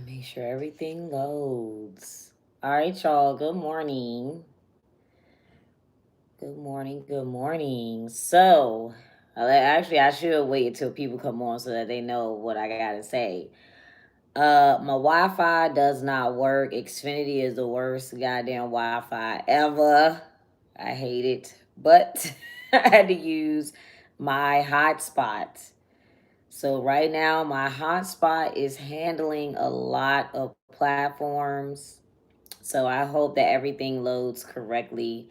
Make sure everything loads. All right, y'all. Good morning. Good morning. Good morning. So, actually, I should wait until people come on so that they know what I gotta say. My Wi-Fi does not work. Xfinity is the worst goddamn Wi-Fi ever. I hate it, but I had to use my hotspot. So right now, my hotspot is handling a lot of platforms. So I hope that everything loads correctly.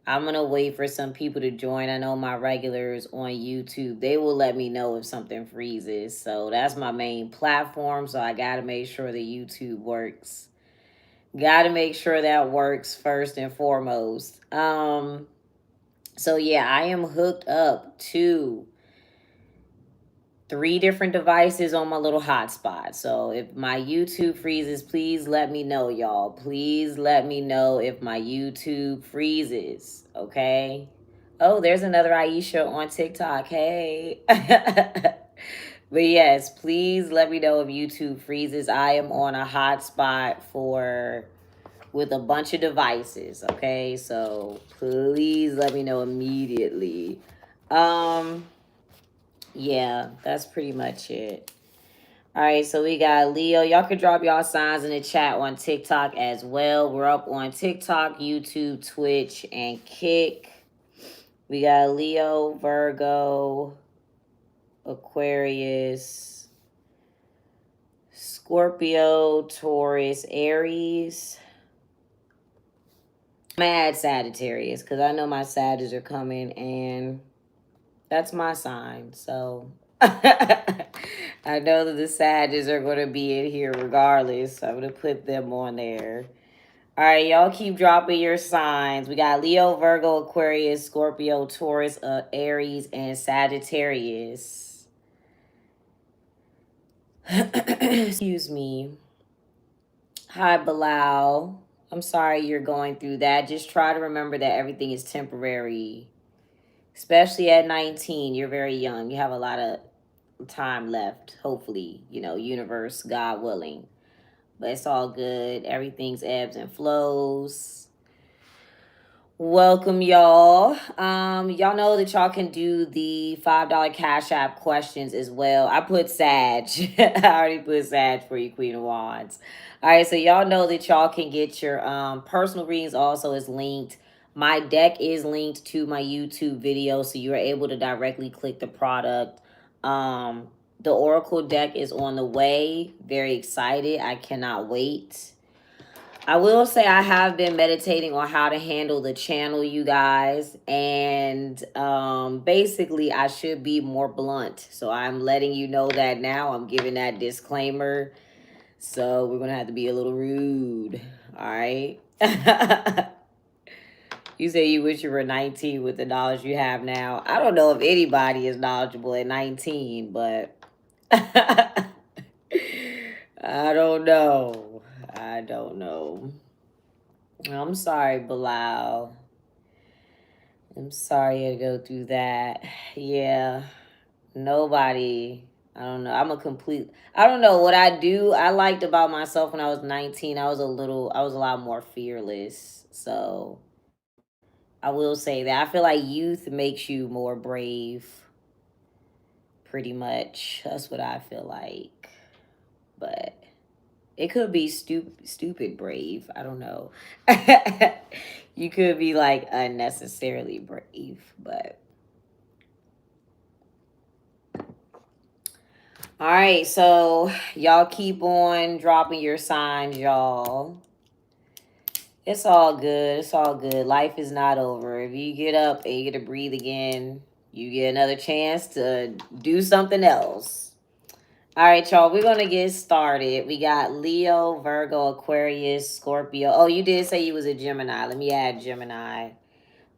I'm going to wait for some people to join. I know my regulars on YouTube, they will let me know if something freezes. So that's my main platform. So I got to make sure that YouTube works. Got to make sure that works first and foremost. So yeah, I am hooked up to three different devices on my little hotspot. So if my YouTube freezes, please let me know, y'all. Please let me know if my YouTube freezes. Okay. Oh, there's another Aisha on TikTok. Hey. But yes, please let me know if YouTube freezes. I am on a hotspot for with a bunch of devices. Okay. So please let me know immediately. Um yeah, that's pretty much it. All right, so we got Leo. Y'all can drop y'all signs in the chat on TikTok as well. We're up on TikTok, YouTube, Twitch, and Kick. We got Leo, Virgo, Aquarius, Scorpio, Taurus, Aries. Mad Sagittarius, because I know my Sagittarius are coming, and that's my sign. So I know that the Sagittarius are going to be in here regardless. So I'm going to put them on there. All right, y'all keep dropping your signs. We got Leo, Virgo, Aquarius, Scorpio, Taurus, Aries, and Sagittarius. Excuse me. Hi, Bilal. I'm sorry you're going through that. Just try to remember that everything is temporary. Especially at 19, you're very young. You have a lot of time left, hopefully, universe, God willing. But it's all good. Everything's ebbs and flows. Welcome, y'all. Y'all know that y'all can do the $5 Cash App questions as well. I put Sag. I already put Sag for you, Queen of Wands. All right, so y'all know that y'all can get your personal readings also is linked. My deck is linked to my YouTube video, so you're able to directly click the product. The Oracle deck is on the way. Very excited. I cannot wait. I will say I have been meditating on how to handle the channel, you guys. And basically, I should be more blunt. So I'm letting you know that now. I'm giving that disclaimer. So we're going to have to be a little rude. All right. You say you wish you were 19 with the knowledge you have now. I don't know if anybody is knowledgeable at 19, but I don't know. I don't know. I'm sorry, Bilal. I'm sorry you had to go through that. Yeah. Nobody. I don't know. I don't know what I do. I liked about myself when I was 19. I was a lot more fearless. So I will say that. I feel like youth makes you more brave, pretty much. That's what I feel like. But it could be stupid brave. I don't know. You could be like unnecessarily brave, but all right. So y'all keep on dropping your signs, y'all. It's all good. It's all good. Life is not over. If you get up and you get to breathe again, you get another chance to do something else. All right, y'all, we're going to get started. We got Leo, Virgo, Aquarius, Scorpio. Oh, you did say you was a Gemini. Let me add Gemini.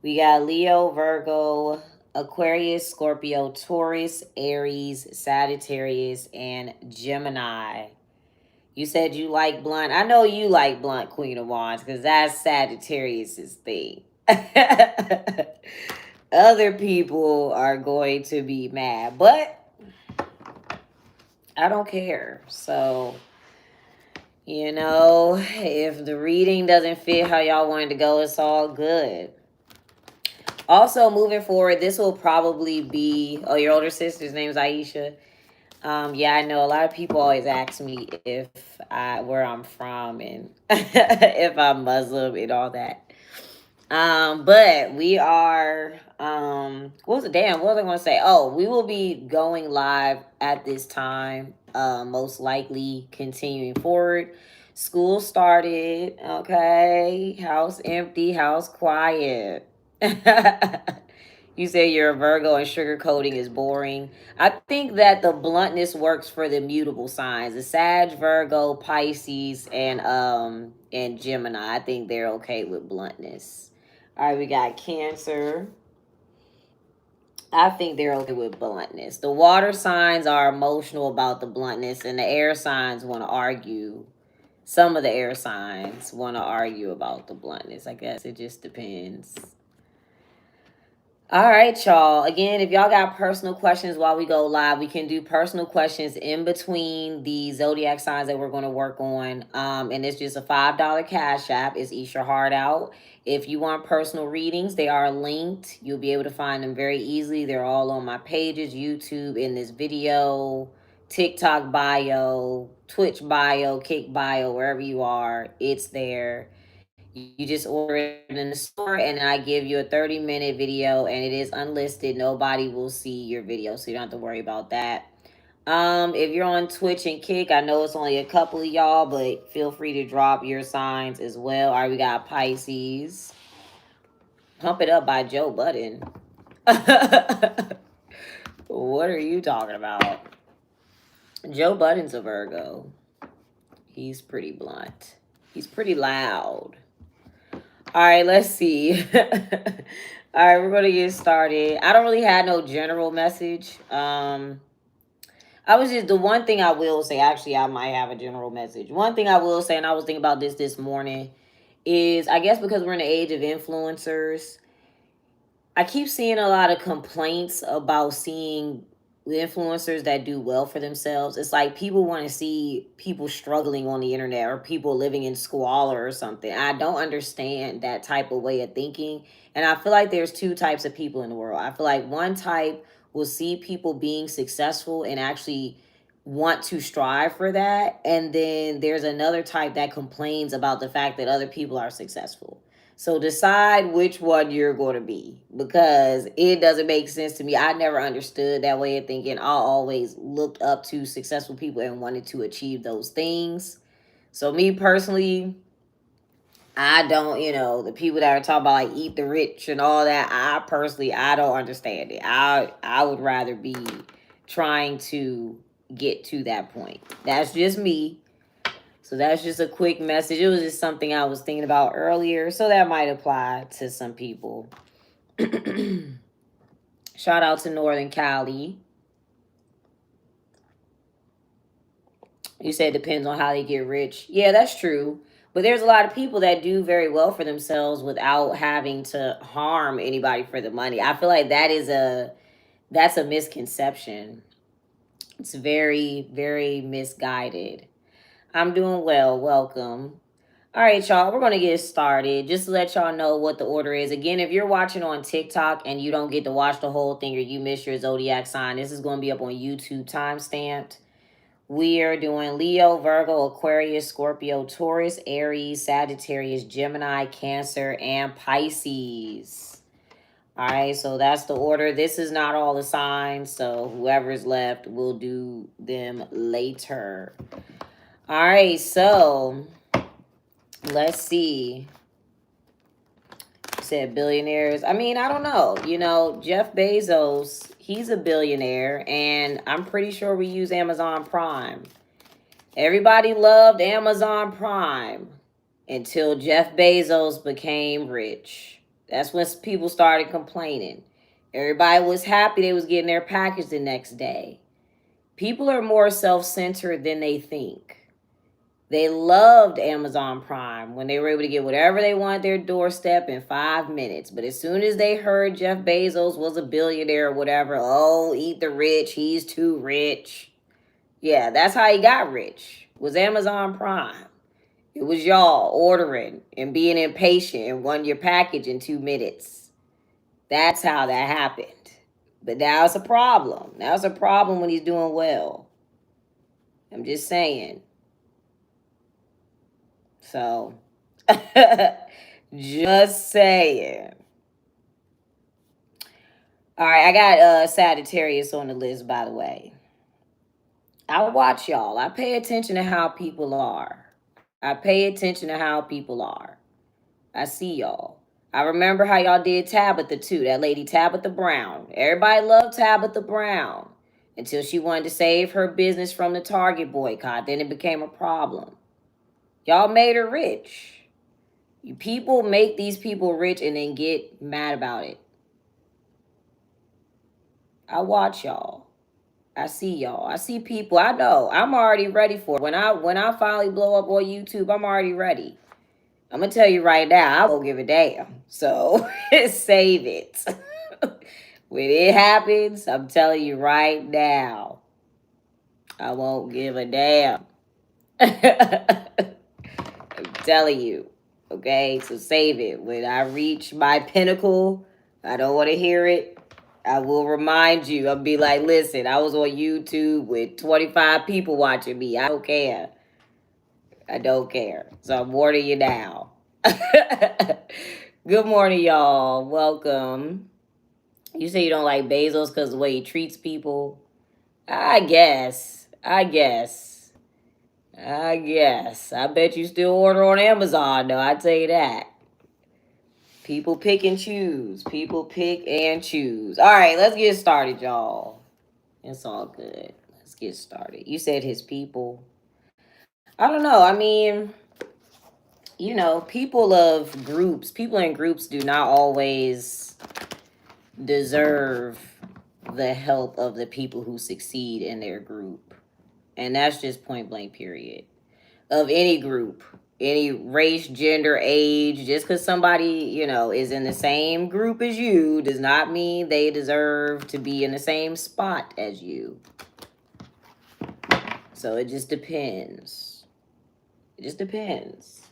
We got Leo, Virgo, Aquarius, Scorpio, Taurus, Aries, Sagittarius, and Gemini. You said you like blunt. I know you like blunt, Queen of Wands, because that's Sagittarius's thing. Other people are going to be mad, but I don't care. So You know, if the reading doesn't fit how y'all wanted to go, it's all good. Also, moving forward, this will probably be. Oh, your older sister's name's Aisha. Yeah, I know a lot of people always ask me if where I'm from and if I'm Muslim and all that. But we are what was it? Damn, what was I gonna say? Oh, we will be going live at this time, most likely continuing forward. School started, okay. House empty, house quiet. You say you're a Virgo and sugarcoating is boring. I think that the bluntness works for the mutable signs. The Sag, Virgo, Pisces, and Gemini. I think they're okay with bluntness. All right, we got Cancer. I think they're okay with bluntness. The water signs are emotional about the bluntness, and the air signs want to argue. Some of the air signs want to argue about the bluntness. I guess it just depends. All right, y'all. Again, if y'all got personal questions while we go live, we can do personal questions in between the zodiac signs that we're going to work on. And it's just a $5 cash app. It's EeshUrHeartOut. If you want personal readings, they are linked. You'll be able to find them very easily. They're all on my pages, YouTube, in this video, TikTok bio, Twitch bio, Kick bio, wherever you are, it's there. You just order it in the store, and I give you a 30-minute video, and it is unlisted. Nobody will see your video, so you don't have to worry about that. If you're on Twitch and Kick, I know it's only a couple of y'all, but feel free to drop your signs as well. All right, we got Pisces. Pump It Up by Joe Budden. What are you talking about? Joe Budden's a Virgo. He's pretty blunt. He's pretty loud. All right, let's see. All right, we're gonna get started. I don't really have no general message. I was just the one thing I will say. Actually, I might have a general message. One thing I will say, and I was thinking about this morning, is I guess because we're in the age of influencers, I keep seeing a lot of complaints about seeing influencers that do well for themselves. It's like people want to see people struggling on the internet or people living in squalor or something. I don't understand that type of way of thinking. And I feel like there's two types of people in the world. I feel like one type will see people being successful and actually want to strive for that. And then there's another type that complains about the fact that other people are successful. So decide which one you're going to be, because it doesn't make sense to me. I never understood that way of thinking. I always looked up to successful people and wanted to achieve those things. So me personally, I don't, the people that are talking about like eat the rich and all that, I don't understand it. I would rather be trying to get to that point. That's just me. So that's just a quick message. It was just something I was thinking about earlier. So that might apply to some people. Shout out to Northern Cali. You said it depends on how they get rich. Yeah, that's true. But there's a lot of people that do very well for themselves without having to harm anybody for the money. I feel like that's a misconception. It's very, very misguided. I'm doing well. Welcome. All right, y'all, we're going to get started. Just to let y'all know what the order is. Again, if you're watching on TikTok and you don't get to watch the whole thing or you miss your zodiac sign, this is going to be up on YouTube timestamped. We are doing Leo, Virgo, Aquarius, Scorpio, Taurus, Aries, Sagittarius, Gemini, Cancer, and Pisces. All right, so that's the order. This is not all the signs, so whoever's left, we'll do them later. All right, so let's see. Said billionaires. I mean, I don't know. Jeff Bezos, he's a billionaire, and I'm pretty sure we use Amazon Prime. Everybody loved Amazon Prime until Jeff Bezos became rich. That's when people started complaining. Everybody was happy they was getting their package the next day. People are more self-centered than they think. They loved Amazon Prime when they were able to get whatever they wanted their doorstep in 5 minutes. But as soon as they heard Jeff Bezos was a billionaire or whatever, oh, eat the rich, he's too rich. Yeah, that's how he got rich, was Amazon Prime. It was y'all ordering and being impatient and wanting your package in 2 minutes. That's how that happened. But now it's a problem. Now it's a problem when he's doing well. I'm just saying. So, just saying. All right, I got Sagittarius on the list, by the way. I watch y'all. I pay attention to how people are. I pay attention to how people are. I see y'all. I remember how y'all did Tabitha too. That lady Tabitha Brown. Everybody loved Tabitha Brown until she wanted to save her business from the Target boycott. Then it became a problem. Y'all made her rich. You people make these people rich and then get mad about it. I watch y'all. I see y'all. I see people. I know. I'm already ready for it. When I finally blow up on YouTube, I'm already ready. I'm gonna tell you right now, I won't give a damn. So save it. When it happens, I'm telling you right now, I won't give a damn. I'm telling you. Okay, so save it. When I reach my pinnacle, I don't want to hear it. I will remind you. I'll be like, listen, I was on YouTube with 25 people watching me. I don't care. I don't care. So I'm warning you now. Good morning, y'all. Welcome. You say you don't like Bezos because the way he treats people. I guess. I bet you still order on Amazon, though. I tell you that. People pick and choose. People pick and choose. All right, let's get started, y'all. It's all good. Let's get started. You said his people. I don't know. I mean, people in groups do not always deserve the help of the people who succeed in their group. And that's just point blank, period. Of any group, any race, gender, age, just because somebody, is in the same group as you does not mean they deserve to be in the same spot as you. So it just depends. It just depends.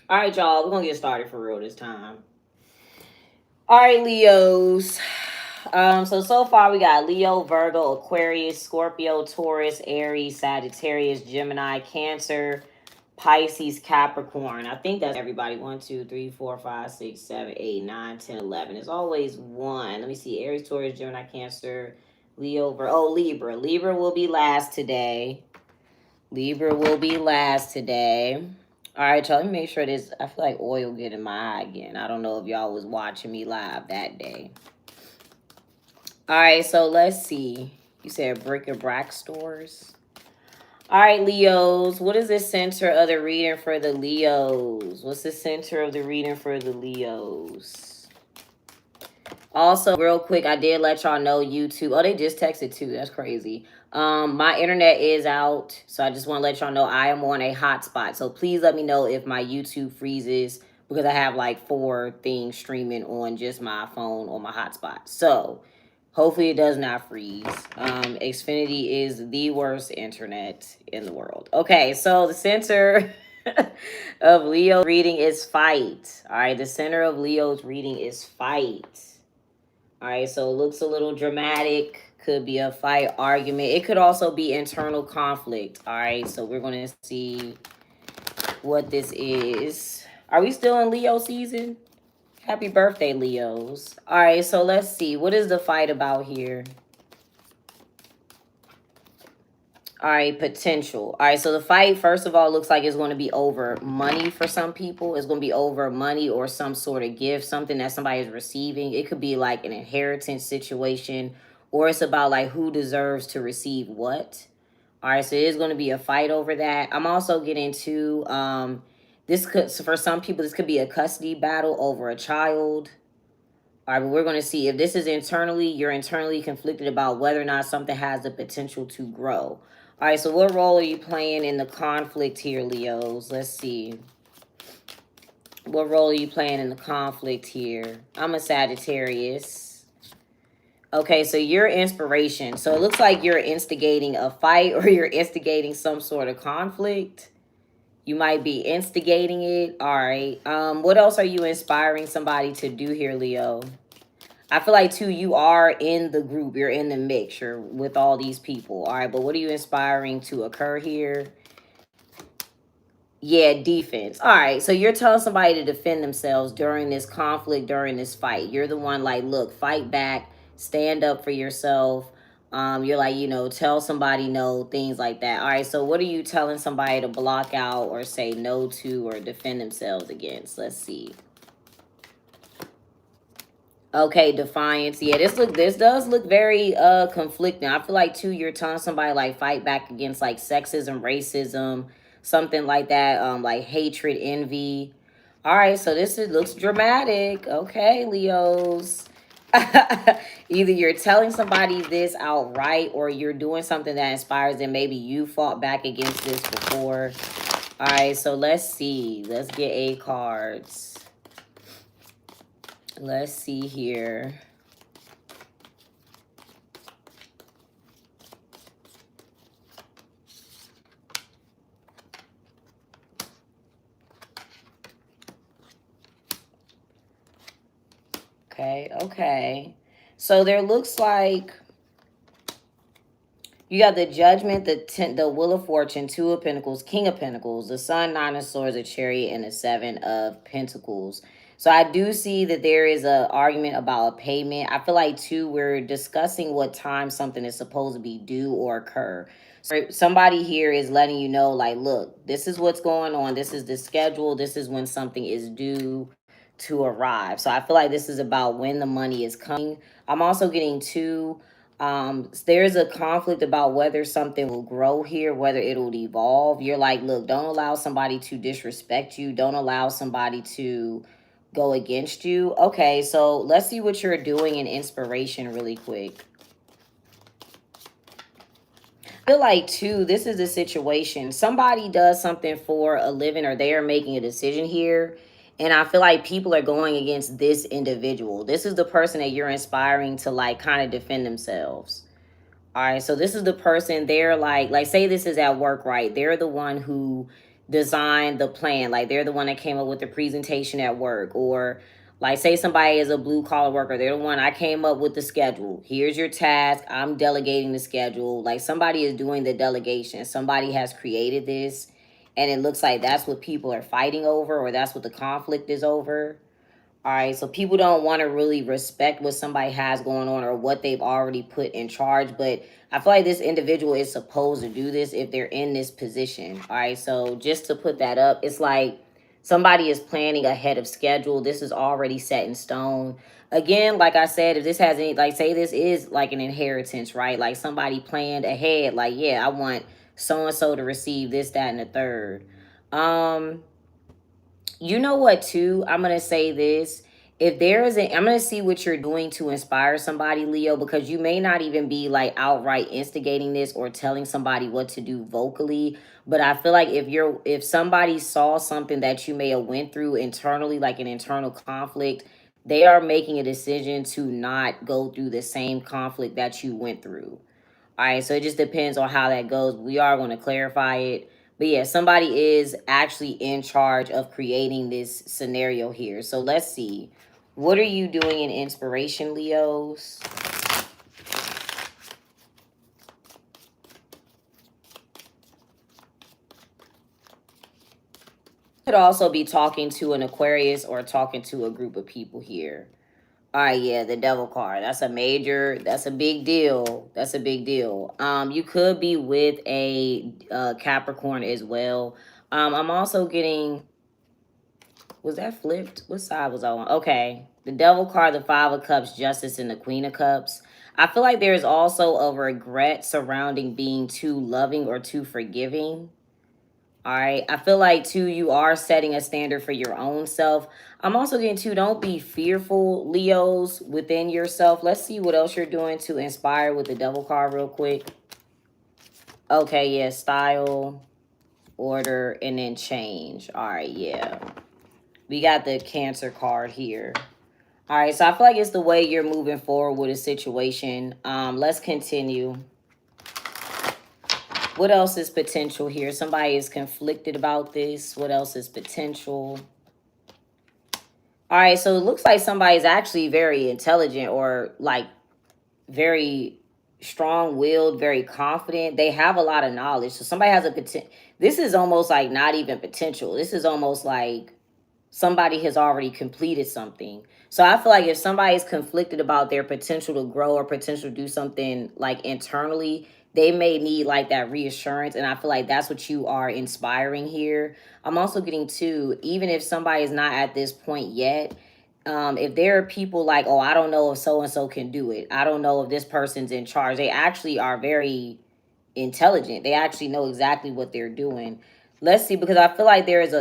All right, y'all, we're going to get started for real this time. All right, Leos. So far we got Leo, Virgo, Aquarius, Scorpio, Taurus, Aries, Sagittarius, Gemini, Cancer, Pisces, Capricorn. I think that's everybody. 1, 2, 3, 4, 5, 6, 7, 8, 9, 10, 11. It's always one. Let me see. Aries, Taurus, Gemini, Cancer, Leo, Virgo. Oh, Libra. Libra will be last today. All right, y'all, let me make sure this. I feel like oil get in my eye again. I don't know if y'all was watching me live that day. All right, so let's see. You said bric-a-brac stores. All right, Leos. What is the center of the reading for the Leos? What's the center of the reading for the Leos? Also, real quick, I did let y'all know YouTube. Oh, they just texted too. That's crazy. My internet is out, so I just want to let y'all know I am on a hotspot. So please let me know if my YouTube freezes because I have like 4 things streaming on just my phone on my hotspot. So hopefully it does not freeze. Xfinity is the worst internet in the world. Okay, so the center of Leo's reading is fight. All right, the center of Leo's reading is fight. All right, so it looks a little dramatic. Could be a fight, argument. It could also be internal conflict. All right, so we're going to see what this is. Are we still in Leo season? Happy birthday, Leos. All right, so let's see. What is the fight about here? All right, potential. All right, so the fight, first of all, looks like it's going to be over money for some people. It's going to be over money or some sort of gift, something that somebody is receiving. It could be like an inheritance situation, or it's about like who deserves to receive what. All right, so it is going to be a fight over that. I'm also getting to, this could, for some people, this could be a custody battle over a child. All right, but we're going to see if this is you're internally conflicted about whether or not something has the potential to grow. All right, so what role are you playing in the conflict here, Leos? Let's see. What role are you playing in the conflict here? I'm a Sagittarius. Okay, so you're inspiration. So it looks like you're instigating a fight or you're instigating some sort of conflict. You might be instigating it. All right. What else are you inspiring somebody to do here, Leo? I feel like, too, you are in the group. You're in the mix. You're with all these people. All right. But what are you inspiring to occur here? Yeah, defense. All right. So you're telling somebody to defend themselves during this conflict, during this fight. You're the one like, look, fight back, stand up for yourself. You're like, tell somebody no, things like that. All right. So what are you telling somebody to block out or say no to or defend themselves against? Let's see. Okay, defiance. Yeah, this does look very conflicting. I feel like, too, you're telling somebody like fight back against like sexism, racism, something like that, like hatred, envy. All right, so looks dramatic. Okay, Leos. Either you're telling somebody this outright or you're doing something that inspires them. Maybe you fought back against this before. All right, so let's see. Let's get a cards. Let's see here. Okay. So there looks like you got the Judgment, the Wheel of Fortune, Two of Pentacles, King of Pentacles, the Sun, Nine of Swords, a Chariot, and the Seven of Pentacles. So I do see that there is an argument about a payment. I feel like, too, we're discussing what time something is supposed to be due or occur. So somebody here is letting you know, like, look, this is what's going on. This is the schedule. This is when something is due to arrive. So I feel like this is about when the money is coming. I'm also getting two. There's a conflict about whether something will grow here, whether it'll evolve. You're like, look, don't allow somebody to disrespect you. Don't allow somebody to go against you. Okay, so let's see what you're doing in inspiration really quick. I feel like, too, this is a situation. Somebody does something for a living or they are making a decision here. And I feel like people are going against this individual. This is the person that you're inspiring to like kind of defend themselves. All right, so this is the person, they're like say this is at work, right? They're the one who designed the plan. Like they're the one that came up with the presentation at work. Or like say somebody is a blue collar worker. They're the one, I came up with the schedule. Here's your task. I'm delegating the schedule. Like somebody is doing the delegation. Somebody has created this. And it looks like that's what people are fighting over, or that's what the conflict is over. All right, so people don't want to really respect what somebody has going on or what they've already put in charge. But I feel like this individual is supposed to do this if they're in this position. All right, so just to put that up, it's like somebody is planning ahead of schedule. This is already set in stone. Again, like I said, if this has any, like say this is like an inheritance, right? Like somebody planned ahead, like, yeah, I want so-and-so to receive this, that, and the third. You know what, too? I'm going to say this. If there is I'm going to see what you're doing to inspire somebody, Leo, because you may not even be like outright instigating this or telling somebody what to do vocally. But I feel like if somebody saw something that you may have went through internally, like an internal conflict, they are making a decision to not go through the same conflict that you went through. All right, so it just depends on how that goes. We are going to clarify it. But yeah, somebody is actually in charge of creating this scenario here. So let's see. What are you doing in inspiration, Leos? Could also be talking to an Aquarius or talking to a group of people here. All right, yeah, the devil card. That's a big deal. That's a big deal. You could be with a Capricorn as well. I'm also getting, was that flipped? What side was I on? Okay. The devil card, the Five of Cups, Justice, and the Queen of Cups. I feel like there's also a regret surrounding being too loving or too forgiving. All right. I feel like, too, you are setting a standard for your own self. I'm also getting, too, don't be fearful, Leos, within yourself. Let's see what else you're doing to inspire with the devil card real quick. Okay, yeah, style, order, and then change. All right, yeah. We got the Cancer card here. All right, so I feel like it's the way you're moving forward with a situation. Let's continue. What else is potential here? Somebody is conflicted about this. What else is potential? All right, so it looks like somebody's actually very intelligent or like very strong-willed, very confident. They have a lot of knowledge. So somebody has a potential. This is almost like not even potential. This is almost like somebody has already completed something. So I feel like if somebody is conflicted about their potential to grow or potential to do something like internally, they may need like that reassurance. And I feel like that's what you are inspiring here. I'm also getting to, even if somebody is not at this point yet, if there are people like, oh, I don't know if so and so can do it, I don't know if this person's in charge, they actually are very intelligent. They actually know exactly what they're doing. Let's see, because I feel like there is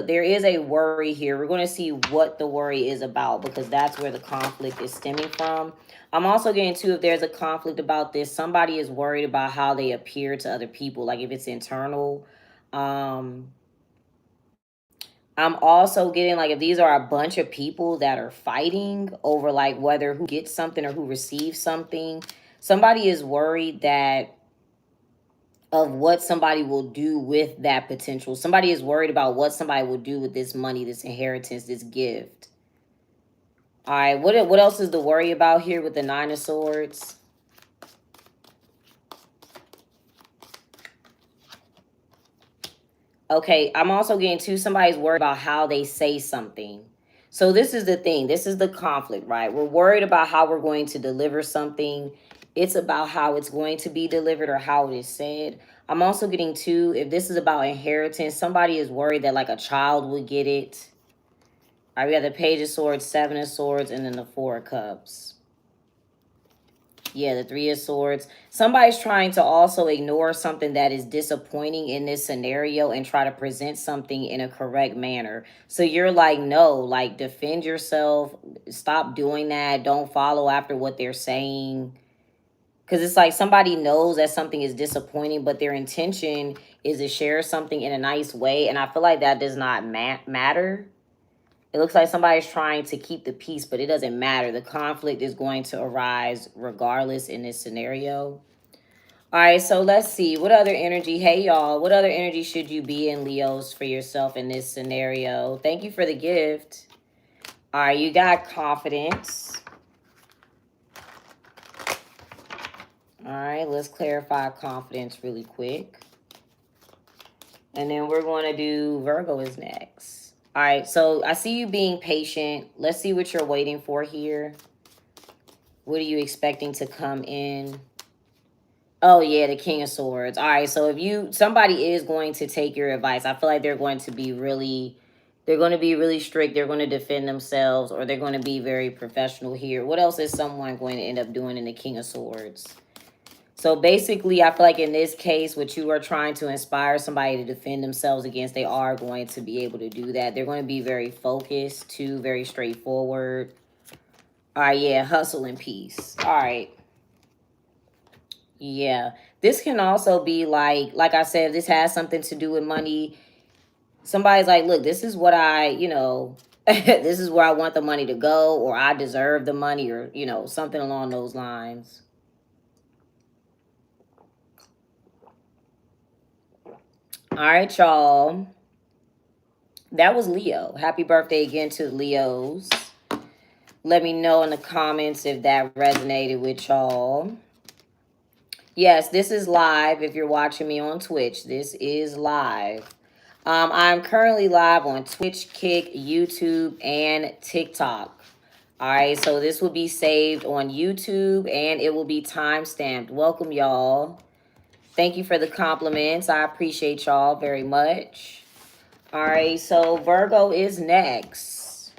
a worry here. We're going to see what the worry is about, because that's where the conflict is stemming from. I'm also getting to, if there's a conflict about this, somebody is worried about how they appear to other people, like if it's internal. I'm also getting like, if these are a bunch of people that are fighting over like whether who gets something or who receives something, somebody is worried that of what somebody will do with that potential. Somebody is worried about what somebody will do with this money, this inheritance, this gift. All right, what else is the worry about here with the Nine of Swords? Okay, I'm also getting to, somebody's worried about how they say something. So this is the thing. This is the conflict, right? We're worried about how we're going to deliver something. It's about how it's going to be delivered or how it is said. I'm also getting to, if this is about inheritance, somebody is worried that like a child would get it. All right, we have the Page of Swords, Seven of Swords, and then the Four of Cups. Yeah, the Three of Swords. Somebody's trying to also ignore something that is disappointing in this scenario and try to present something in a correct manner. So you're like, no, like defend yourself. Stop doing that. Don't follow after what they're saying. Because it's like somebody knows that something is disappointing, but their intention is to share something in a nice way. And I feel like that does not matter. It looks like somebody's trying to keep the peace, but it doesn't matter. The conflict is going to arise regardless in this scenario. All right, so let's see. What other energy? Hey, y'all. What other energy should you be in, Leos, for yourself in this scenario? Thank you for the gift. All right, you got confidence. All right, let's clarify confidence really quick. And then we're going to do Virgo is next. All right, so I see you being patient. Let's see what you're waiting for here. What are you expecting to come in? Oh, yeah, the King of Swords. All right, so if somebody is going to take your advice, I feel like they're going to be really strict. They're going to defend themselves, or they're going to be very professional here. What else is someone going to end up doing in the King of Swords? So basically, I feel like in this case, what you are trying to inspire somebody to defend themselves against, they are going to be able to do that. They're going to be very focused, too, very straightforward. All right, yeah, hustle and peace. All right. Yeah. This can also be like I said, if this has something to do with money, somebody's like, look, this is what this is where I want the money to go, or I deserve the money, or, something along those lines. All right, y'all. That was Leo. Happy birthday again to the Leos. Let me know in the comments if that resonated with y'all. Yes, this is live. If you're watching me on Twitch, this is live. I'm currently live on Twitch, Kick, YouTube, and TikTok. All right, so this will be saved on YouTube, and it will be time-stamped. Welcome, y'all. Thank you for the compliments. I appreciate y'all very much. All right, so Virgo is next.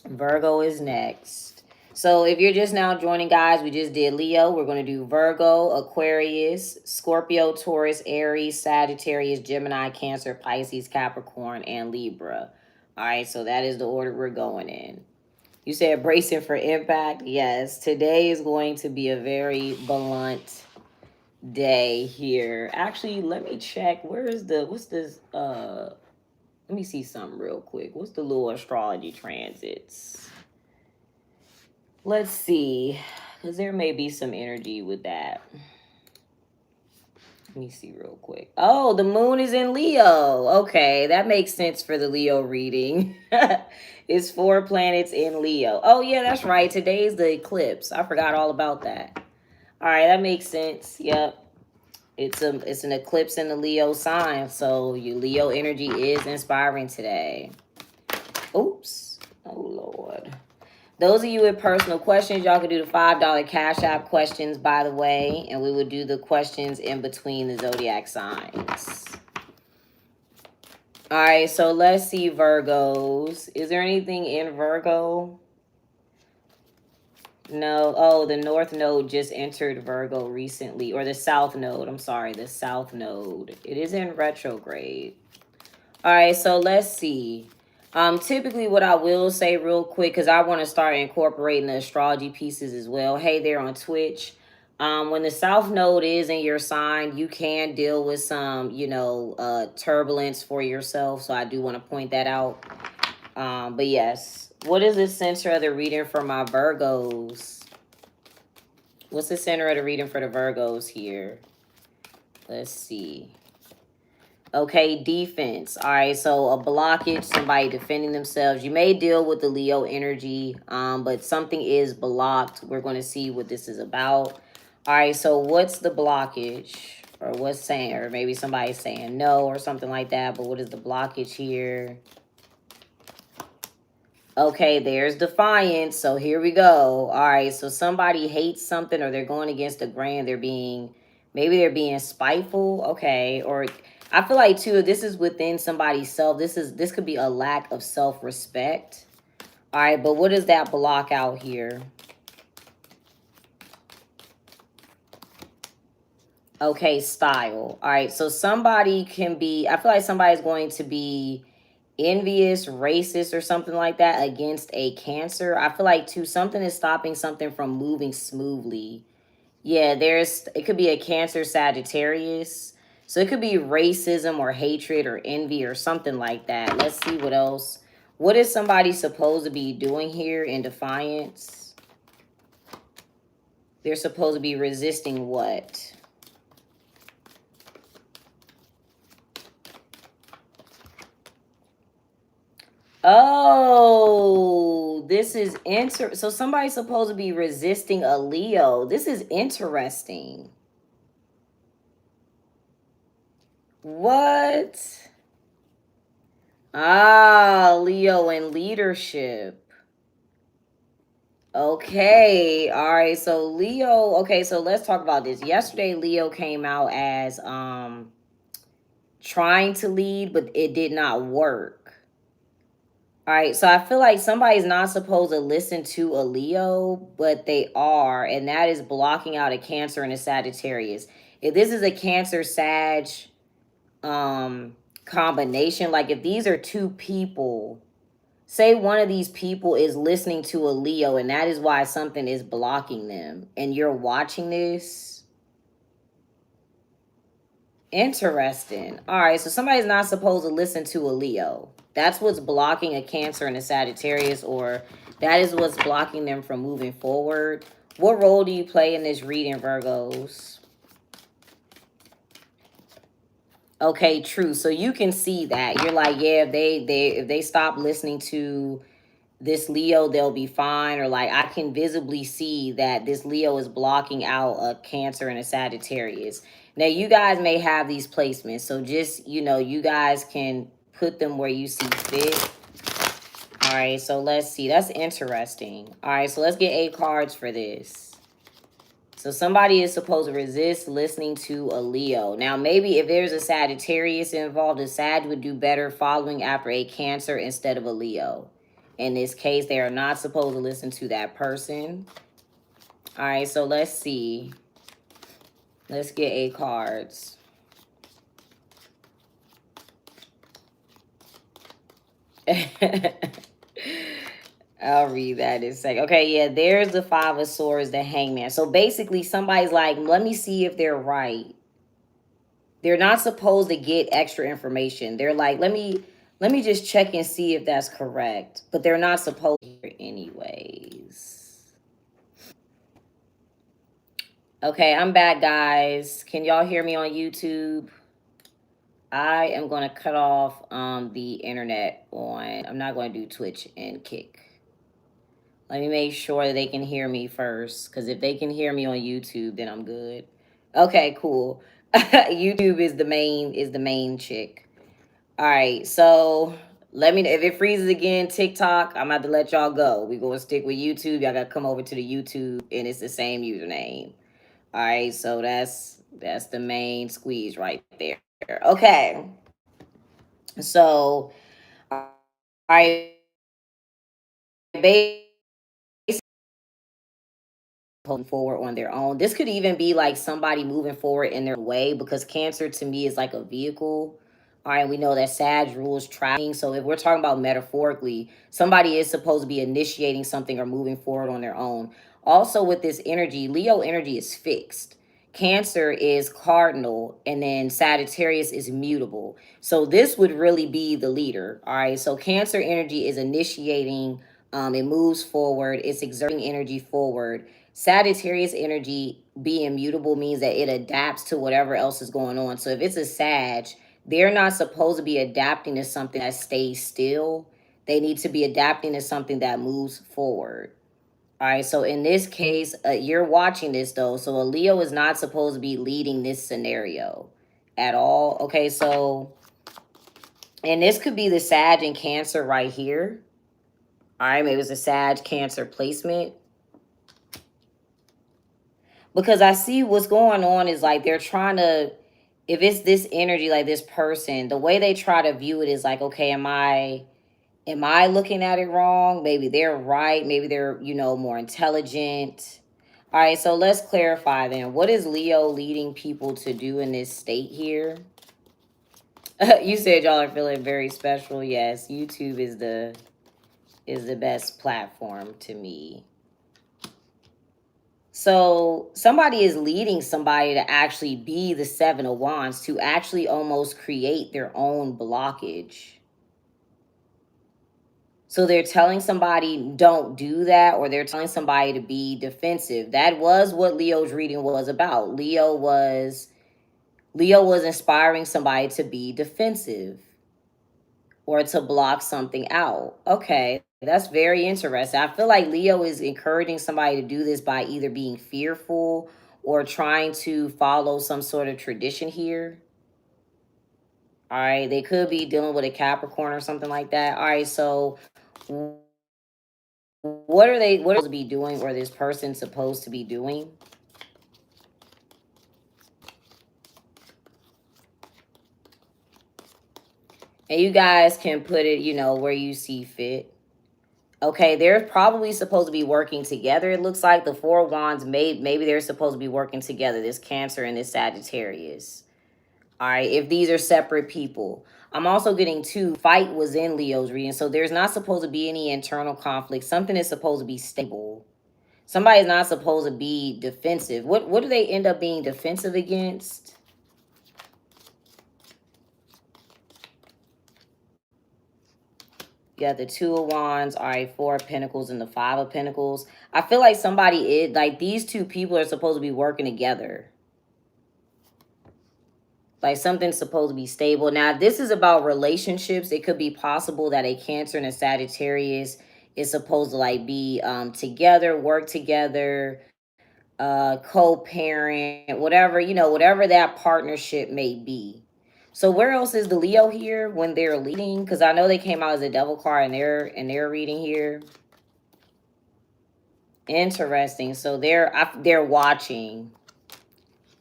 Virgo is next. So if you're just now joining, guys, we just did Leo. We're going to do Virgo, Aquarius, Scorpio, Taurus, Aries, Sagittarius, Gemini, Cancer, Pisces, Capricorn, and Libra. All right, so that is the order we're going in. You said bracing for impact. Yes, today is going to be a very blunt day here. Actually, let me check. What's this? Let me see something real quick. What's the little astrology transits? Let's see, because there may be some energy with that. Let me see real quick. Oh, the moon is in Leo. Okay, that makes sense for the Leo reading. It's 4 planets in Leo. Oh yeah, that's right. Today's the eclipse. I forgot all about that. All right, that makes sense. Yep. It's an eclipse in the Leo sign. So your Leo energy is inspiring today. Oops. Oh Lord. Those of you with personal questions, y'all can do the $5 Cash App questions, by the way, and we would do the questions in between the zodiac signs. All right, so let's see Virgos. Is there anything in Virgo? No. Oh, the North Node just entered Virgo recently, or the South Node. I'm sorry, the South Node. It is in retrograde. All right, so let's see. Typically what I will say real quick, because I want to start incorporating the astrology pieces as well. Hey there on Twitch. When the South Node is in your sign, you can deal with some, turbulence for yourself. So I do want to point that out. But yes, what is the center of the reading for my Virgos? What's the center of the reading for the Virgos here? Let's see. Okay, defense. All right, so a blockage, somebody defending themselves. You may deal with the Leo energy, but something is blocked. We're going to see what this is about. All right, so what's the blockage? Or what's saying, or maybe somebody's saying no or something like that, but what is the blockage here? Okay, there's defiance. So here we go. All right, so somebody hates something or they're going against the grain. Maybe they're being spiteful. Okay, or I feel like too, this is within somebody's self. This could be a lack of self-respect. All right, but what does that block out here? Okay, style. All right, so somebody can be, I feel like somebody's going to be envious, racist, or something like that against a Cancer. I feel like too, something is stopping something from moving smoothly. Yeah, it could be a Cancer Sagittarius. So it could be racism or hatred or envy or something like that. Let's see what else. What is somebody supposed to be doing here in defiance? They're supposed to be resisting what? Oh, this is so somebody's supposed to be resisting a Leo. This is interesting. What? Ah, Leo in leadership. Okay, all right. So Leo, okay, so let's talk about this. Yesterday Leo came out as trying to lead, but it did not work. All right, so I feel like somebody's not supposed to listen to a Leo, but they are, and that is blocking out a Cancer and a Sagittarius. If this is a Cancer Sag combination, like if these are two people, say one of these people is listening to a Leo, and that is why something is blocking them, and you're watching this. Interesting. All right, so somebody's not supposed to listen to a Leo. That's what's blocking a Cancer and a Sagittarius, or that is what's blocking them from moving forward. What role do you play in this reading, Virgos? Okay, true. So you can see that. You're like, yeah, if they stop listening to this Leo, they'll be fine. Or like, I can visibly see that this Leo is blocking out a Cancer and a Sagittarius. Now, you guys may have these placements. So just, you guys can put them where you see fit. All right, so let's see. That's interesting. All right, so let's get 8 cards for this. So somebody is supposed to resist listening to a Leo. Now, maybe if there's a Sagittarius involved, a Sag would do better following after a Cancer instead of a Leo. In this case, they are not supposed to listen to that person. All right, so let's see. Let's get 8 cards. I'll read that in a second. Okay, yeah, there's the 5 of Swords, the Hangman. So basically, somebody's like, let me see if they're right. They're not supposed to get extra information. They're like, let me just check and see if that's correct. But they're not supposed to anyways. Okay, I'm back, guys. Can y'all hear me on YouTube? I am going to cut off the internet on. I'm not going to do Twitch and Kick. Let me make sure that they can hear me first, because if they can hear me on YouTube, then I'm good. Okay, cool. YouTube is the main chick. All right, so let me know if it freezes again. TikTok, I'm about to let y'all go. We gonna stick with YouTube. Y'all gotta come over to the YouTube, and it's the same username. All right, so that's the main squeeze right there. Okay, so all right, basically moving forward on their own. This could even be like somebody moving forward in their way, because Cancer to me is like a vehicle. All right, we know that Sag rules traveling. So if we're talking about metaphorically, somebody is supposed to be initiating something or moving forward on their own. Also, with this energy, Leo energy is fixed. Cancer is cardinal, and then Sagittarius is mutable. So this would really be the leader. All right, so Cancer energy is initiating, it moves forward, it's exerting energy forward. Sagittarius energy being mutable means that it adapts to whatever else is going on. So if it's a Sag, they're not supposed to be adapting to something that stays still. They need to be adapting to something that moves forward. All right. So in this case, you're watching this though. So a Leo is not supposed to be leading this scenario at all. Okay. So, and this could be the Sag and Cancer right here. All right. Maybe it's a Sag Cancer placement. Because I see what's going on is like they're trying to, if it's this energy, like this person, the way they try to view it is like, okay, am I looking at it wrong? Maybe they're right, maybe they're, more intelligent. All right, so let's clarify then. What is Leo leading people to do in this state here? You said y'all are feeling very special. Yes, YouTube is the best platform to me. So somebody is leading somebody to actually be the Seven of Wands, to actually almost create their own blockage. So they're telling somebody don't do that, or they're telling somebody to be defensive. That was what Leo's reading was about. Leo was inspiring somebody to be defensive or to block something out. Okay, that's very interesting. I feel like Leo is encouraging somebody to do this by either being fearful or trying to follow some sort of tradition here. All right, they could be dealing with a Capricorn or something like that. All right, so what are they supposed to be doing, or this person supposed to be doing? And you guys can put it, where you see fit. Okay, they're probably supposed to be working together. It looks like the Four of Wands, maybe they're supposed to be working together, this Cancer and this Sagittarius. All right, if these are separate people. I'm also getting two, fight was in Leo's reading. So there's not supposed to be any internal conflict. Something is supposed to be stable. Somebody's not supposed to be defensive. What do they end up being defensive against? You got the Two of Wands, all right, Four of Pentacles, and the Five of Pentacles. I feel like somebody is, like, these two people are supposed to be working together. Like, something's supposed to be stable. Now, if this is about relationships, it could be possible that a Cancer and a Sagittarius is supposed to, like, be together, work together, co-parent, whatever, whatever that partnership may be. So where else is the Leo here when they're leading? Because I know they came out as a devil card in their reading here. Interesting. So they're watching.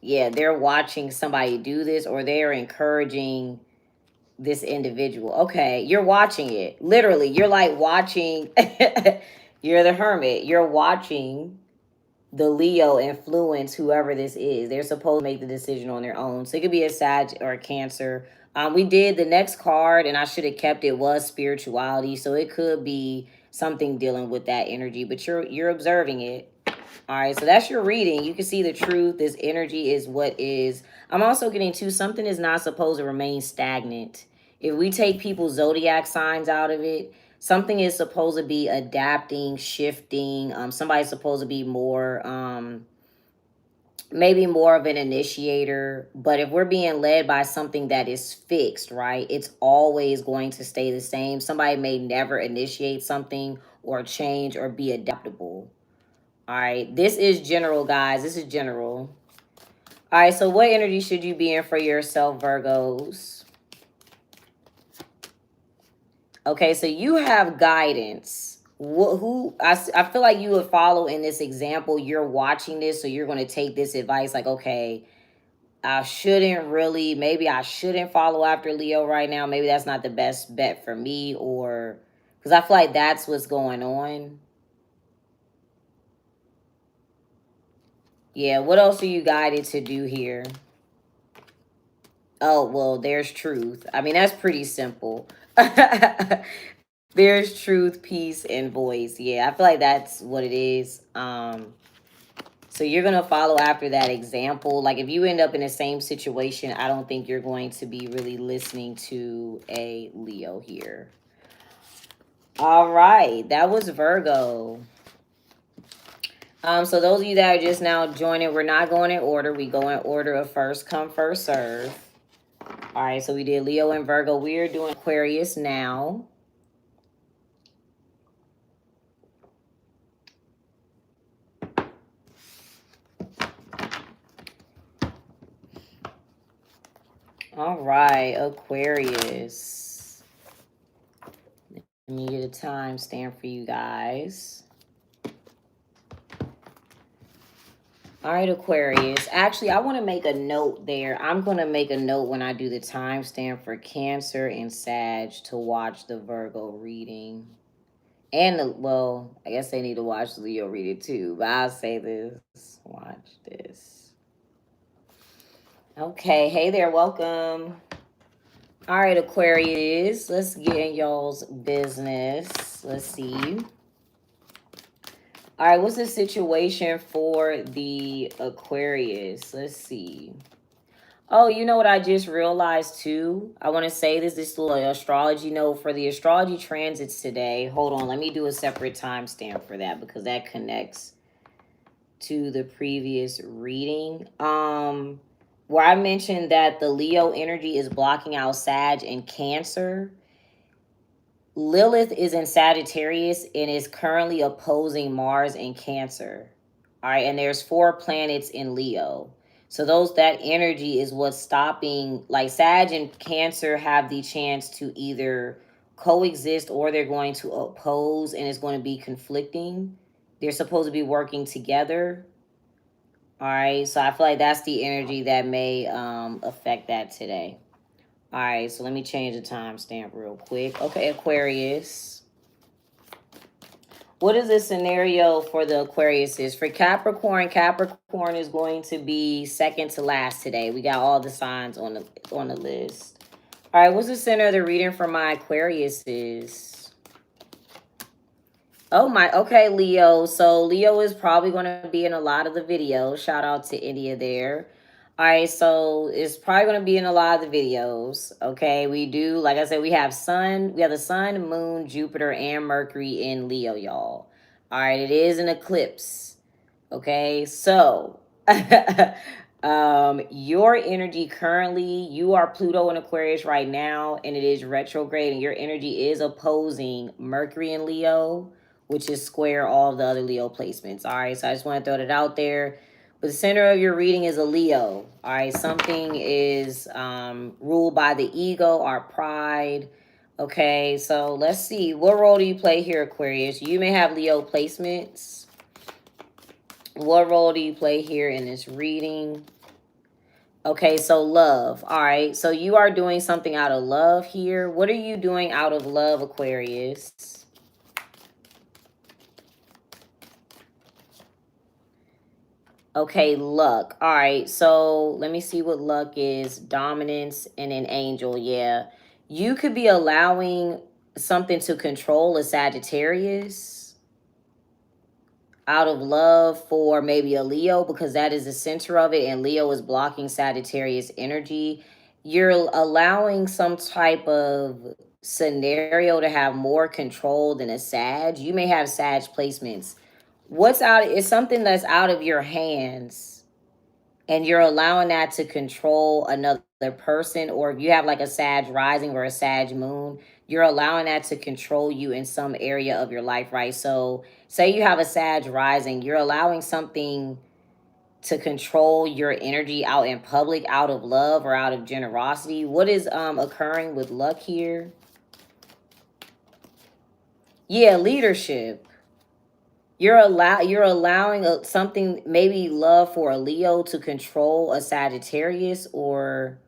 Yeah, they're watching somebody do this, or they're encouraging this individual. Okay, you're watching it. Literally, you're like watching. You're the hermit. You're watching the Leo influence whoever this is. They're supposed to make the decision on their own. So it could be a Sag or a Cancer. We did the next card, and I should have kept it, was spirituality. So it could be something dealing with that energy, but you're observing it. All right, so that's your reading. You can see the truth. This energy is what is. I'm also getting to something is not supposed to remain stagnant. If we take people's zodiac signs out of it, something is supposed to be adapting, shifting. Somebody's supposed to be more maybe more of an initiator. But if we're being led by something that is fixed, right, it's always going to stay the same. Somebody may never initiate something or change or be adaptable. All right, this is general, guys. This is general. All right, so what energy should you be in for yourself, Virgos? Okay, so you have guidance. I feel like you would follow in this example. You're watching this, so you're going to take this advice like, okay, maybe I shouldn't follow after Leo right now. Maybe that's not the best bet for me, or because I feel like that's what's going on. Yeah, what else are you guided to do here? Oh, well, there's truth. I mean, that's pretty simple. There's truth, peace, and voice. Yeah, I feel like that's what it is. So you're going to follow after that example. Like if you end up in the same situation, I don't think you're going to be really listening to a Leo here. All right, that was Virgo. So those of you that are just now joining, we're not going in order. We go in order of first come, first serve. All right, so we did Leo and Virgo. We are doing Aquarius now. All right, Aquarius. Let me get a timestamp for you guys. All right, Aquarius. Actually, I want to make a note there. I'm going to make a note when I do the timestamp for Cancer and Sag to watch the Virgo reading. And, well, I guess they need to watch the Leo reading too. But I'll say this. Watch this. Okay. Hey there. Welcome. All right, Aquarius. Let's get in y'all's business. Let's see. All right, what's the situation for the Aquarius? Let's see. Oh, you know what I just realized too? I want to say this little astrology note for the astrology transits today. Hold on, let me do a separate timestamp for that because that connects to the previous reading. Where I mentioned that the Leo energy is blocking out Sag and Cancer. Lilith is in Sagittarius and is currently opposing Mars in Cancer. All right, and there's 4 planets in Leo. So that energy is what's stopping, like Sag and Cancer have the chance to either coexist or they're going to oppose and it's going to be conflicting. They're supposed to be working together. All right, so I feel like that's the energy that may affect that today. All right, so let me change the timestamp real quick. Okay, Aquarius. What is the scenario for the Aquariuses? For Capricorn, Capricorn is going to be second to last today. We got all the signs on the list. All right, what's the center of the reading for my Aquariuses? Oh my, okay, Leo. So Leo is probably going to be in a lot of the videos. Shout out to India there. All right, so it's probably going to be in a lot of the videos. Okay, we do, like I said, we have the sun, moon, Jupiter, and Mercury in Leo, y'all. All right, it is an eclipse. Okay, so your energy currently, you are Pluto in Aquarius right now, and it is retrograde, and your energy is opposing Mercury in Leo, which is square all of the other Leo placements. All right, so I just want to throw that out there. But the center of your reading is a Leo. All right, something is ruled by the ego, our pride. Okay, so let's see. What role do you play here, Aquarius? You may have Leo placements. What role do you play here in this reading? Okay, so love. All right, so you are doing something out of love here. What are you doing out of love, Aquarius? Okay, luck. All right, so let me see what luck is. Dominance and an angel. Yeah. You could be allowing something to control a Sagittarius out of love for maybe a Leo because that is the center of it and Leo is blocking Sagittarius energy. You're allowing some type of scenario to have more control than a Sag. You may have Sag placements. What's out is something that's out of your hands. and you're allowing that to control another person, or if you have like a Sag rising or a Sag moon, you're allowing that to control you in some area of your life, right? So say you have a Sag rising, you're allowing something to control your energy out in public, out of love or out of generosity. What is occurring with luck here? Yeah, leadership. You're allowing something, maybe love for a Leo to control a Sagittarius, or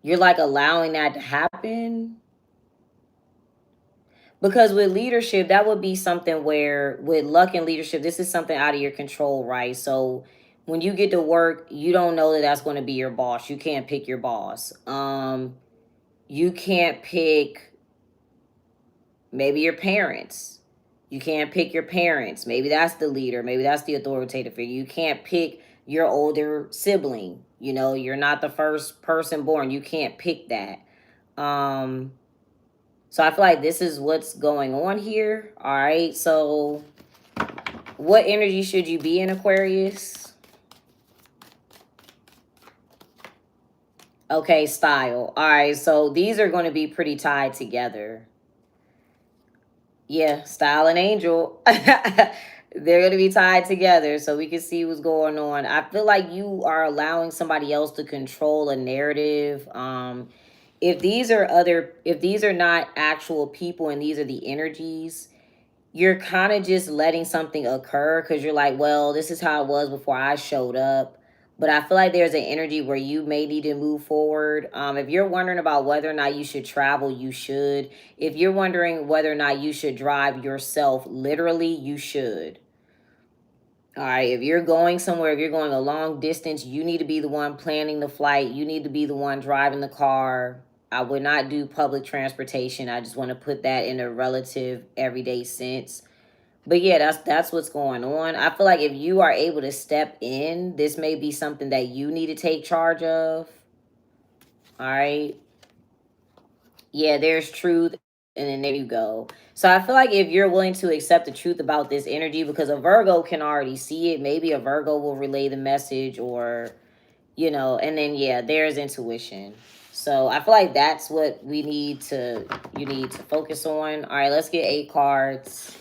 you're like allowing that to happen. Because with leadership, that would be something where, with luck and leadership, this is something out of your control, right? So when you get to work, you don't know that that's going to be your boss. You can't pick your boss. You can't pick maybe your parents. You can't pick your parents. Maybe that's the leader. Maybe that's the authoritative figure. You can't pick your older sibling. You know, you're not the first person born. You can't pick that. Um, so I feel like this is what's going on here. All right. So what energy should you be in, Aquarius? Okay, style. All right. So these are going to be pretty tied together. Yeah, style and angel. They're going to be tied together so we can see what's going on. I feel like you are allowing somebody else to control a narrative. If these are not actual people and these are the energies, you're kind of just letting something occur because you're like, well, this is how it was before I showed up. But I feel like there's an energy where you may need to move forward. If you're wondering about whether or not you should travel, you should. If you're wondering whether or not you should drive yourself, literally, you should. All right, if you're going somewhere, if you're going a long distance, you need to be the one planning the flight. You need to be the one driving the car. I would not do public transportation. I just want to put that in a relative everyday sense. But yeah, that's what's going on. I feel like if you are able to step in, this may be something that you need to take charge of. All right. Yeah, there's truth. And then there you go. So I feel like if you're willing to accept the truth about this energy, because a Virgo can already see it, maybe a Virgo will relay the message, or, you know, and then, yeah, there's intuition. So I feel like that's what you need to focus on. All right, let's get 8 cards.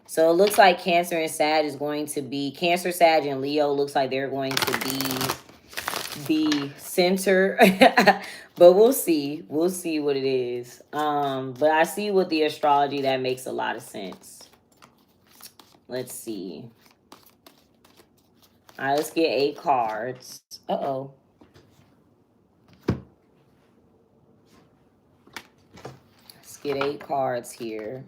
So it looks like Cancer and Sag is going to be, Cancer, Sag, and Leo looks like they're going to be the center. But we'll see. We'll see what it is. But I see with the astrology that makes a lot of sense. Let's see. All right, let's get 8 cards. Uh-oh. Let's get 8 cards here.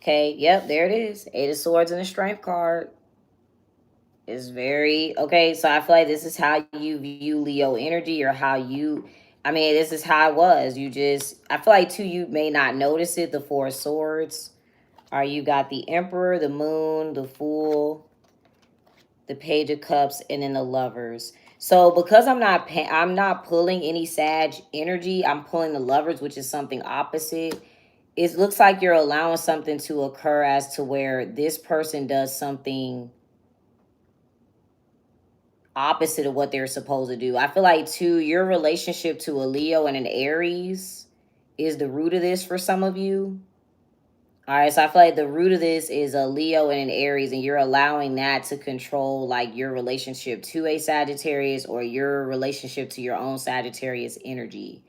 Okay, yep, there it is. 8 of Swords and a Strength card. Is very okay. So I feel like this is how you view Leo energy, or how you, I mean, this is how it was. You just, I feel like too, you may not notice it. The 4 of Swords. Or you got the Emperor, the Moon, the Fool, the Page of Cups, and then the Lovers. So because I'm not pulling any Sag energy, I'm pulling the Lovers, which is something opposite. It looks like you're allowing something to occur as to where this person does something opposite of what they're supposed to do. I feel like too, your relationship to a Leo and an Aries is the root of this for some of you. All right, so I feel like the root of this is a Leo and an Aries, and you're allowing that to control like your relationship to a Sagittarius, or your relationship to your own Sagittarius energy.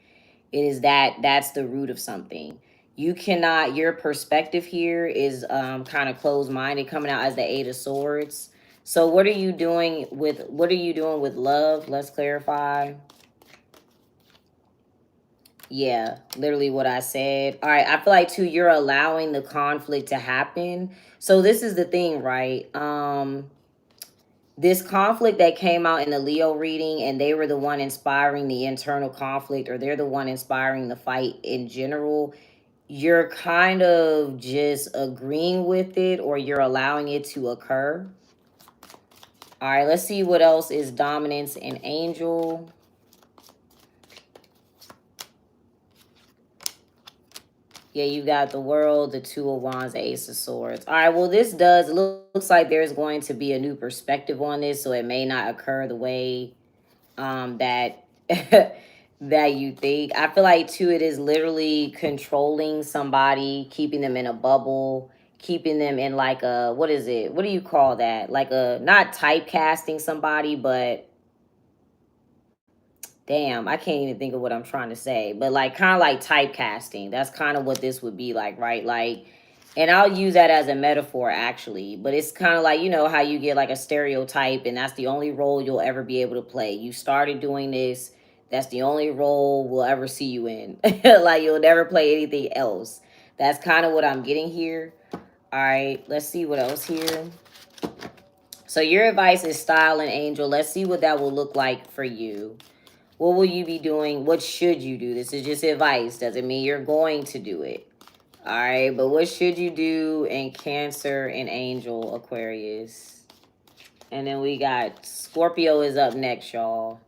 It is that's the root of something. You cannot, your perspective here is kind of closed-minded, coming out as the 8 of Swords. So what are you doing with love? Let's clarify. Yeah, literally what I said. All right, I feel like too, you're allowing the conflict to happen. So this is the thing, right? This conflict that came out in the Leo reading, and they were the one inspiring the internal conflict, or they're the one inspiring the fight in general. You're kind of just agreeing with it, or you're allowing it to occur. All right, let's see what else is dominance and angel. Yeah, you got the World, the Two of Wands, the Ace of Swords. All right, well, this does, it looks like there's going to be a new perspective on this, so it may not occur the way that that you think. I feel like too, it is literally controlling somebody, keeping them in a bubble, keeping them in like a, what is it? What do you call that? Like a, not typecasting somebody, but damn, I can't even think of what I'm trying to say, but like kind of like typecasting. That's kind of what this would be like, right? Like, and I'll use that as a metaphor actually, but it's kind of like, you know, how you get like a stereotype and that's the only role you'll ever be able to play. You started doing this, that's the only role we'll ever see you in. Like, you'll never play anything else. That's kind of what I'm getting here. All right, let's see what else here. So your advice is style and angel. Let's see what that will look like for you. What will you be doing? What should you do? This is just advice. Doesn't mean you're going to do it. All right. But what should you do in Cancer and Angel, Aquarius? And then we got Scorpio is up next, y'all.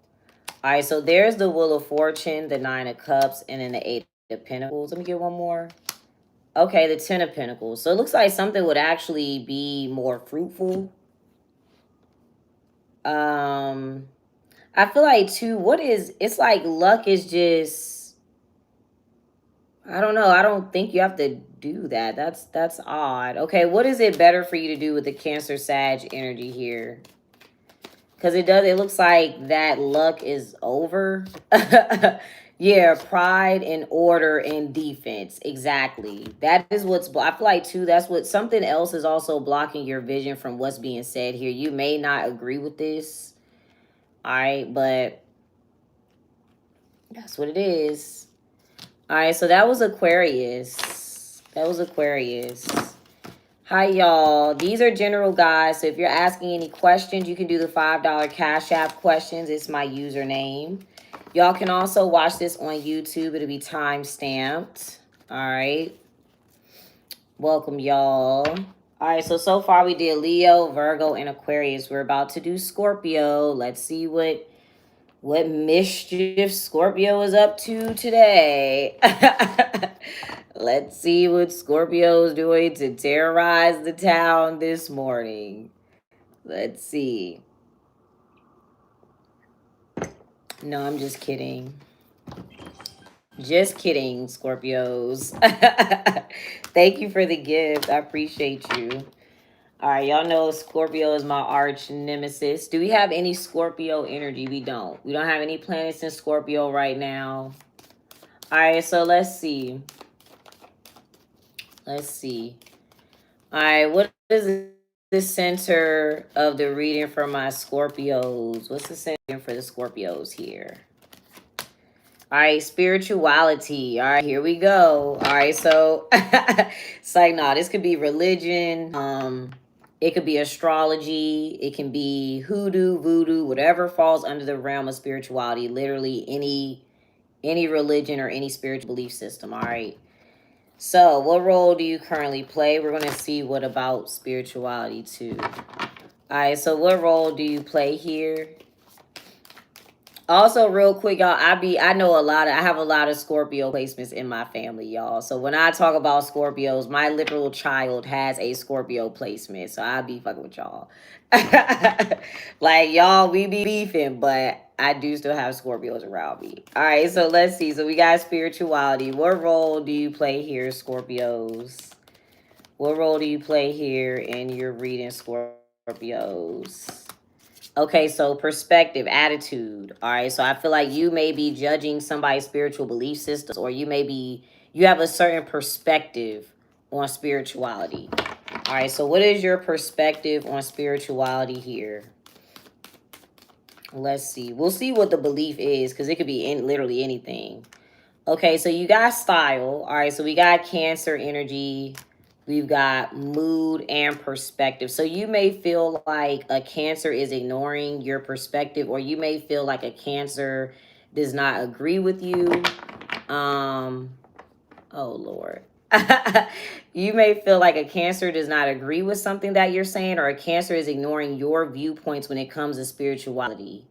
All right. So there's the Wheel of Fortune, the Nine of Cups, and then the Eight of Pentacles. Let me get one more. Okay. The Ten of Pentacles. So it looks like something would actually be more fruitful. I feel like too, what is, it's like luck is just, I don't know. I don't think you have to do that. That's odd. Okay, what is it better for you to do with the Cancer Sag energy here? Because it looks like that luck is over. Yeah, pride and order and defense. Exactly. That is what's, I feel like too, that's what, something else is also blocking your vision from what's being said here. You may not agree with this. All right, but that's what it is. All right, so that was Aquarius. That was Aquarius. Hi, y'all. These are general guys. So if you're asking any questions, you can do the $5 Cash App questions. It's my username. Y'all can also watch this on YouTube. It'll be time stamped. All right. Welcome, y'all. All right, so far we did Leo, Virgo, and Aquarius. We're about to do Scorpio. Let's see what mischief Scorpio is up to today. Let's see what Scorpio is doing to terrorize the town this morning. Let's see. No, I'm just kidding. Just kidding, Scorpios. Thank you for the gift. I appreciate you. All right, y'all know Scorpio is my arch nemesis. Do we have any Scorpio energy? We don't. We don't have any planets in Scorpio right now. All right, so let's see. Let's see. All right, what is the center of the reading for my Scorpios? What's the center for the Scorpios here? All right, spirituality. All right, here we go. All right, so it's like, nah, this could be religion. It could be astrology. It can be hoodoo, voodoo, whatever falls under the realm of spirituality. Literally any religion or any spiritual belief system. All right. So, what role do you currently play? We're going to see what about spirituality too. All right, so what role do you play here? Also, real quick, y'all, I know I have a lot of Scorpio placements in my family, y'all. So when I talk about Scorpios, my literal child has a Scorpio placement. So I be fucking with y'all. Like, y'all, we be beefing, but I do still have Scorpios around me. All right, so let's see. So we got spirituality. What role do you play here, Scorpios? What role do you play here in your reading, Scorpios? Okay, so perspective, attitude. All right, so I feel like you may be judging somebody's spiritual belief systems, or you have a certain perspective on spirituality. All right, so what is your perspective on spirituality here? Let's see. We'll see what the belief is, because it could be literally anything. Okay, so you got style. All right, so we got Cancer energy. We've got mood and perspective. So you may feel like a Cancer is ignoring your perspective, or you may feel like a Cancer does not agree with you. Oh, Lord. You may feel like a Cancer does not agree with something that you're saying, or a Cancer is ignoring your viewpoints when it comes to spirituality.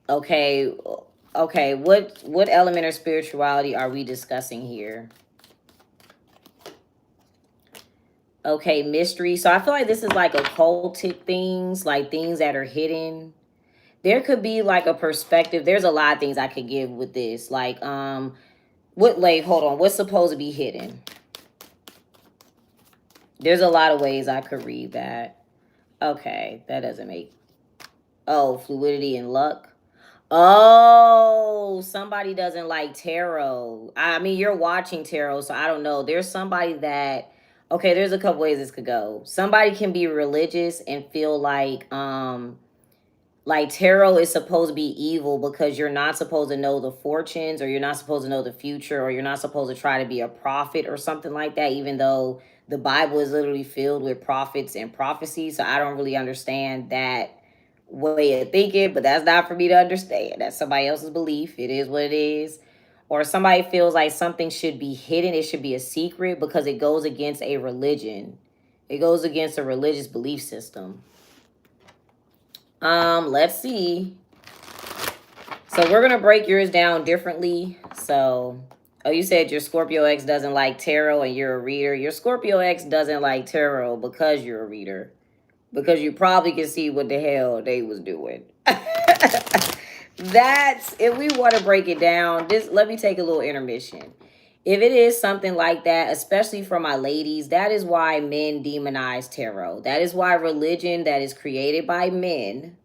Okay, okay. What element of spirituality are we discussing here? Okay, mystery. So I feel like this is like occultic things, like things that are hidden. There could be like a perspective. There's a lot of things I could give with this. Like, what, like, hold on, what's supposed to be hidden? There's a lot of ways I could read that. Okay, that doesn't make, oh, fluidity and luck. Oh, somebody doesn't like tarot. I mean, you're watching tarot, so I don't know. There's somebody that, okay, there's a couple ways this could go. Somebody can be religious and feel like tarot is supposed to be evil because you're not supposed to know the fortunes, or you're not supposed to know the future, or you're not supposed to try to be a prophet or something like that, even though the Bible is literally filled with prophets and prophecies. So I don't really understand that way of thinking, but that's not for me to understand. That's somebody else's belief. It is what it is. Or somebody feels like something should be hidden, it should be a secret because it goes against a religion. It goes against a religious belief system. Let's see. So we're gonna break yours down differently. So, oh, you said your Scorpio X doesn't like tarot and you're a reader. Your Scorpio X doesn't like tarot because you're a reader. Because you probably can see what the hell they was doing. That's, if we want to break it down, this, let me take a little intermission. If it is something like that, especially for my ladies, that is why men demonize tarot. That is why religion that is created by men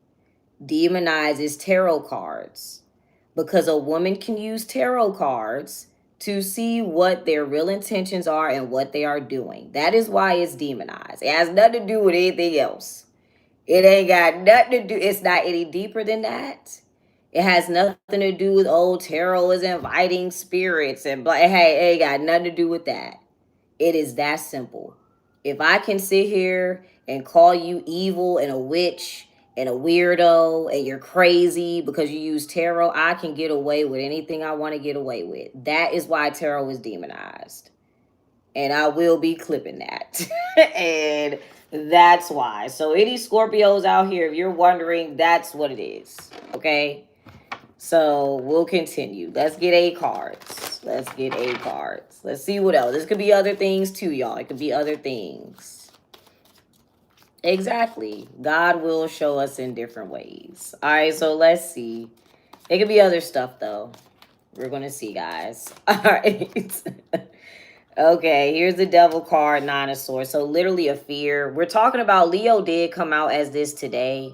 demonizes tarot cards, because a woman can use tarot cards to see what their real intentions are and what they are doing. That is why it's demonized. It has nothing to do with anything else. It ain't got nothing to do. It's not any deeper than that. It has nothing to do with old tarot is inviting spirits and blah. Hey, it ain't got nothing to do with that. It is that simple. If I can sit here and call you evil and a witch and a weirdo and you're crazy because you use tarot, I can get away with anything I want to get away with. That is why tarot is demonized. And I will be clipping that. And that's why. So any Scorpios out here, if you're wondering, that's what it is. Okay? So we'll continue. Let's get A cards. Let's get A cards. Let's see what else. This could be other things too, y'all. It could be other things. Exactly. God will show us in different ways. All right, so let's see. It could be other stuff, though. We're going to see, guys. All right. Okay, here's the devil card, Nine of Swords. So literally a fear. We're talking about, Leo did come out as this today.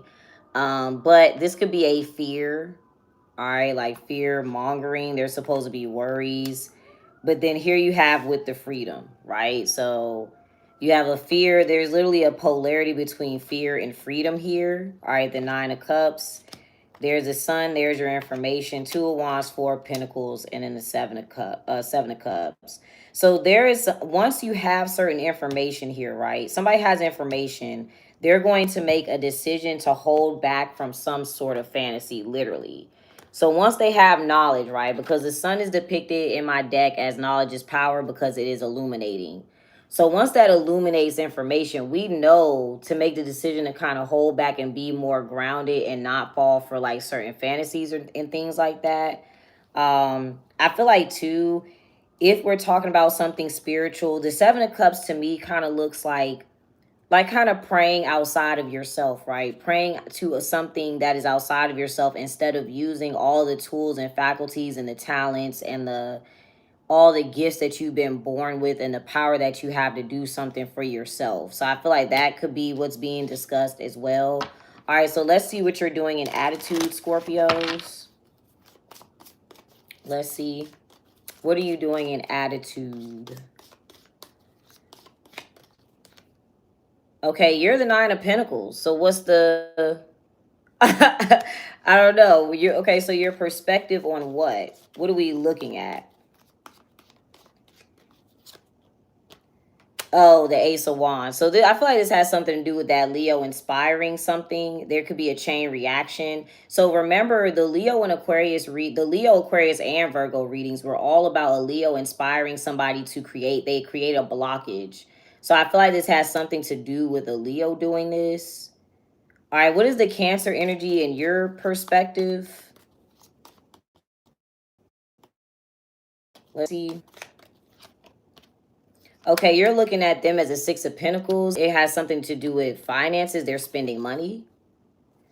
But this could be a fear. All right, like fear mongering. There's supposed to be worries. But then here you have with the freedom, right? So you have a fear. There's literally a polarity between fear and freedom here. All right, the Nine of Cups. There's the Sun. There's your information. Two of Wands, Four of Pentacles, and then the Seven of Cups. So there is, once you have certain information here, right? Somebody has information. They're going to make a decision to hold back from some sort of fantasy, literally. So once they have knowledge, right? Because the Sun is depicted in my deck as knowledge is power because it is illuminating. So once that illuminates information, we know to make the decision to kind of hold back and be more grounded and not fall for like certain fantasies and things like that. I feel like too, if we're talking about something spiritual, the Seven of Cups to me kind of looks like kind of praying outside of yourself, right? Praying to something that is outside of yourself instead of using all the tools and faculties and the talents and the all the gifts that you've been born with and the power that you have to do something for yourself. So I feel like that could be what's being discussed as well. All right, so let's see what you're doing in attitude, Scorpios. Let's see. What are you doing in attitude? Okay, you're the Nine of Pentacles. So what's the... I don't know. You're okay, so your perspective on what? What are we looking at? Oh, the Ace of Wands. So I feel like this has something to do with that Leo inspiring something. There could be a chain reaction. So remember, the Leo and Aquarius the Leo, Aquarius, and Virgo readings were all about a Leo inspiring somebody to create. They create a blockage. So I feel like this has something to do with a Leo doing this. All right, what is the Cancer energy in your perspective? Let's see. Okay, you're looking at them as a Six of Pentacles. It has something to do with finances. They're spending money.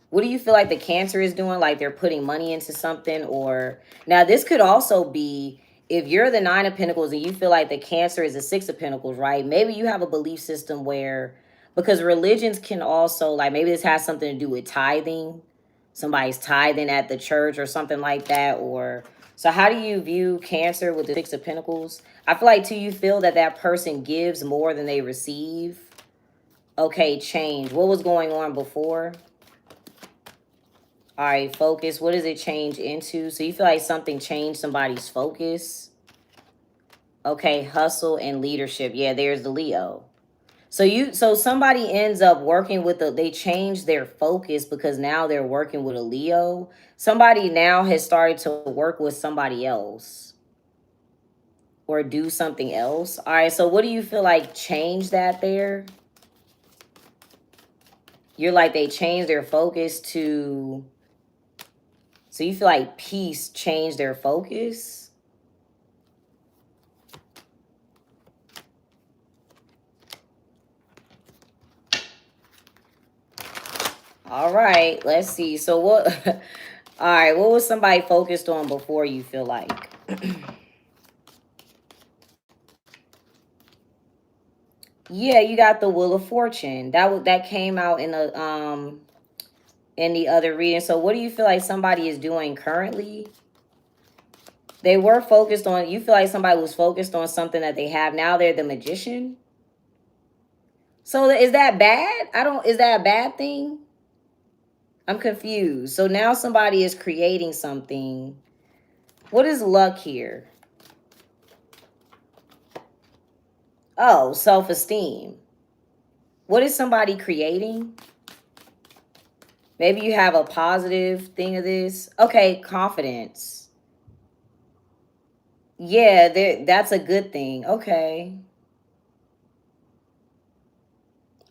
What do you feel like the Cancer is doing? Like they're putting money into something? Or now this could also be, if you're the Nine of Pentacles and you feel like the Cancer is the Six of Pentacles, right? Maybe you have a belief system where, because religions can also, like maybe this has something to do with tithing. Somebody's tithing at the church or something like that. Or, so how do you view Cancer with the Six of Pentacles? I feel like, do you feel that that person gives more than they receive? Okay, change. What was going on before? All right, focus. What does it change into? So you feel like something changed somebody's focus. Okay, hustle and leadership. Yeah, there's the Leo. So somebody ends up working with they change their focus because now they're working with a Leo. Somebody now has started to work with somebody else or do something else. All right, so what do you feel like changed that there? You're like they changed their focus to, so you feel like peace changed their focus? All right, let's see. So what, all right, what was somebody focused on before, you feel like? Yeah, you got the Wheel of Fortune. That came out in the other reading. So what do you feel like somebody is doing currently? They were focused on, you feel like somebody was focused on something that they have. Now they're the Magician. So is that bad? Is that a bad thing? I'm confused. So now somebody is creating something. What is luck here? Oh, self-esteem. What is somebody creating? Maybe you have a positive thing of this. Okay, confidence. Yeah, that's a good thing. Okay.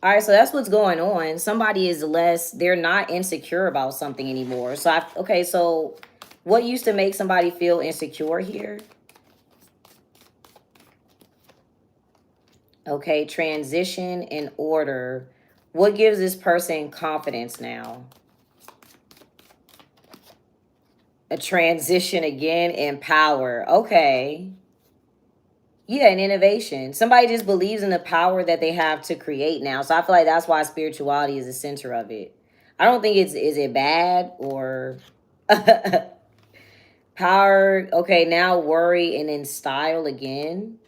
All right, so that's what's going on. Somebody is less, they're not insecure about something anymore. Okay, so what used to make somebody feel insecure here? Okay, transition and order. What gives this person confidence now? A transition again and power. Okay. Yeah, and innovation. Somebody just believes in the power that they have to create now. So I feel like that's why spirituality is the center of it. I don't think is it bad or power. Okay, now worry and then style again.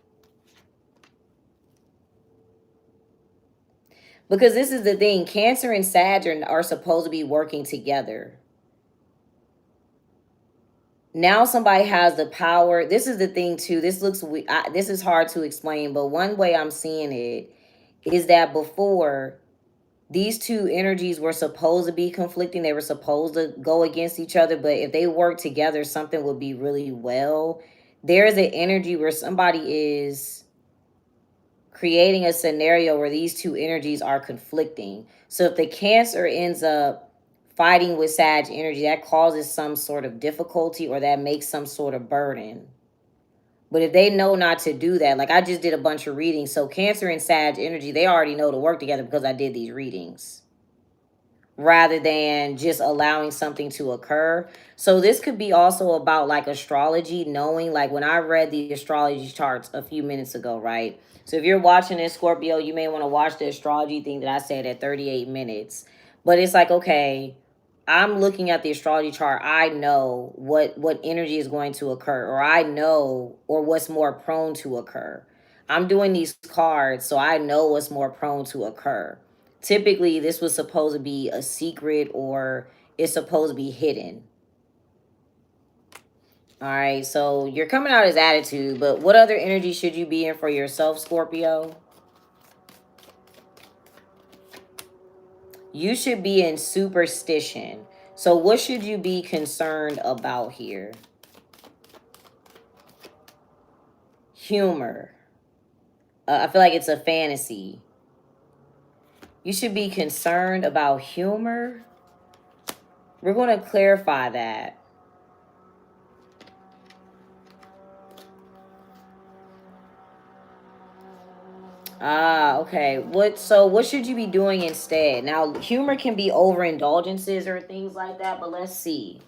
Because this is the thing, Cancer and Saturn are supposed to be working together. Now somebody has the power. This is the thing too. This is hard to explain, but one way I'm seeing it is that before, these two energies were supposed to be conflicting. They were supposed to go against each other, but if they work together, something would be really well. There's an energy where somebody is creating a scenario where these two energies are conflicting. So if the Cancer ends up fighting with Sag energy, that causes some sort of difficulty or that makes some sort of burden. But if they know not to do that, like I just did a bunch of readings. So Cancer and Sag energy, they already know to work together because I did these readings, rather than just allowing something to occur. So this could be also about like astrology, knowing, like when I read the astrology charts a few minutes ago, right? So if you're watching this, Scorpio, you may want to watch the astrology thing that I said at 38 minutes. But it's like, okay, I'm looking at the astrology chart. I know what energy is going to occur, or I know, or what's more prone to occur. I'm doing these cards, so I know what's more prone to occur. Typically, this was supposed to be a secret or it's supposed to be hidden. All right, so you're coming out as attitude, but what other energy should you be in for yourself, Scorpio? You should be in superstition. So what should you be concerned about here? Humor. I feel like it's a fantasy. You should be concerned about humor. We're going to clarify that. Ah, okay. What should you be doing instead? Now, humor can be overindulgences or things like that, but let's see.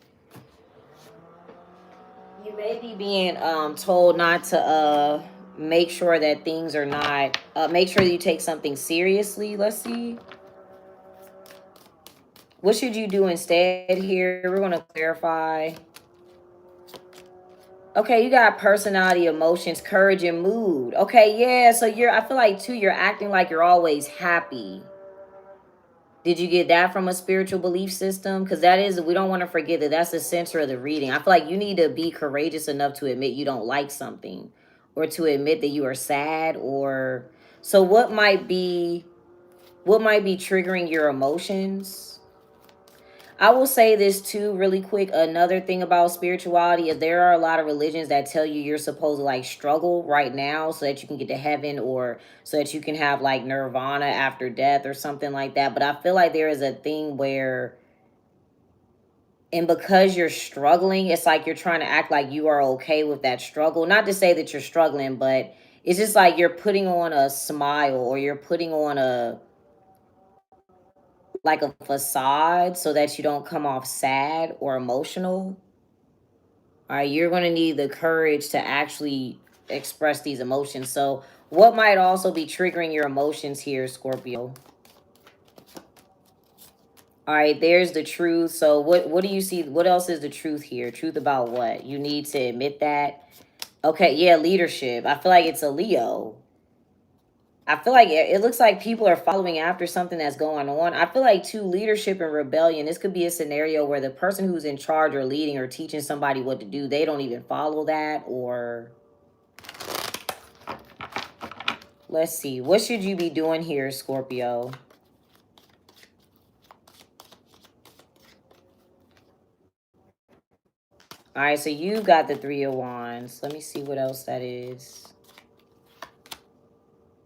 You may be being told not to make sure that things are not make sure that you take something seriously. Let's see. What should you do instead here? We're going to clarify. Okay, you got personality, emotions, courage, and mood. Okay, yeah. So I feel like too, you're acting like you're always happy. Did you get that from a spiritual belief system? Because that is, we don't want to forget that that's the center of the reading. I feel like you need to be courageous enough to admit you don't like something or to admit that you are sad or so what might be triggering your emotions? I will say this too, really quick. Another thing about spirituality is there are a lot of religions that tell you you're supposed to like struggle right now so that you can get to heaven or so that you can have like nirvana after death or something like that. But I feel like there is a thing where, and because you're struggling, it's like you're trying to act like you are okay with that struggle. Not to say that you're struggling, but it's just like you're putting on a smile or you're putting on a like a facade so that you don't come off sad or emotional. All right, you're going to need the courage to actually express these emotions. So, what might also be triggering your emotions here, Scorpio? All right, there's the truth. So, what do you see? What else is the truth here? Truth about what? You need to admit that. Okay, yeah, leadership. I feel like it's a Leo. I feel like it looks like people are following after something that's going on. I feel like too, leadership and rebellion. This could be a scenario where the person who's in charge or leading or teaching somebody what to do, they don't even follow that. Or let's see, what should you be doing here, Scorpio? All right, so you got the Three of Wands. Let me see what else that is.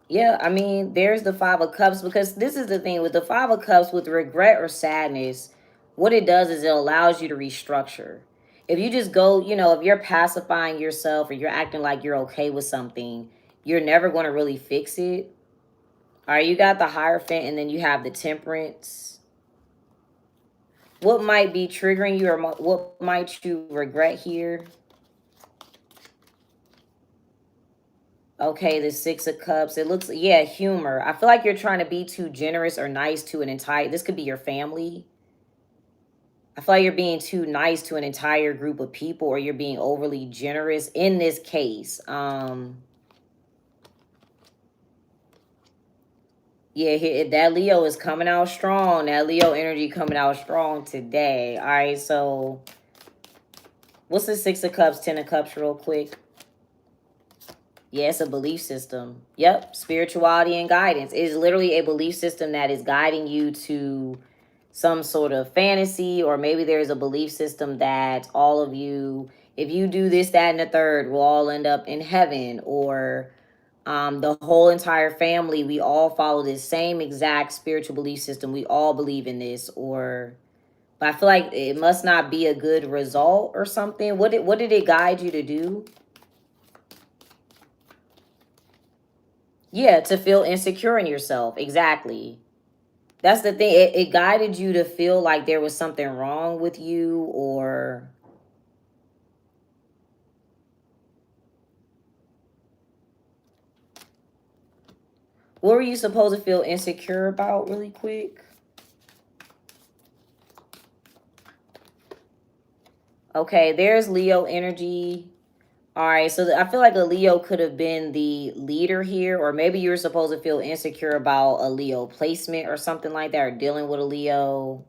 Yeah, I mean, there's the Five of Cups because this is the thing with the Five of Cups with regret or sadness. What it does is it allows you to restructure. If you just go, if you're pacifying yourself or you're acting like you're okay with something, you're never going to really fix it. All right, you got the Hierophant and then you have the Temperance. What might be triggering you or what might you regret here? Okay, the Six of Cups. It looks, yeah, humor. I feel like you're trying to be too generous or nice to an entire, this could be your family. I feel like you're being too nice to an entire group of people or you're being overly generous in this case. Yeah, that Leo is coming out strong. That Leo energy coming out strong today. All right, so what's the Six of Cups, Ten of Cups real quick? Yeah, it's a belief system. Yep, spirituality and guidance. It is literally a belief system that is guiding you to some sort of fantasy, or maybe there's a belief system that all of you, if you do this, that, and the third, we'll all end up in heaven, or the whole entire family, we all follow this same exact spiritual belief system. We all believe in this, or but I feel like it must not be a good result or something. What did it guide you to do? Yeah, to feel insecure in yourself. Exactly. That's the thing. It guided you to feel like there was something wrong with you or what were you supposed to feel insecure about really quick? Okay, there's Leo energy. All right, so I feel like a Leo could have been the leader here, or maybe you were supposed to feel insecure about a Leo placement or something like that, or dealing with a Leo.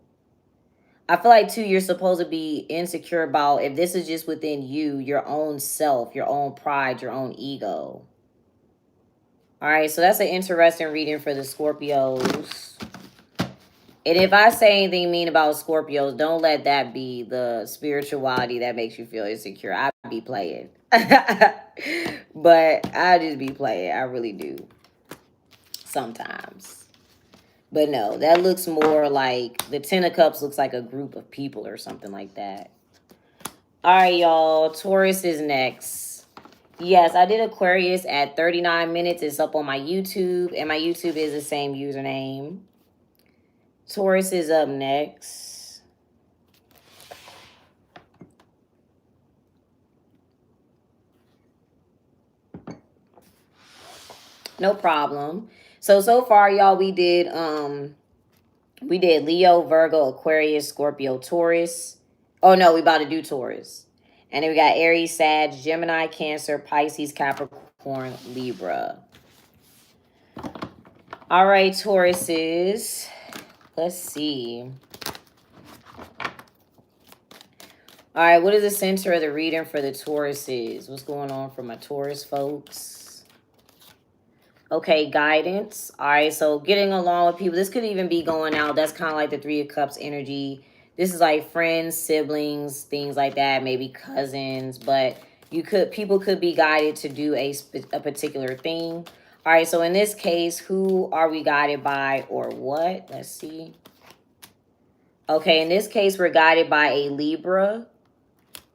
I feel like too, you're supposed to be insecure about if this is just within you, your own self, your own pride, your own ego. All right, so that's an interesting reading for the Scorpios. And if I say anything mean about Scorpios, don't let that be the spirituality that makes you feel insecure. I be playing. But I just be playing. I really do. Sometimes. But no, that looks more like the Ten of Cups looks like a group of people or something like that. All right, y'all. Taurus is next. Yes, I did Aquarius at 39 minutes. It's up on my YouTube, and my YouTube is the same username. Taurus is up next. No problem. So far, y'all, we did Leo, Virgo, Aquarius, Scorpio, Taurus. Oh no, we about to do Taurus. And then we got Aries, Sag, Gemini, Cancer, Pisces, Capricorn, Libra. All right, Tauruses. Let's see. All right, what is the center of the reading for the Tauruses? What's going on for my Taurus folks? Okay, guidance. All right, so getting along with people. This could even be going out. That's kind of like the Three of Cups energy. This is like friends, siblings, things like that, maybe cousins. But people could be guided to do a particular thing. All right, so in this case, who are we guided by or what? Let's see. Okay, in this case, we're guided by a Libra.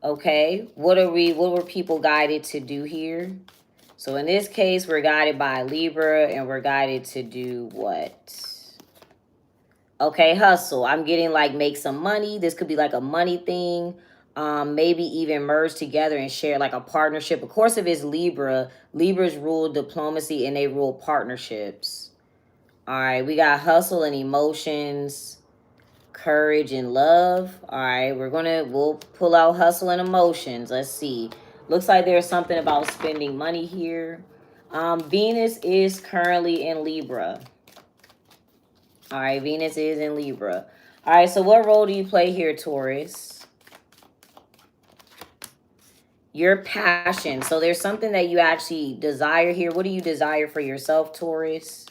Okay, what were people guided to do here? So in this case, we're guided by Libra, and we're guided to do what? Okay, hustle. I'm getting like make some money. This could be like a money thing. Maybe even merge together and share like a partnership. Of course, if it's Libra, Libras rule diplomacy and they rule partnerships. All right, we got hustle and emotions, courage and love. All right, we'll pull out hustle and emotions. Let's see. Looks like there's something about spending money here. Venus is currently in Libra. All right, Venus is in Libra. All right, so what role do you play here, Taurus? Your passion. So there's something that you actually desire here. What do you desire for yourself, Taurus?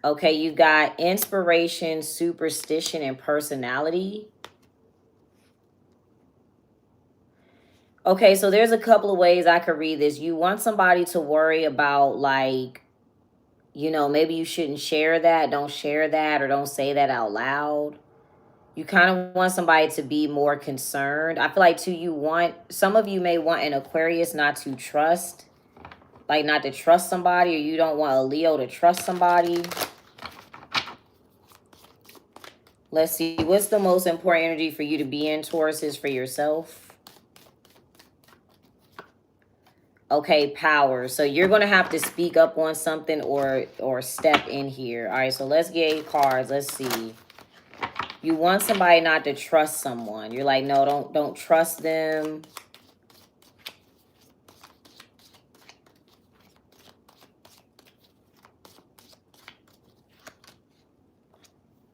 Okay, you got inspiration, superstition, and personality. Okay, so there's a couple of ways I could read this. You want somebody to worry about, like, you know, maybe you shouldn't share that. Don't share that, or don't say that out loud. You kind of want somebody to be more concerned. I feel like, too, some of you may want an Aquarius not to trust. Like, not to trust somebody, or you don't want a Leo to trust somebody. Let's see. What's the most important energy for you to be in, Taurus, is for yourself? Okay, power. So you're going to have to speak up on something or step in here. All right, so let's get cards. Let's see. You want somebody not to trust someone. You're like, no, don't trust them.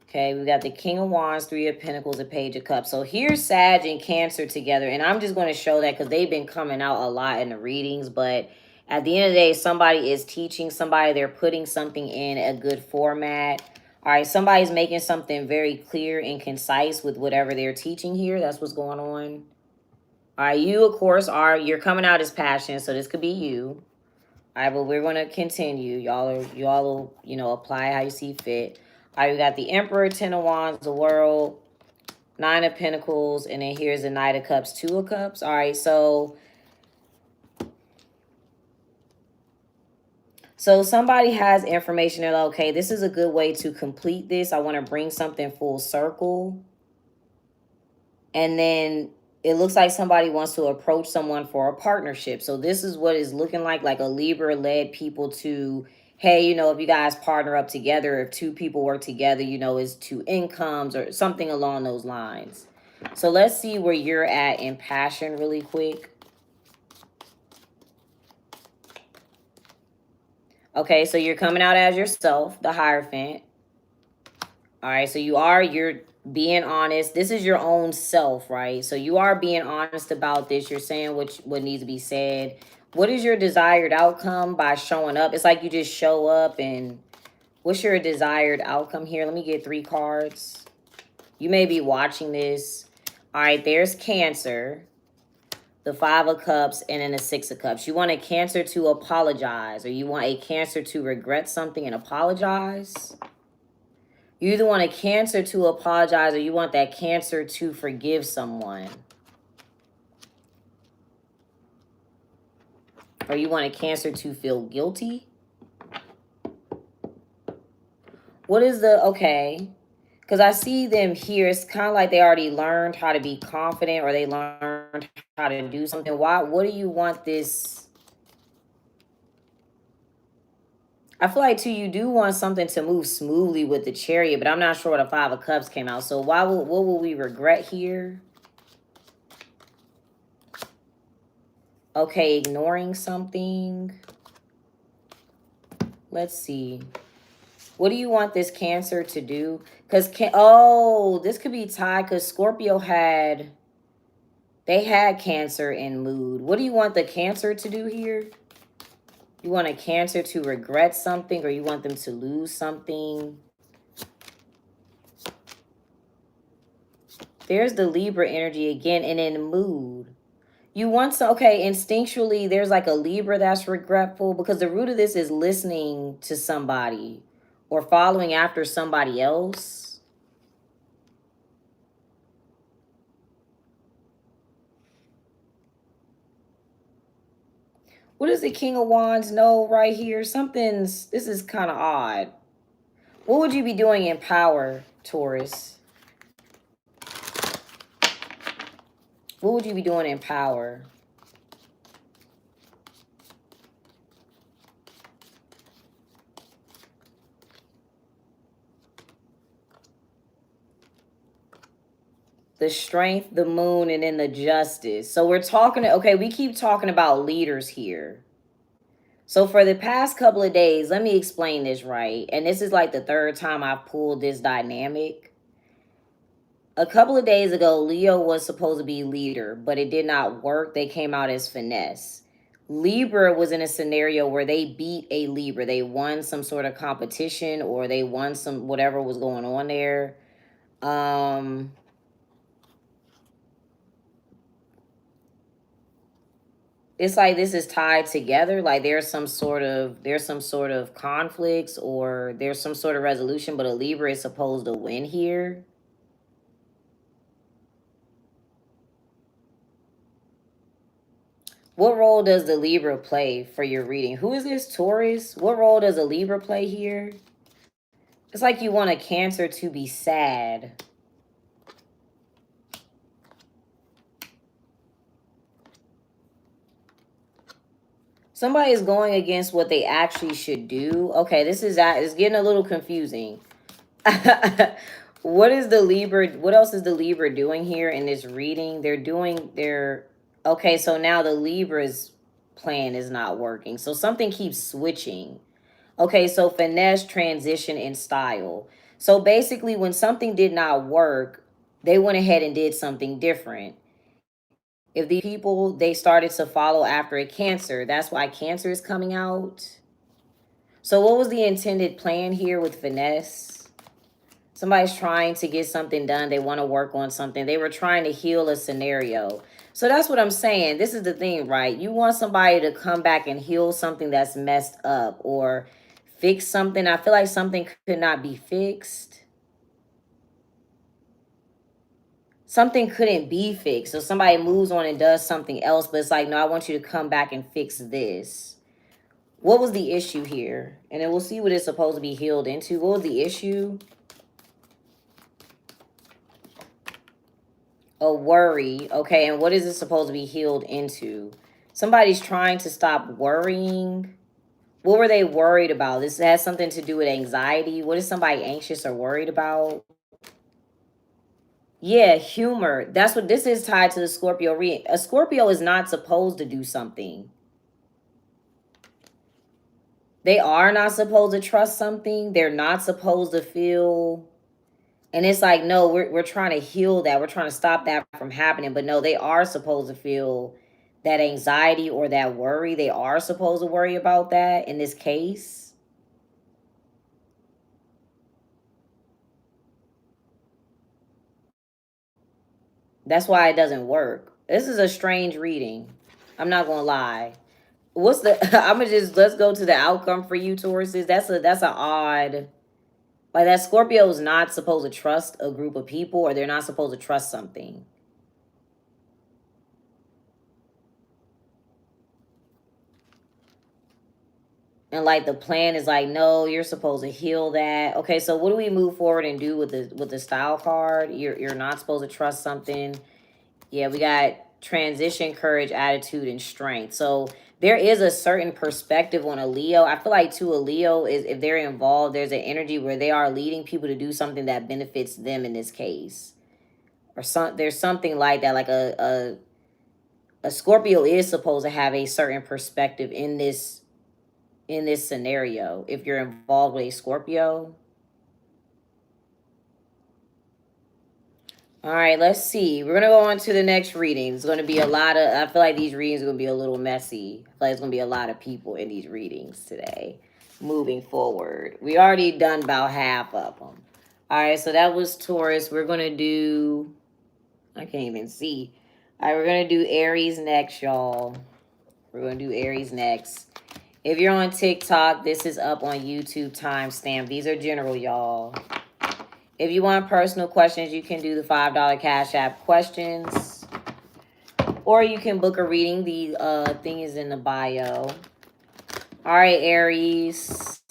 Okay, we got the King of Wands, Three of Pentacles, a Page of Cups. So here's Sag and Cancer together. And I'm just going to show that because they've been coming out a lot in the readings. But at the end of the day, somebody is teaching somebody. They're putting something in a good format. All right, somebody's making something very clear and concise with whatever they're teaching here. That's what's going on. All right, you, of course, you're coming out as passionate. So this could be you. All right, but we're going to continue. Y'all will, you know, apply how you see fit. All right, we got the Emperor, Ten of Wands, the World, Nine of Pentacles, and then here's the Knight of Cups, Two of Cups. All right, so somebody has information. They're like, okay, this is a good way to complete this. I want to bring something full circle. And then it looks like somebody wants to approach someone for a partnership. So this is what it's looking like a Libra led people to, hey, you know, if you guys partner up together, if two people work together, you know, it's two incomes or something along those lines. So let's see where you're at in passion really quick. Okay, so you're coming out as yourself, the Hierophant. All right, so you're being honest. This is your own self, right? So you are being honest about this. You're saying what needs to be said. What is your desired outcome by showing up? It's like you just show up, and what's your desired outcome here? Let me get 3 cards. You may be watching this. All right, there's Cancer, the Five of Cups, and then the Six of Cups. You want a Cancer to apologize, or you want a Cancer to regret something and apologize. You either want a Cancer to apologize, or you want that Cancer to forgive someone. Or you want a Cancer to feel guilty? What is the, okay. Because I see them here. It's kind of like they already learned how to be confident, or they learned how to do something. Why? What do you want this? I feel like, too, you do want something to move smoothly with the Chariot, but I'm not sure what a Five of Cups came out. So what will we regret here? Okay, ignoring something. Let's see. What do you want this Cancer to do? Because, oh, this could be tied because Scorpio they had Cancer in mood. What do you want the Cancer to do here? You want a Cancer to regret something, or you want them to lose something? There's the Libra energy again, and in mood. You want some, okay, instinctually, there's like a Libra that's regretful, because the root of this is listening to somebody or following after somebody else. What does the King of Wands know right here? This is kind of odd. What would you be doing in power, Taurus? What would you be doing in power? The Strength, the Moon, and then the Justice. So we're talking, okay, we keep talking about leaders here. So for the past couple of days, let me explain this right. And this is like the third time I've pulled this dynamic. A couple of days ago, Leo was supposed to be leader, but it did not work. They came out as finesse. Libra was in a scenario where they beat a Libra. They won some sort of competition, or they won some whatever was going on there. It's like this is tied together. Like there's some sort of conflicts, or there's some sort of resolution, but a Libra is supposed to win here. What role does the Libra play for your reading? Who is this, Taurus? What role does a Libra play here? It's like you want a Cancer to be sad. Somebody is going against what they actually should do. Okay, it's getting a little confusing. What is the Libra? What else is the Libra doing here in this reading? Okay, so now the Libra's plan is not working. So something keeps switching. Okay, so finesse, transition, and style. So basically, when something did not work, they went ahead and did something different. If the people, they started to follow after a Cancer, that's why Cancer is coming out. So what was the intended plan here with finesse? Somebody's trying to get something done. They want to work on something. They were trying to heal a scenario. So that's what I'm saying. This is the thing, right? You want somebody to come back and heal something that's messed up, or fix something. I feel like something could not be fixed. Something couldn't be fixed. So somebody moves on and does something else, but it's like, no, I want you to come back and fix this. What was the issue here? And then we'll see what it's supposed to be healed into. What was the issue? A worry. Okay, and what is it supposed to be healed into? Somebody's trying to stop worrying. What were they worried about? This has something to do with anxiety. What is somebody anxious or worried about? Yeah, humor. That's what this is tied to the Scorpio reading. A Scorpio is not supposed to do something. They are not supposed to trust something. They're not supposed to feel. And it's like, no, we're trying to heal that. We're trying to stop that from happening. But no, they are supposed to feel that anxiety or that worry. They are supposed to worry about that in this case. That's why it doesn't work. This is a strange reading. I'm not gonna lie. What's the I'm gonna just let's go to the outcome for you, Tauruses. That's an odd, like, that Scorpio is not supposed to trust a group of people, or they're not supposed to trust something. And like the plan is like, no, you're supposed to heal that. Okay, so what do we move forward and do with the style card? You're not supposed to trust something. Yeah, we got transition, courage, attitude, and strength. So there is a certain perspective on a Leo. I feel like too, a Leo is, if they're involved, there's an energy where they are leading people to do something that benefits them in this case. Or there's something like that. Like a Scorpio is supposed to have a certain perspective in this scenario if you're involved with a Scorpio. All right, let's see. We're gonna go on to the next reading. It's gonna be a lot of. I feel like these readings are gonna be a little messy. I feel like it's gonna be a lot of people in these readings today. Moving forward, we already done about half of them. All right, so that was Taurus. We're gonna do. I can't even see. All right, we're gonna do Aries next, y'all. We're gonna do Aries next. If you're on TikTok, this is up on YouTube timestamp. These are general, y'all. If you want personal questions, you can do the $5 Cash App questions. Or you can book a reading. The thing is in the bio. All right, Aries.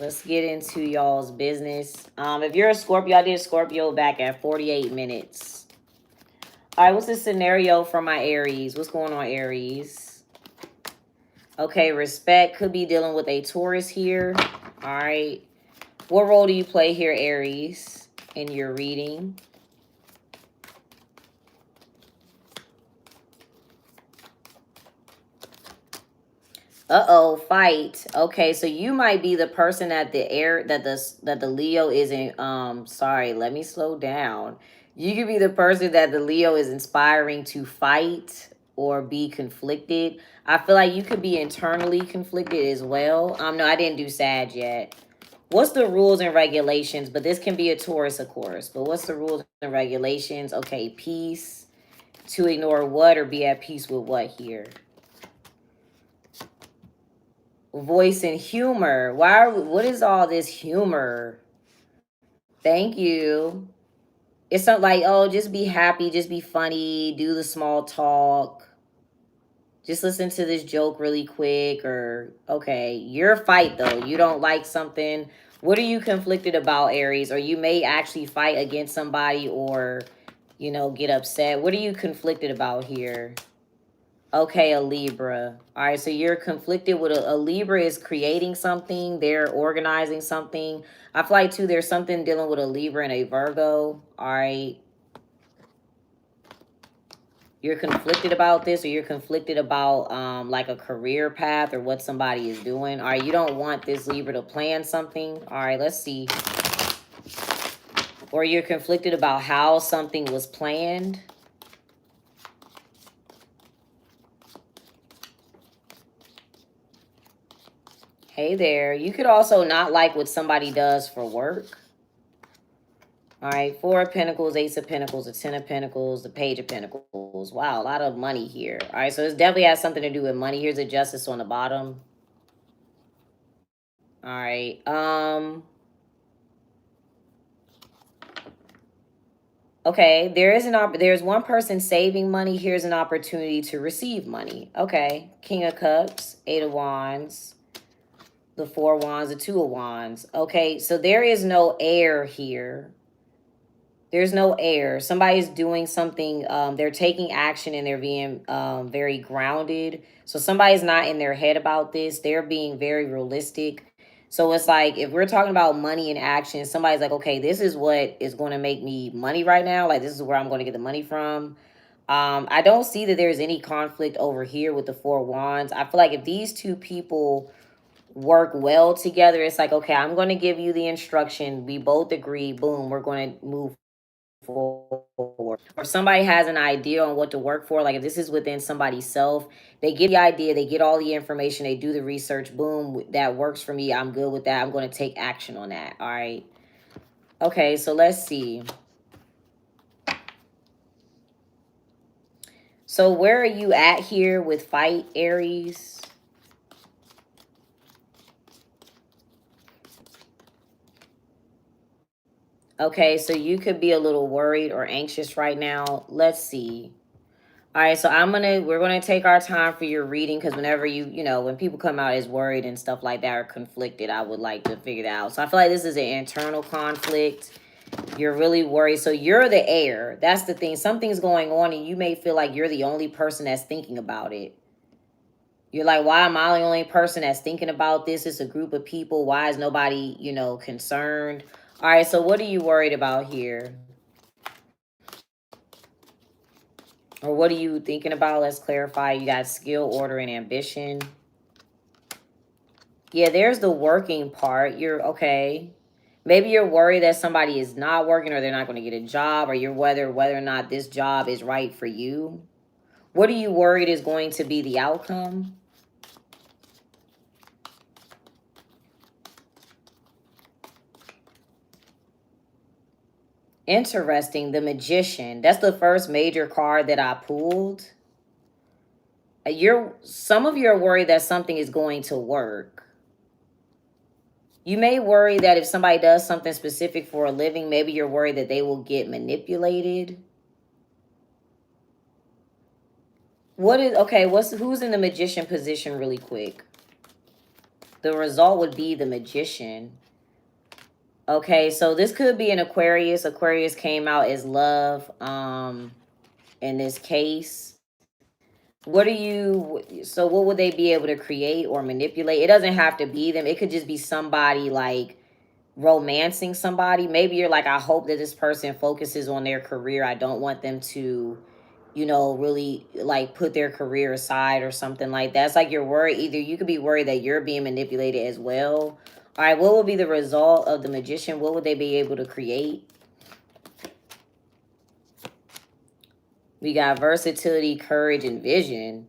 Let's get into y'all's business. If you're a Scorpio, I did Scorpio back at 48 minutes. All right, what's the scenario for my Aries? What's going on, Aries? Okay, respect. Could be dealing with a Taurus here. All right. What role do you play here, Aries, in your reading? Uh-oh, fight. Okay, so you might be the person that the Leo isn't sorry, let me slow down. You could be the person that the Leo is inspiring to fight or be conflicted. I feel like you could be internally conflicted as well. No, I didn't do Sag yet. What's the rules and regulations? But this can be a Taurus, of course. But what's the rules and regulations? Okay, peace. To ignore what or be at peace with what here? Voice and humor. What is all this humor? Thank you. It's not like, oh, just be happy, just be funny, do the small talk. Just listen to this joke really quick. Or okay, your fight though. You don't like something. What are you conflicted about, Aries? Or you may actually fight against somebody or, you know, get upset. What are you conflicted about here? Okay, a Libra. All right, so you're conflicted with a Libra is creating something. They're organizing something. I feel like, too, there's something dealing with a Libra and a Virgo. All right. You're conflicted about this, or you're conflicted about like a career path or what somebody is doing. All right, you don't want this Libra to plan something. All right, let's see. Or you're conflicted about how something was planned. Hey there. You could also not like what somebody does for work. All right, 4 of Pentacles, Ace of Pentacles, the 10 of Pentacles, the Page of Pentacles. Wow, a lot of money here. All right, so this definitely has something to do with money. Here's a Justice on the bottom. All right. Okay, there's one person saving money. Here's an opportunity to receive money. Okay, King of Cups, 8 of Wands, the 4 of Wands, the 2 of Wands. Okay, so there is no air here. There's no air. Somebody's doing something. They're taking action and they're being very grounded. So somebody's not in their head about this. They're being very realistic. So it's like if we're talking about money and action, somebody's like, okay, this is what is going to make me money right now. Like this is where I'm going to get the money from. I don't see that there's any conflict over here with the 4 Wands. I feel like if these two people work well together, it's like, okay, I'm going to give you the instruction. We both agree. Boom, we're going to move forward. Or somebody has an idea on what to work for, like if this is within somebody's self, they get the idea, they get all the information, they do the research, boom, that works for me, I'm good with that, I'm going to take action on that. All right, okay, so let's see. So where are you at here with fight, Aries? Okay, so you could be a little worried or anxious right now. Let's see. All right, so we're gonna take our time for your reading because whenever when people come out as worried and stuff like that or conflicted, I would like to figure that out. So I feel like this is an internal conflict. You're really worried. So you're the air. That's the thing. Something's going on and you may feel like you're the only person that's thinking about it. You're like, why am I the only person that's thinking about this? It's a group of people. Why is nobody, concerned? All right, so what are you worried about here? Or what are you thinking about? Let's clarify. You got skill, order, and ambition. Yeah, there's the working part. You're okay. Maybe you're worried that somebody is not working or they're not going to get a job, or you're whether or not this job is right for you. What are you worried is going to be the outcome? Interesting. The Magician. That's the first major card that I pulled. Some of you are worried that something is going to work. You may worry that if somebody does something specific for a living, maybe you're worried that they will get manipulated. Who's in the Magician position really quick? The result would be the Magician. Okay, so this could be an Aquarius. Aquarius came out as love in this case. What would they be able to create or manipulate? It doesn't have to be them. It could just be somebody like romancing somebody. Maybe you're like, I hope that this person focuses on their career. I don't want them to, really like put their career aside or something like that. It's like you're worried. Either you could be worried that you're being manipulated as well. All right, what would be the result of the Magician? What would they be able to create? We got versatility, courage, and vision.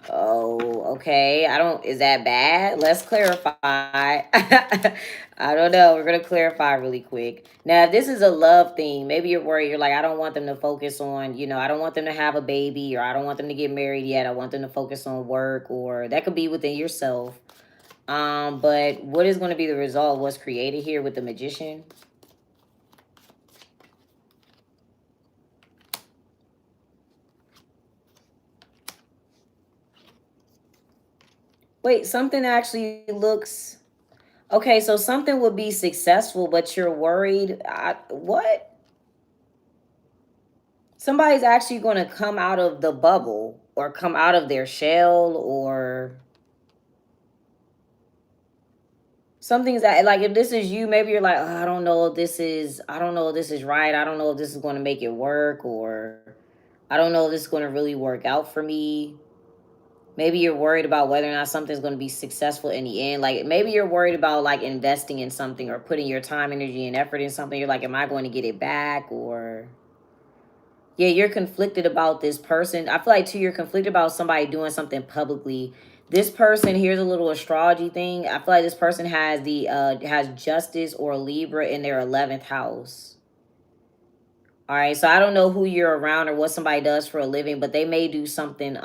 Oh, okay. Is that bad? Let's clarify. I don't know. We're going to clarify really quick. Now, if this is a love thing, maybe you're worried. You're like, I don't want them to focus on, I don't want them to have a baby, or I don't want them to get married yet. I want them to focus on work, or that could be within yourself. But what is going to be the result of what's created here with the Magician? Wait, something actually looks... Okay, so something would be successful, but you're worried. What? Somebody's actually going to come out of the bubble or come out of their shell, or something's that, like, if this is you, maybe you're like, oh, I don't know if this is right. I don't know if this is going to make it work, or I don't know if this is going to really work out for me. Maybe you're worried about whether or not something's going to be successful in the end. Like maybe you're worried about like investing in something or putting your time, energy, and effort in something. You're like, am I going to get it back? Or yeah, you're conflicted about this person. I feel like too, you're conflicted about somebody doing something publicly. This person, here's a little astrology thing. I feel like this person has justice or Libra in their 11th house. All right, so I don't know who you're around or what somebody does for a living, but they may do something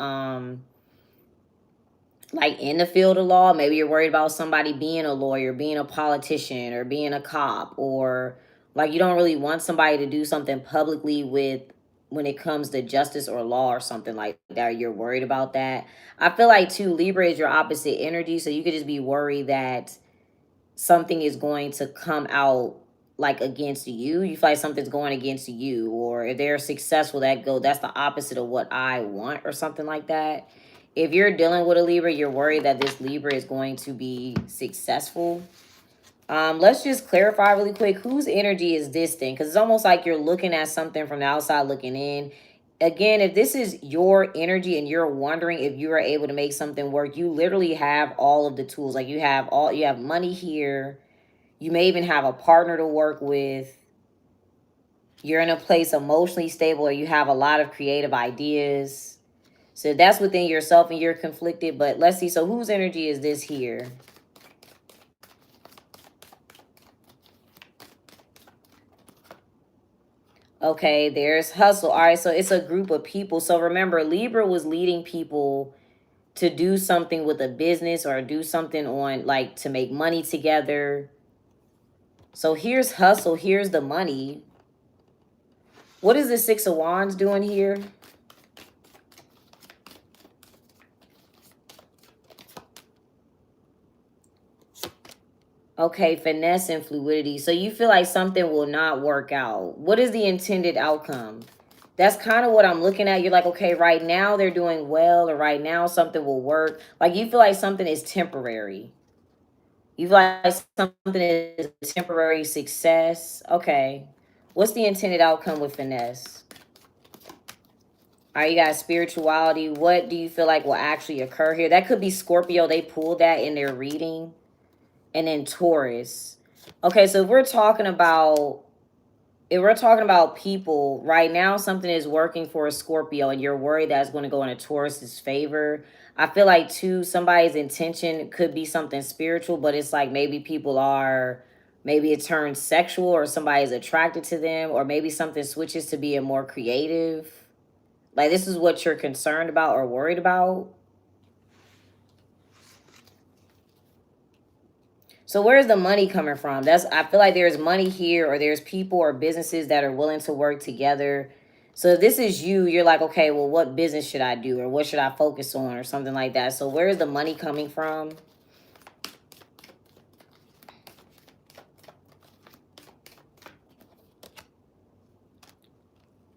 like in the field of law. Maybe you're worried about somebody being a lawyer, being a politician, or being a cop, or like you don't really want somebody to do something publicly with when it comes to justice or law or something like that. You're worried about that. I feel like too, Libra is your opposite energy, so you could just be worried that something is going to come out like against you. You feel like something's going against you, or if they're successful, that's the opposite of what I want or something like that. If you're dealing with a Libra, you're worried that this Libra is going to be successful. Let's just clarify really quick. Whose energy is this thing? Because it's almost like you're looking at something from the outside looking in. Again, if this is your energy and you're wondering if you are able to make something work, you literally have all of the tools. Like you have money here. You may even have a partner to work with. You're in a place emotionally stable, or you have a lot of creative ideas. So that's within yourself and you're conflicted. But let's see. So whose energy is this here? Okay, there's hustle. All right, so it's a group of people. So remember, Libra was leading people to do something with a business or do something on like to make money together. So here's hustle. Here's the money. What is the Six of Wands doing here? Okay, finesse and fluidity. So you feel like something will not work out. What is the intended outcome? That's kind of what I'm looking at. You're like, okay, right now they're doing well, or right now something will work. Like you feel like something is temporary. You feel like something is a temporary success. Okay. What's the intended outcome with finesse? All right, you got spirituality. What do you feel like will actually occur here? That could be Scorpio. They pulled that in their reading. And then Taurus. Okay, so if we're talking about people right now, something is working for a Scorpio, and you're worried that it's going to go in a Taurus's favor. I feel like too, somebody's intention could be something spiritual, but it's like maybe it turns sexual, or somebody's attracted to them, or maybe something switches to being more creative. Like this is what you're concerned about or worried about. So where's the money coming from? I feel like there's money here, or there's people or businesses that are willing to work together. So if this is you, you're like, okay, well, what business should I do, or what should I focus on, or something like that. So where is the money coming from?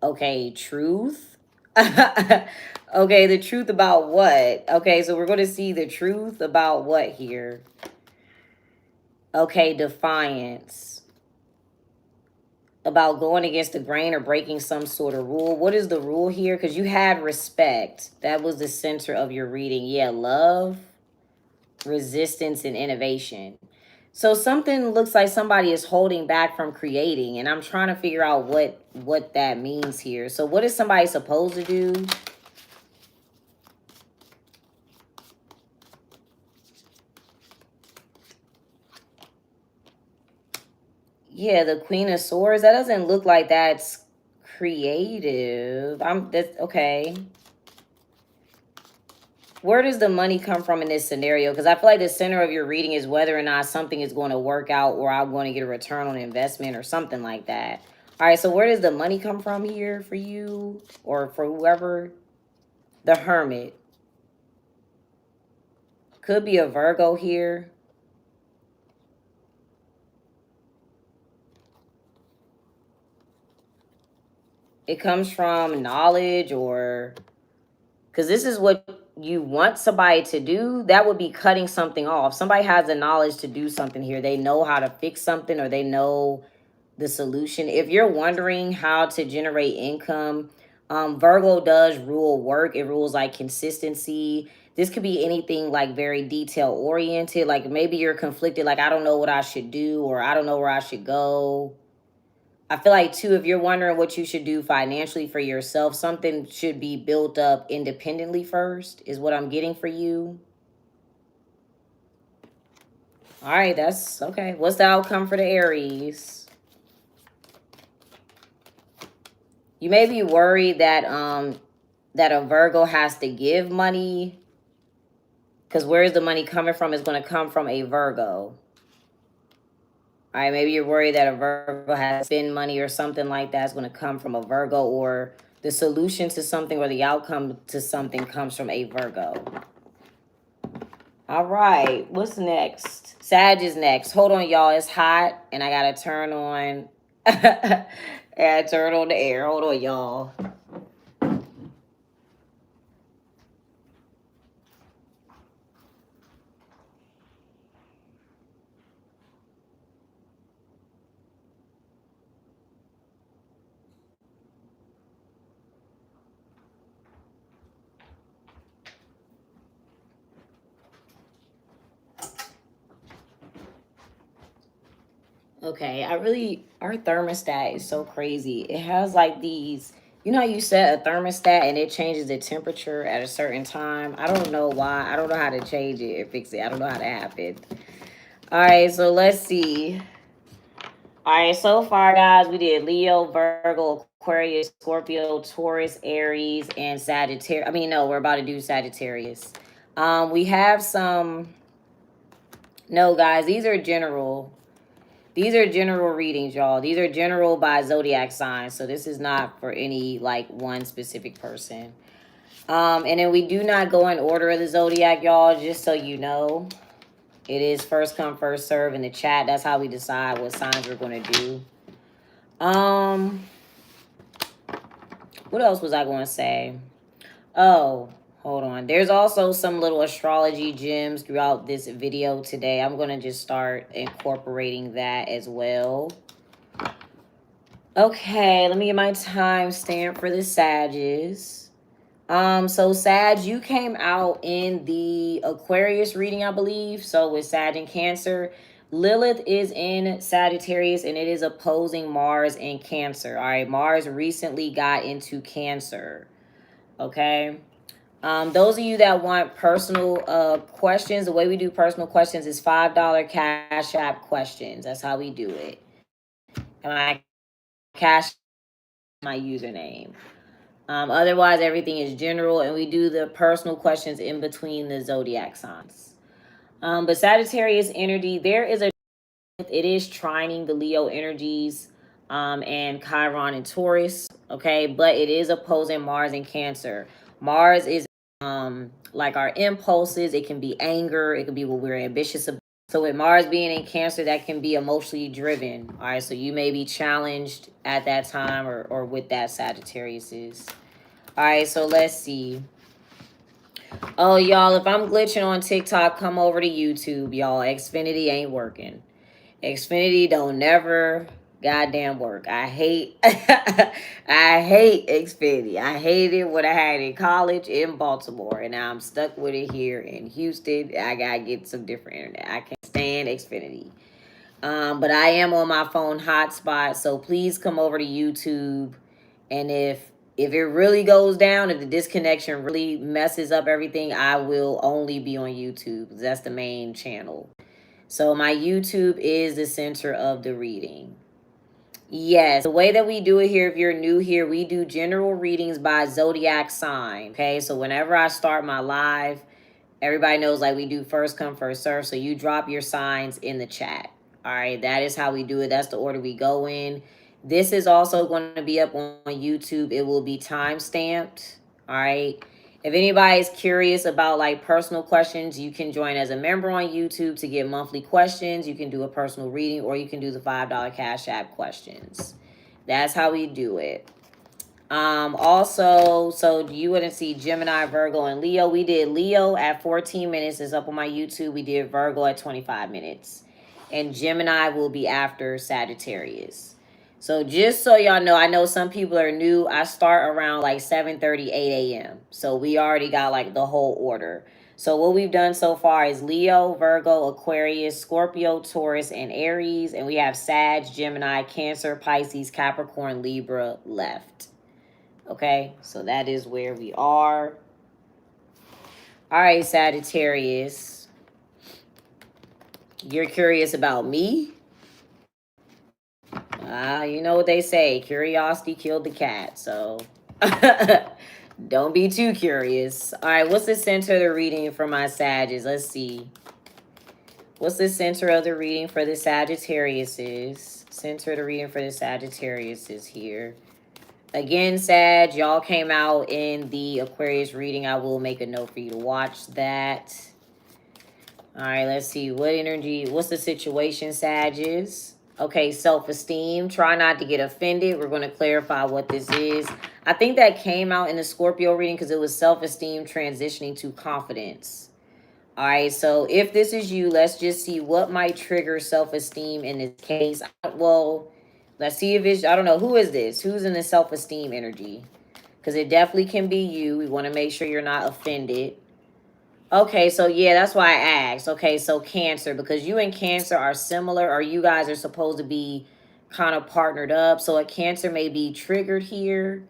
Okay, truth. Okay, the truth about what? Okay, so we're going to see the truth about what here? Okay, defiance. About going against the grain or breaking some sort of rule. What is the rule here? Because you had respect. That was the center of your reading. Yeah, love, resistance, and innovation. So something looks like somebody is holding back from creating, and I'm trying to figure out what that means here. So what is somebody supposed to do? Yeah, the Queen of Swords. That doesn't look like that's creative. That's okay. Where does the money come from in this scenario? Because I feel like the center of your reading is whether or not something is going to work out, or I'm going to get a return on investment or something like that. All right, so where does the money come from here for you or for whoever? The Hermit. Could be a Virgo here. It comes from knowledge, or because this is what you want somebody to do, that would be cutting something off. Somebody has the knowledge to do something here. They know how to fix something, or they know the solution. If you're wondering how to generate income, Virgo does rule work. It rules like consistency. This could be anything like very detail oriented. Like maybe you're conflicted, like I don't know what I should do, or I don't know where I should go. I feel like too, if you're wondering what you should do financially for yourself, something should be built up independently first, is what I'm getting for you. All right, that's okay. What's the outcome for the Aries? You may be worried that a Virgo has to give money, because where is the money coming from is going to come from a Virgo. All right, maybe you're worried that a Virgo has to spend money or something like that is going to come from a Virgo, or the solution to something or the outcome to something comes from a Virgo. All right, what's next? Sag is next. Hold on, y'all. It's hot, and I gotta turn on. I gotta turn on the air. Hold on, y'all. Okay, our thermostat is so crazy. It has like these, you know how you set a thermostat and it changes the temperature at a certain time? I don't know why. I don't know how to change it or fix it. I don't know how to happen. All right, so let's see. All right, so far, guys, we did Leo, Virgo, Aquarius, Scorpio, Taurus, Aries, and Sagittarius. I mean, no, we're about to do Sagittarius. We have some. No, guys, these are general. These are general readings, y'all. These are general by zodiac signs. So this is not for any like one specific person. And then we do not go in order of the zodiac, y'all, just so you know. It is first come, first serve in the chat. That's how we decide what signs we're going to do. What else was I going to say? Oh, hold on. There's also some little astrology gems throughout this video today. I'm going to just start incorporating that as well. Okay, let me get my time stamp for the Sages. So Sag, you came out in the Aquarius reading, I believe. So with Sag and Cancer, Lilith is in Sagittarius and it is opposing Mars in Cancer. All right, Mars recently got into Cancer. Okay. Those of you that want personal questions, the way we do personal questions is $5 Cash App questions. That's how we do it. And my Cash, my username. Otherwise, everything is general, and we do the personal questions in between the zodiac signs. But Sagittarius energy, there is a, it is trining the Leo energies and Chiron and Taurus, okay? But it is opposing Mars and Cancer. Mars is like our impulses. It can be anger. It can be what we're ambitious about. So with Mars being in Cancer, that can be emotionally driven. All right, so you may be challenged at that time or with that Sagittarius is. All right, so let's see. Oh, y'all, if I'm glitching on TikTok, come over to YouTube, y'all. Xfinity ain't working. Xfinity don't never goddamn work. I hate I hate Xfinity. I hated it when I had it in college in Baltimore, and now I'm stuck with it here in Houston. I gotta get some different internet. I can't stand Xfinity. But I am on my phone hotspot, so please come over to YouTube. And if it really goes down, if the disconnection really messes up everything, I will only be on YouTube. That's the main channel. So my YouTube is the center of the reading. Yes, the way that we do it here, if you're new here, we do general readings by zodiac sign. Okay, so whenever I start my live, everybody knows like we do first come, first serve. So you drop your signs in the chat. All right, that is how we do it. That's the order we go in. This is also going to be up on YouTube. It will be time stamped. All right. If anybody is curious about like personal questions, you can join as a member on YouTube to get monthly questions. You can do a personal reading, or you can do the $5 Cash App questions. That's how we do it. Also, so you wouldn't see Gemini, Virgo, and Leo. We did Leo at 14 minutes. It's up on my YouTube. We did Virgo at 25 minutes. And Gemini will be after Sagittarius. So just so y'all know, I know some people are new. I start around like 7:30, 8 a.m. So we already got like the whole order. So what we've done so far is Leo, Virgo, Aquarius, Scorpio, Taurus, and Aries. And we have Sag, Gemini, Cancer, Pisces, Capricorn, Libra left. Okay, so that is where we are. All right, Sagittarius. You're curious about me? You know what they say, curiosity killed the cat, so don't be too curious. All right, what's the center of the reading for my Sagittarius? Let's see. What's the center of the reading for the Sagittarius is? Center of the reading for the Sagittarius is here. Again, Sag, y'all came out in the Aquarius reading. I will make a note for you to watch that. All right, let's see. What energy, what's the situation, Sag is? Okay, self-esteem. Try not to get offended. We're going to clarify what this is. I think that came out in the Scorpio reading because it was self-esteem transitioning to confidence. All right, so if this is you, let's just see what might trigger self-esteem in this case. Well, let's see if it's, I don't know, who is this? Who's in the self-esteem energy? Because it definitely can be you. We want to make sure you're not offended. Okay, so yeah, that's why I asked. Okay, so Cancer, because you and Cancer are similar, or you guys are supposed to be kind of partnered up. So a Cancer may be triggered here.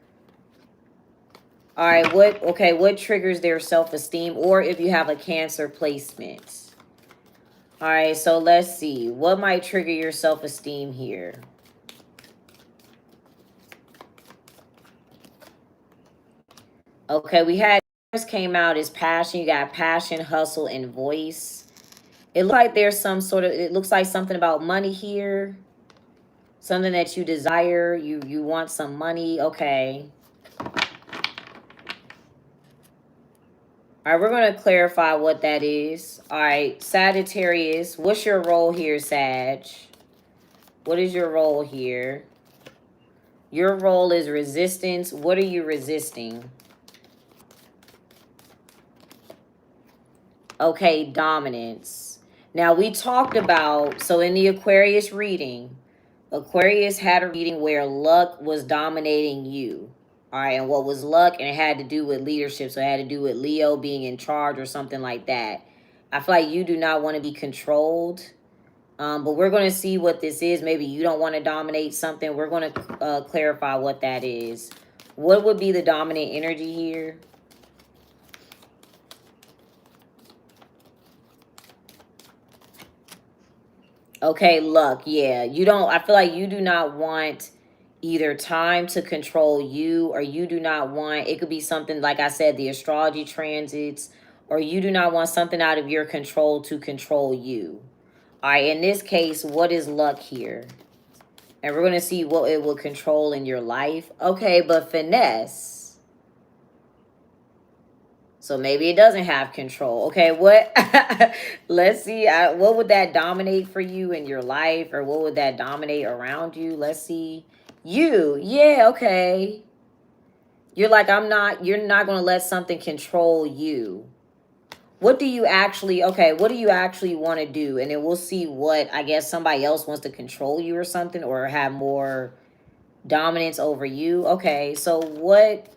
All right, what triggers their self-esteem, or if you have a Cancer placement? All right, so let's see. What might trigger your self-esteem here? Okay, we had, came out as passion. You got passion, hustle, and voice. It looks like there's some sort of, it looks like something about money here. Something that you desire. You want some money. Okay. All right, we're going to clarify what that is. All right, Sagittarius, what's your role here, Sag? What is your role here? Your role is resistance. What are you resisting? Okay, dominance. Now, we talked about, so in the Aquarius reading, Aquarius had a reading where luck was dominating you. All right, and what was luck? And it had to do with leadership. So it had to do with Leo being in charge or something like that. I feel like you do not want to be controlled. But we're going to see what this is. Maybe you don't want to dominate something. We're going to clarify what that is. What would be the dominant energy here? Okay, luck. Yeah, you don't, I feel like you do not want either time to control you, or you do not want, it could be something like I said, the astrology transits, or you do not want something out of your control to control you. All right, in this case, what is luck here? And we're going to see what it will control in your life. Okay, but finesse. So maybe it doesn't have control. Okay, what? Let's see. What would that dominate for you in your life? Or what would that dominate around you? Let's see. You. Yeah, okay. You're like, you're not going to let something control you. What do you actually, okay, what do you actually want to do? And then we'll see what, I guess, somebody else wants to control you or something, or have more dominance over you. Okay, so what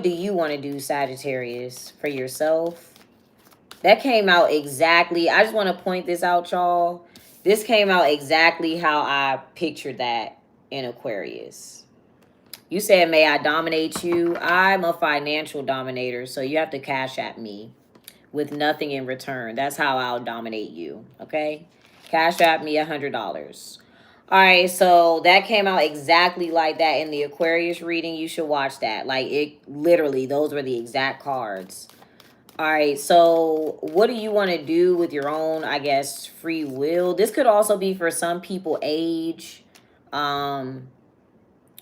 do you want to do, Sagittarius, for yourself? That came out exactly, I just want to point this out, y'all. This came out exactly how I pictured that in Aquarius. You said, may I dominate you? I'm a financial dominator, so you have to cash at me with nothing in return. That's how I'll dominate you, okay? Cash at me $100. All right, so that came out exactly like that in the Aquarius reading. You should watch that. Like, it literally, those were the exact cards. All right, so what do you want to do with your own, I guess, free will? This could also be for some people, age.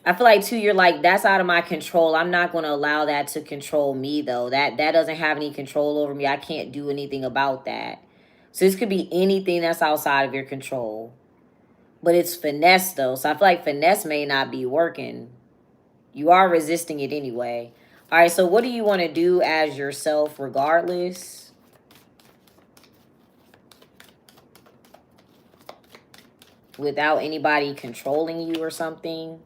I feel like too, you're like, that's out of my control. I'm not going to allow that to control me, though. That doesn't have any control over me. I can't do anything about that. So this could be anything that's outside of your control. But it's finesse, though. So I feel like finesse may not be working. You are resisting it anyway. All right, so what do you want to do as yourself regardless? Without anybody controlling you or something?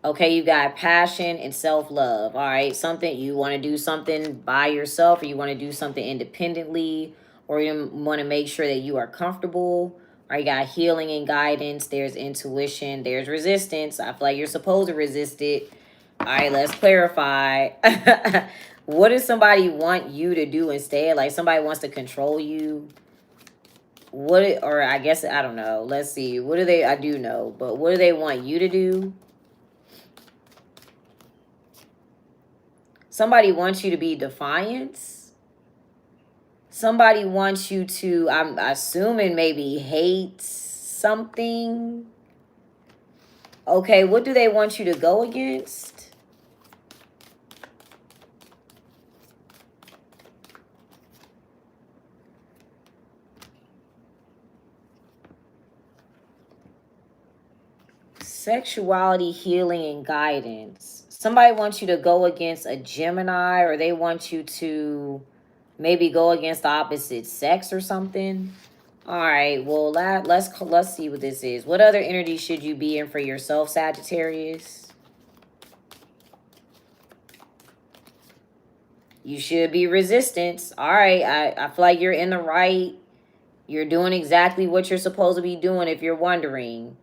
Okay, you got passion and self-love. All right, something, you want to do something by yourself, or you want to do something independently, or you want to make sure that you are comfortable. All right, you got healing and guidance. There's intuition. There's resistance. I feel like you're supposed to resist it. All right, let's clarify. What does somebody want you to do instead? Like somebody wants to control you. Or I guess, I don't know. Let's see. What do they, I do know, but what do they want you to do? Somebody wants you to be defiant. Somebody wants you to, I'm assuming, maybe hate something. Okay, what do they want you to go against? Sexuality, healing, and guidance. Somebody wants you to go against a Gemini, or they want you to maybe go against the opposite sex or something. All right, well, let's see what this is. What other energy should you be in for yourself, Sagittarius? You should be resistance. All right, I feel like you're in the right. You're doing exactly what you're supposed to be doing if you're wondering.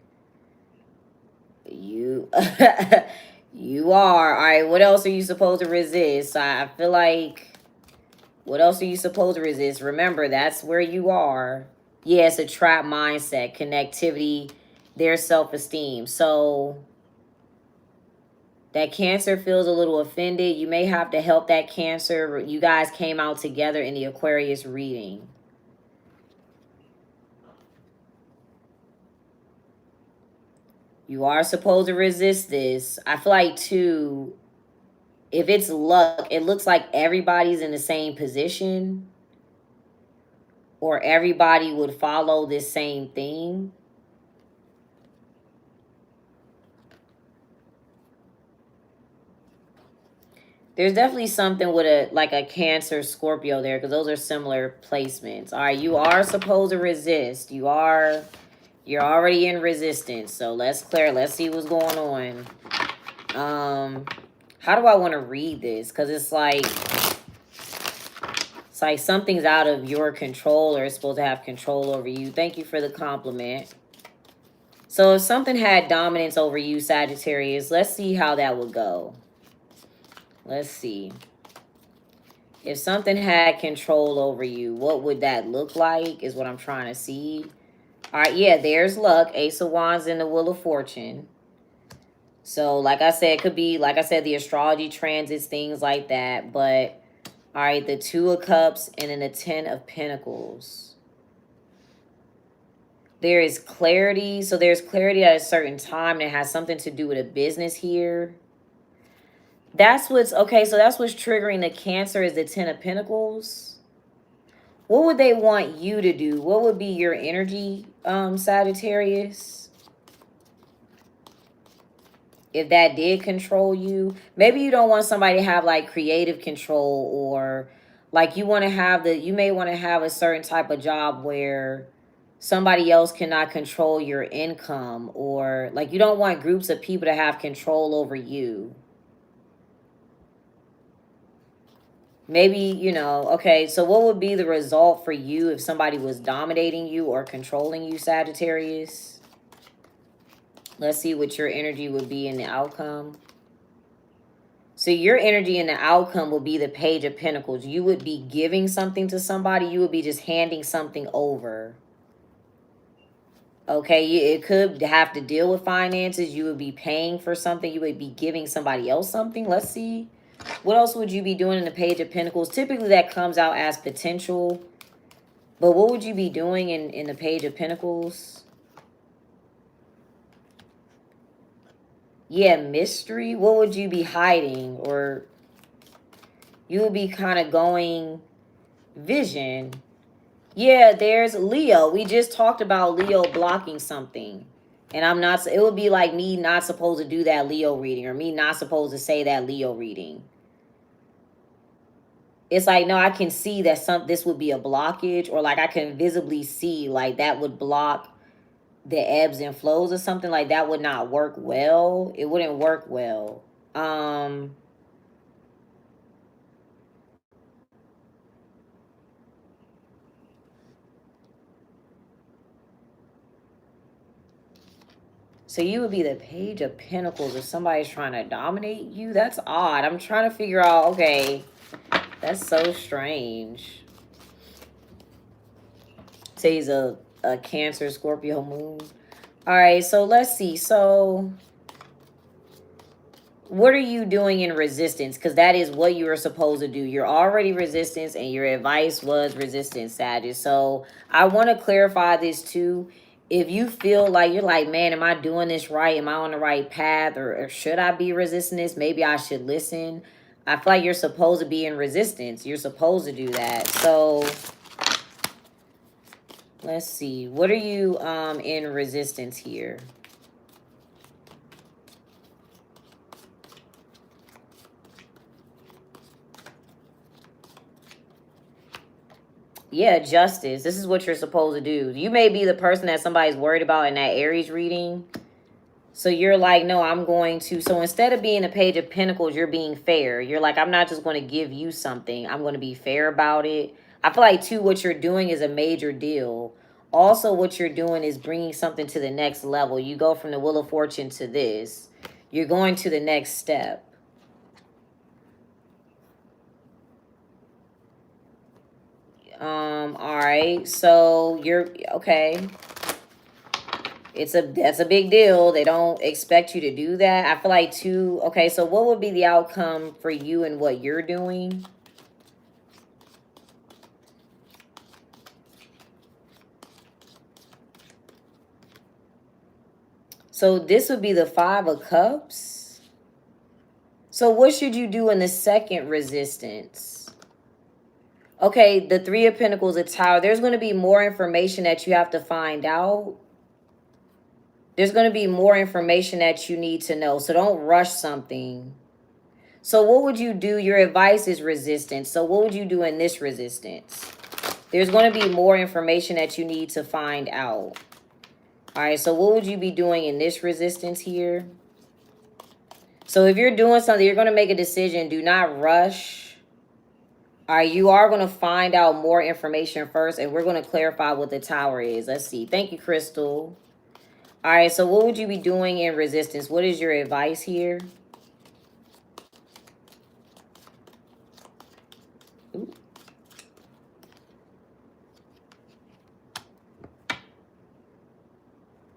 You you are. All right, what else are you supposed to resist? I feel like, what else are you supposed to resist? Remember, that's where you are. Yeah, it's a trap mindset, connectivity, their self-esteem. So that Cancer feels a little offended. You may have to help that Cancer. You guys came out together in the Aquarius reading. You are supposed to resist this. I feel like, too, if it's luck, it looks like everybody's in the same position, or everybody would follow this same thing. There's definitely something with a Cancer Scorpio there, because those are similar placements. All right, you are supposed to resist. You're already in resistance. So let's see what's going on. How do I want to read this? Because it's like something's out of your control, or it's supposed to have control over you. Thank you for the compliment. So if something had dominance over you, Sagittarius, let's see how that would go. Let's see. If something had control over you, what would that look like is what I'm trying to see. All right, yeah, there's luck. Ace of Wands and the Wheel of Fortune. So, like I said, it could be, like I said, the astrology transits, things like that. But, all right, the Two of Cups and then the Ten of Pentacles. There is clarity. So, there's clarity at a certain time. And it has something to do with a business here. That's what's, okay, so that's what's triggering the Cancer is the Ten of Pentacles. What would they want you to do? What would be your energy, Sagittarius? If that did control you. Maybe you don't want somebody to have like creative control, or like you want to have you may want to have a certain type of job where somebody else cannot control your income, or like you don't want groups of people to have control over you. Maybe, you know, okay, so what would be the result for you if somebody was dominating you or controlling you, Sagittarius? Let's see what your energy would be in the outcome. So your energy in the outcome will be the Page of Pentacles. You would be giving something to somebody. You would be just handing something over. Okay, it could have to deal with finances. You would be paying for something. You would be giving somebody else something. Let's see. What else would you be doing in the Page of Pentacles? Typically that comes out as potential. But what would you be doing in the Page of Pentacles? Yeah, mystery. What would you be hiding? Or you would be kind of going vision. Yeah, there's Leo. We just talked about Leo blocking something. And I'm not, it would be like me not supposed to do that Leo reading, or me not supposed to say that Leo reading. It's like, no, I can see that this would be a blockage, or like I can visibly see like that would block the ebbs and flows or something. Like that would not work well. It wouldn't work well. So you would be the Page of Pentacles if somebody's trying to dominate you. That's odd. I'm trying to figure out, okay, that's so strange. So he's a Cancer Scorpio moon. All right, so let's see. So what are you doing in resistance? Because that is what you were supposed to do. You're already resistance, and your advice was resistance, Sagittarius. So I want to clarify this too. If you feel like you're like, man, am I doing this right? Am I on the right path? Or should I be resisting this? Maybe I should listen. I feel like you're supposed to be in resistance. You're supposed to do that. So let's see. What are you in resistance here? Yeah, justice. This is what you're supposed to do. You may be the person that somebody's worried about in that Aries reading. So you're like, no, I'm going to. So instead of being a Page of Pentacles, you're being fair. You're like, I'm not just going to give you something. I'm going to be fair about it. I feel like, too, what you're doing is a major deal. Also, what you're doing is bringing something to the next level. You go from the Wheel of Fortune to this. You're going to the next step. All right, so you're okay. That's a big deal. They don't expect you to do that. I feel like too, okay, so what would be the outcome for you and what you're doing? So this would be the Five of Cups. So what should you do in the second resistance? Okay, the Three of Pentacles, a Tower. There's going to be more information that you have to find out. There's going to be more information that you need to know. So don't rush something. So what would you do? Your advice is resistance. So what would you do in this resistance? There's going to be more information that you need to find out. All right, so what would you be doing in this resistance here? So if you're doing something, you're going to make a decision. Do not rush. All right, you are going to find out more information first, and we're going to clarify what the Tower is. Let's see. Thank you, Crystal. All right, so what would you be doing in resistance? What is your advice here? Ooh.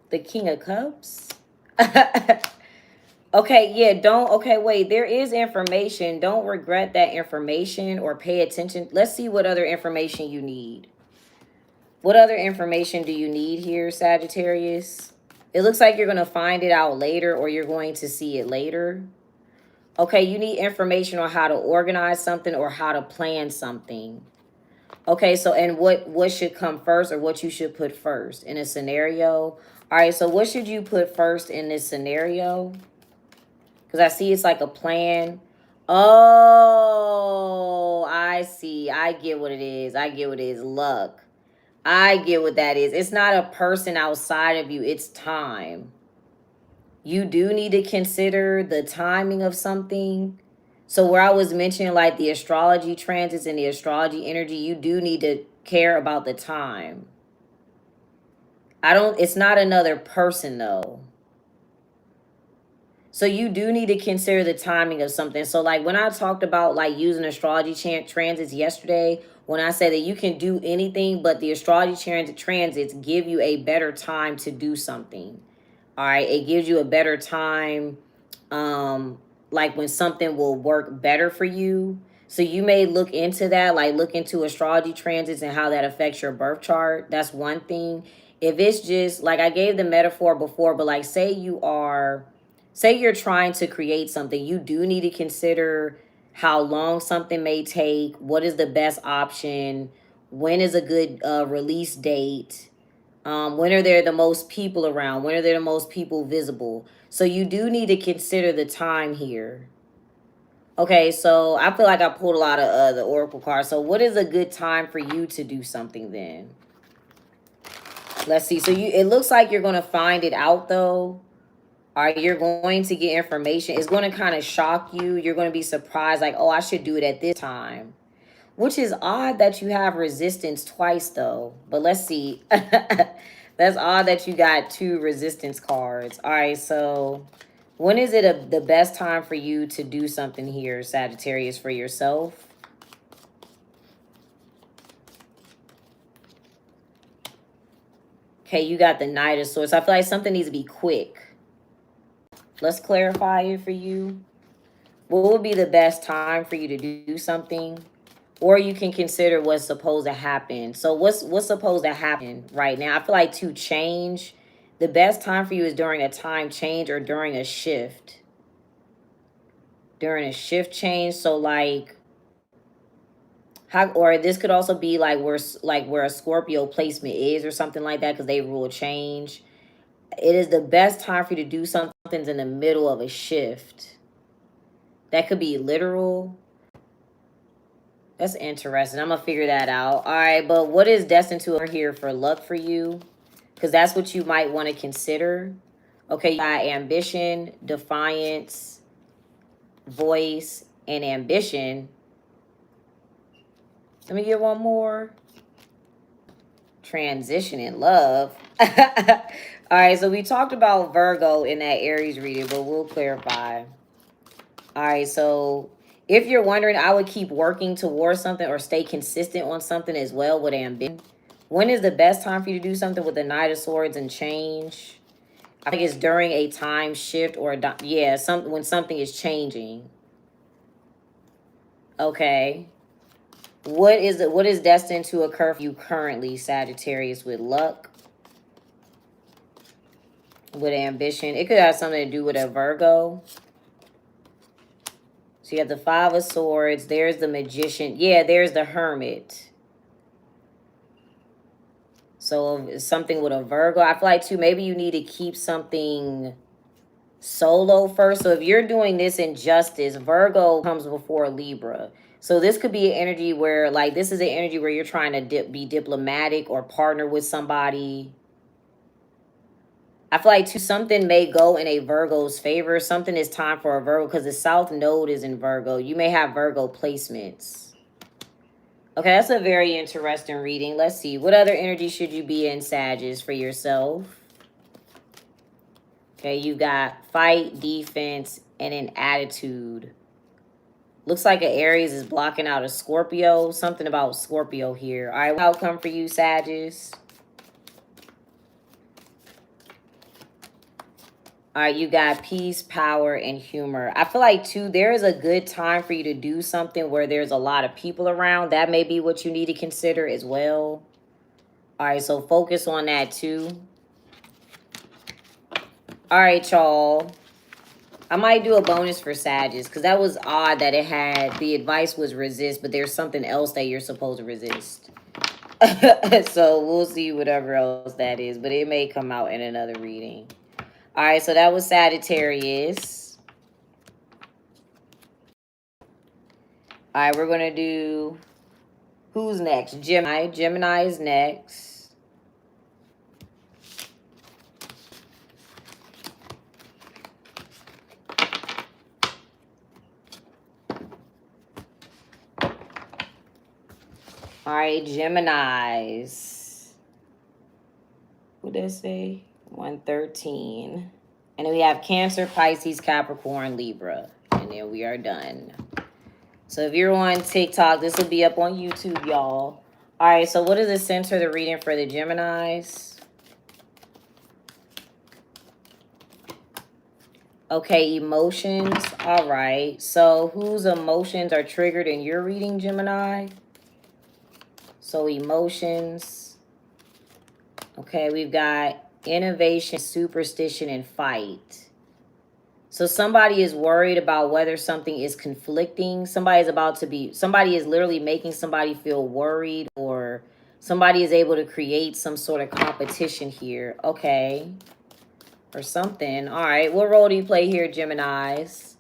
The King of Cups? Okay, yeah, don't, okay, wait, there is information. Don't regret that information or pay attention. Let's see what other information you need. What other information do you need here, Sagittarius? It looks like you're going to find it out later, or you're going to see it later. Okay, you need information on how to organize something or how to plan something. Okay, so and what should come first, or what you should put first in a scenario. All right, so what should you put first in this scenario? Because I see it's like a plan. Oh, I see. I get what it is. I get what it is. Luck. I get what that is. It's not a person outside of you. It's time. You do need to consider the timing of something. So where I was mentioning like the astrology transits and the astrology energy, you do need to care about the time. It's not another person though. So you do need to consider the timing of something. So like when I talked about like using astrology transits yesterday, when I said that you can do anything, but the astrology transits give you a better time to do something. All right. It gives you a better time. Like when something will work better for you. So you may look into that, like look into astrology transits and how that affects your birth chart. That's one thing. If it's just like I gave the metaphor before, but like say you're trying to create something, you do need to consider how long something may take, what is the best option, when is a good release date, when are there the most people around, when are there the most people visible. So you do need to consider the time here. Okay, so I feel like I pulled a lot of the oracle cards. So what is a good time for you to do something then? Let's see. So it looks like you're going to find it out though. All right, you're going to get information. It's going to kind of shock you. You're going to be surprised like, oh, I should do it at this time. Which is odd that you have resistance twice though. But let's see. That's odd that you got 2 resistance cards. All right, so when is it the best time for you to do something here, Sagittarius, for yourself? Okay, you got the Knight of Swords. So I feel like something needs to be quick. Let's clarify it for you. What would be the best time for you to do something? Or you can consider what's supposed to happen. So what's supposed to happen right now? I feel like to change, the best time for you is during a time change or during a shift. During a shift change. So like, or this could also be like where a Scorpio placement is or something like that, because they rule change. It is the best time for you to do something in the middle of a shift. That could be literal. That's interesting. I'm going to figure that out. All right, but what is destined to occur here for luck for you? Because that's what you might want to consider. Okay, you got ambition, defiance, voice, and ambition. Let me get one more. Transition in love. All right, so we talked about Virgo in that Aries reading, but we'll clarify. All right, so if you're wondering, I would keep working towards something or stay consistent on something as well with ambition. When is the best time for you to do something with the Knight of Swords and change? I think it's during a time shift or when something is changing. Okay. What is destined to occur for you currently, Sagittarius, with luck? With ambition? It could have something to do with a Virgo. All right, So you have the Five of Swords. There's the Magician. Yeah, there's the Hermit. So something with a Virgo. I feel like, too, maybe you need to keep something solo first. So if you're doing this in justice, Virgo comes before Libra. So this could be an energy where, like, this is an energy where you're trying to be diplomatic or partner with somebody. I feel like, too, something may go in a Virgo's favor. Something is time for a Virgo because the South Node is in Virgo. You may have Virgo placements. Okay, that's a very interesting reading. Let's see. What other energy should you be in, Sagittarius, for yourself? Okay, you got fight, defense, and an attitude. Looks like an Aries is blocking out a Scorpio. Something about Scorpio here. All right, outcome for you, Sagittarius. All right, you got peace, power, and humor. I feel like, too, there is a good time for you to do something where there's a lot of people around. That may be what you need to consider as well. All right, so focus on that, too. All right, y'all. I might do a bonus for Sagittarius because that was odd that it had, the advice was resist, but there's something else that you're supposed to resist. So we'll see whatever else that is, but it may come out in another reading. All right, so that was Sagittarius. All right, we're going to do, who's next? Gemini. Gemini is next. All right, Geminis. What did I say? 113. And then we have Cancer, Pisces, Capricorn, Libra. And then we are done. So if you're on TikTok, this will be up on YouTube, y'all. All right, so what is the center of the reading for the Geminis? Okay, emotions. All right. So whose emotions are triggered in your reading, Gemini? So emotions. Okay, we've got innovation, superstition, and fight. So somebody is worried about whether something is conflicting. Somebody is literally making somebody feel worried, or somebody is able to create some sort of competition here. Okay. Or something. All right. What role do you play here, Geminis?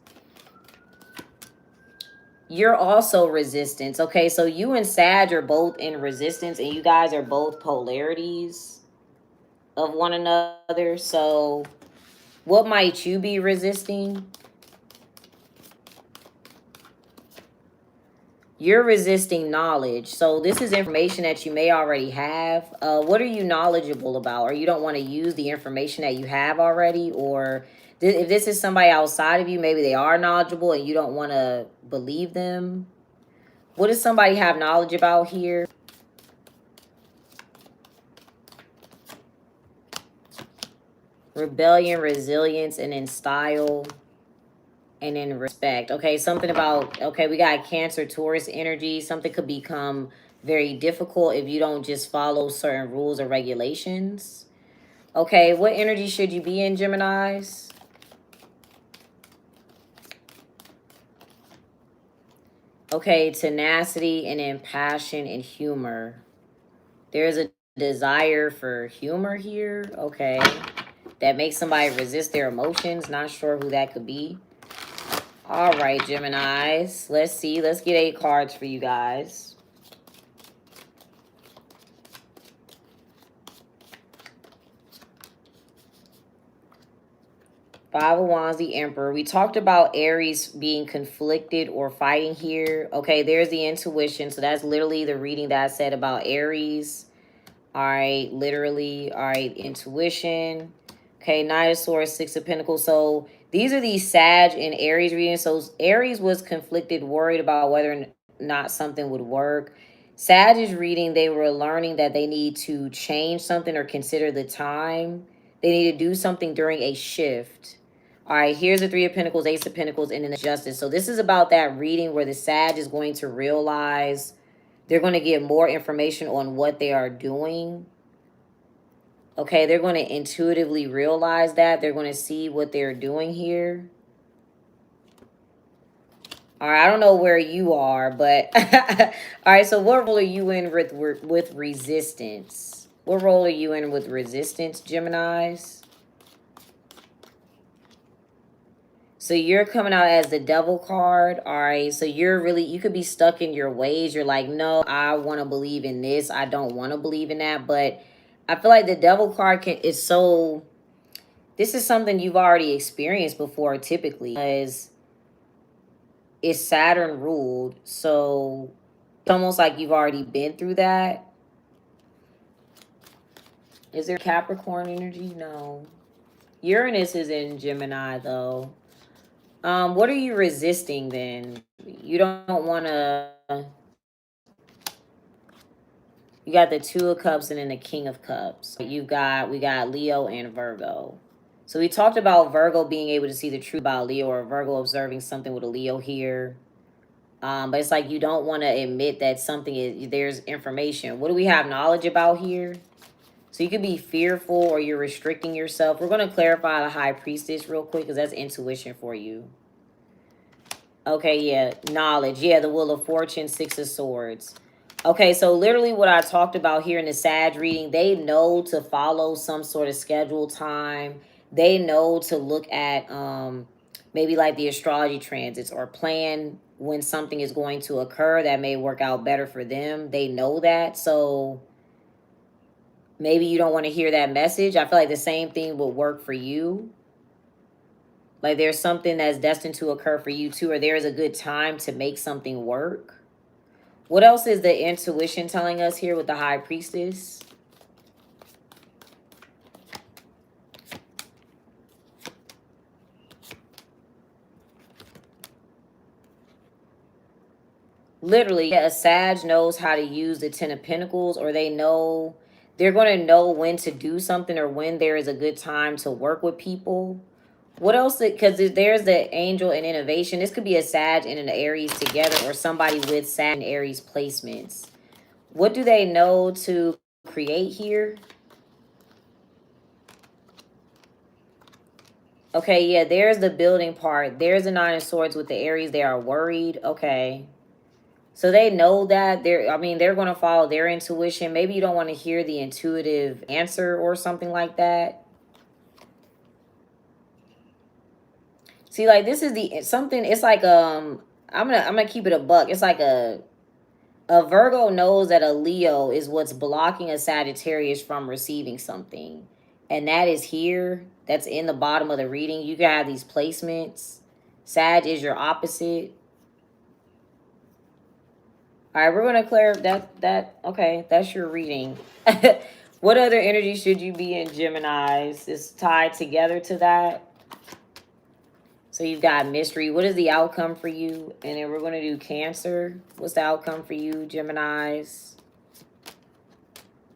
You're also resistance. Okay. So you and Sag are both in resistance, and you guys are both polarities of one another. So what might you be resisting? You're resisting knowledge. So this is information that you may already have. What are you knowledgeable about? Or you don't want to use the information that you have already? Or if this is somebody outside of you, maybe they are knowledgeable and you don't want to believe them. What does somebody have knowledge about here? Rebellion, resilience, and in style. And in respect. Okay, something about, okay, we got Cancer, Taurus energy. Something could become very difficult if you don't just follow certain rules or regulations. Okay, what energy should you be in, Geminis? Okay, tenacity and in passion and humor. There's a desire for humor here. Okay, that makes somebody resist their emotions. Not sure who that could be. All right, Geminis. Let's see. Let's get 8 cards for you guys. Five of Wands, the Emperor. We talked about Aries being conflicted or fighting here. Okay, there's the intuition. So that's literally the reading that I said about Aries. All right, literally. All right, intuition. Okay, Knight of Swords, Six of Pentacles. So these are the Sag and Aries readings. So Aries was conflicted, worried about whether or not something would work. Sag is reading, they were learning that they need to change something or consider the time. They need to do something during a shift. All right, here's the Three of Pentacles, Ace of Pentacles, and then the Justice. So this is about that reading where the Sag is going to realize they're going to get more information on what they are doing. Okay, they're going to intuitively realize that. They're going to see what they're doing here. All right, I don't know where you are, but all right. So, what role are you in with resistance? What role are you in with resistance, Gemini's? So you're coming out as the devil card. All right. So you're really, you could be stuck in your ways. You're like, no, I want to believe in this. I don't want to believe in that. But I feel like the devil card is so, this is something you've already experienced before typically, because it's Saturn ruled. So it's almost like you've already been through that. Is there Capricorn energy? No. Uranus is in Gemini though. What are you resisting then? You don't want to. You got the Two of Cups and then the King of Cups. We got Leo and Virgo. So we talked about Virgo being able to see the truth about Leo, or Virgo observing something with a Leo here. But it's like you don't want to admit that something is, there's information. What do we have knowledge about here? So you could be fearful or you're restricting yourself. We're going to clarify the High Priestess real quick because that's intuition for you. Okay, yeah, knowledge. Yeah, the Wheel of Fortune, Six of Swords. Okay, so literally what I talked about here in the Sag reading, they know to follow some sort of schedule time. They know to look at maybe like the astrology transits, or plan when something is going to occur that may work out better for them. They know that. So maybe you don't want to hear that message. I feel like the same thing would work for you. Like there's something that's destined to occur for you too, or there is a good time to make something work. What else is the intuition telling us here with the High Priestess? Literally, a Sag knows how to use the Ten of Pentacles, or they know, they're going to know when to do something or when there is a good time to work with people. What else? Because there's the Angel and Innovation. This could be a Sag and an Aries together, or somebody with Sag and Aries placements. What do they know to create here? Okay, yeah, there's the building part. There's the Nine of Swords with the Aries. They are worried. Okay. So they know that they're going to follow their intuition. Maybe you don't want to hear the intuitive answer or something like that. See, like this is something, it's like I'm going to keep it a buck. It's like a Virgo knows that a Leo is what's blocking a Sagittarius from receiving something. And that is here. That's in the bottom of the reading. You can have these placements. Sag is your opposite. All right, we're going to clear okay, that's your reading. What other energy should you be in, Geminis? Is tied together to that. So you've got mystery. What is the outcome for you? And then we're going to do Cancer. What's the outcome for you, Geminis?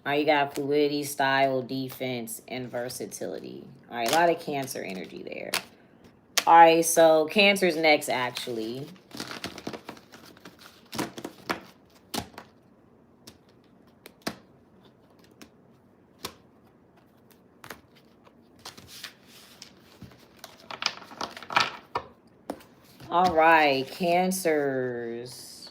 All right, you got fluidity, style, defense, and versatility. All right, a lot of Cancer energy there. All right, so Cancer's next, actually. All right, Cancers.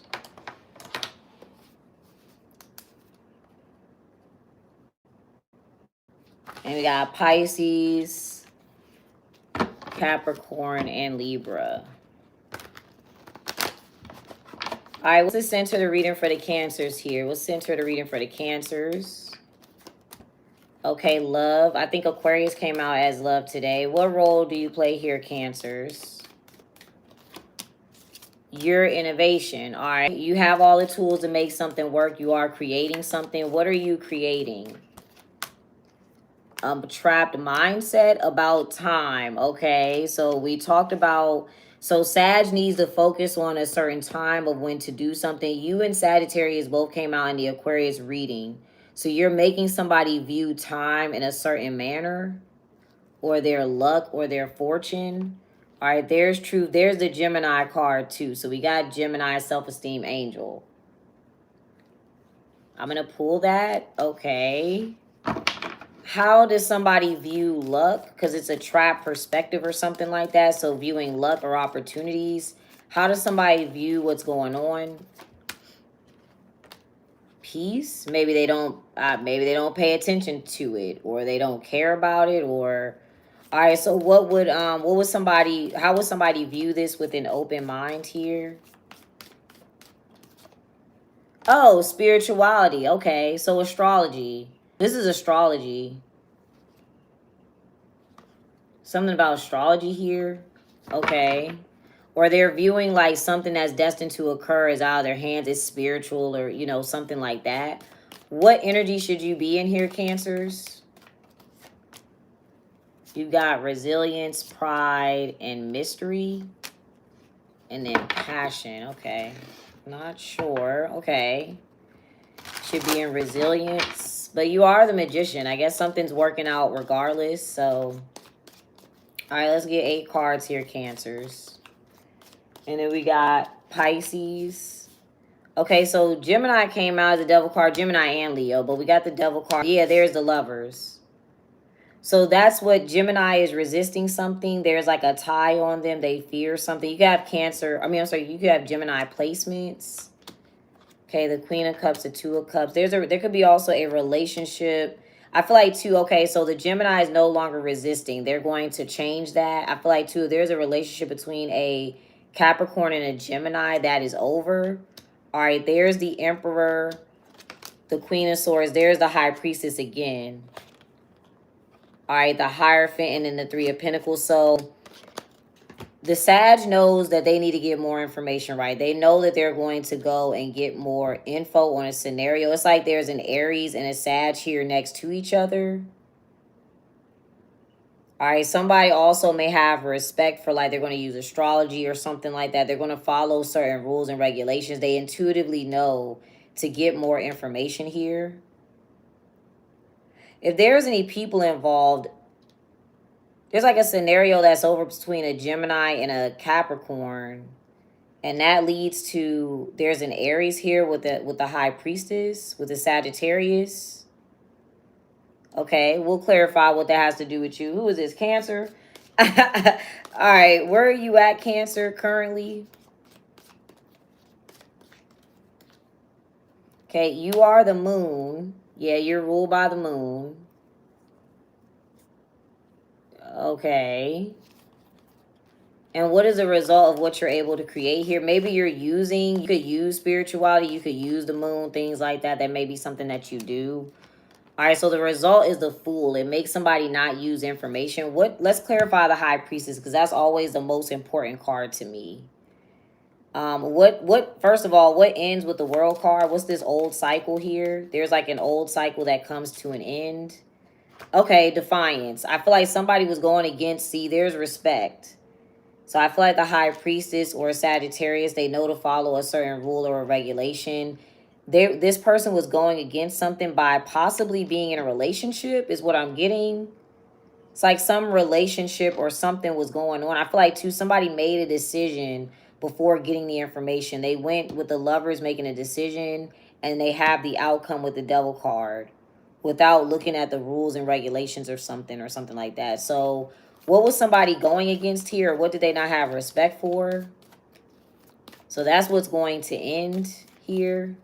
And we got Pisces, Capricorn, and Libra. All right, what's the center of the reading for the Cancers here? What's the center of the reading for the Cancers? Okay, love. I think Aquarius came out as love today. What role do you play here, Cancers? Your innovation. All right, you have all the tools to make something work. You are creating something. What are you creating? Trapped mindset about time. Okay, so we talked about, so Sag needs to focus on a certain time of when to do something. You and Sagittarius both came out in the Aquarius reading. So you're making somebody view time in a certain manner, or their luck, or their fortune. All right, there's truth. There's the Gemini card too. So we got Gemini, self-esteem, angel. I'm going to pull that. Okay. How does somebody view luck? Because it's a trap perspective or something like that. So viewing luck or opportunities. How does somebody view what's going on? Peace. Maybe they don't pay attention to it, or they don't care about it, or all right. So what would somebody, how would somebody view this with an open mind here? Oh, spirituality. Okay, so astrology. This is astrology. Something about astrology here. Okay. Or they're viewing like something that's destined to occur is out of their hands. It's spiritual, or, you know, something like that. What energy should you be in here, Cancers? You've got resilience, pride, and mystery. And then passion. Okay. Not sure. Okay. Should be in resilience. But you are the magician. I guess something's working out regardless. So, all right, let's get 8 cards here, Cancers. And then we got Pisces. Okay, so Gemini came out as a devil card. Gemini and Leo. But we got the devil card. Yeah, there's the Lovers. So that's what Gemini is resisting something. There's like a tie on them. They fear something. You could have Cancer. I mean, I'm sorry. You could have Gemini placements. Okay, the Queen of Cups, the Two of Cups. There could be also a relationship. I feel like too, okay, so the Gemini is no longer resisting. They're going to change that. I feel like too, there's a relationship between a Capricorn and a Gemini that is over. All right, there's the Emperor, the Queen of Swords. There's the High Priestess again. All right, the Hierophant, and then the Three of Pentacles. So the Sag knows that they need to get more information, right? They know that they're going to go and get more info on a scenario. It's like there's an Aries and a Sag here next to each other. All right, somebody also may have respect for, like, they're going to use astrology or something like that. They're going to follow certain rules and regulations. They intuitively know to get more information here. If there's any people involved, there's like a scenario that's over between a Gemini and a Capricorn. And that leads to, there's an Aries here with the High Priestess, with the Sagittarius. Okay, we'll clarify what that has to do with you. Who is this, Cancer? All right, where are you at, Cancer, currently? Okay, you are the moon. Yeah, you're ruled by the moon. Okay. And what is the result of what you're able to create here? Maybe you could use spirituality, you could use the moon, things like that. That may be something that you do. All right, so the result is the Fool. It makes somebody not use information. Let's clarify the High Priestess, because that's always the most important card to me. First of all, what ends with the World card? What's this old cycle here? There's like an old cycle that comes to an end. Okay, Defiance. I feel like somebody was going against, see, there's respect. So I feel like the High Priestess or Sagittarius, they know to follow a certain rule or a regulation. This person was going against something by possibly being in a relationship is what I'm getting. It's like some relationship or something was going on. I feel like, too, somebody made a decision before getting the information. They went with the Lovers making a decision, and they have the outcome with the Devil card without looking at the rules and regulations or something like that. So what was somebody going against here? What did they not have respect for? So that's what's going to end here.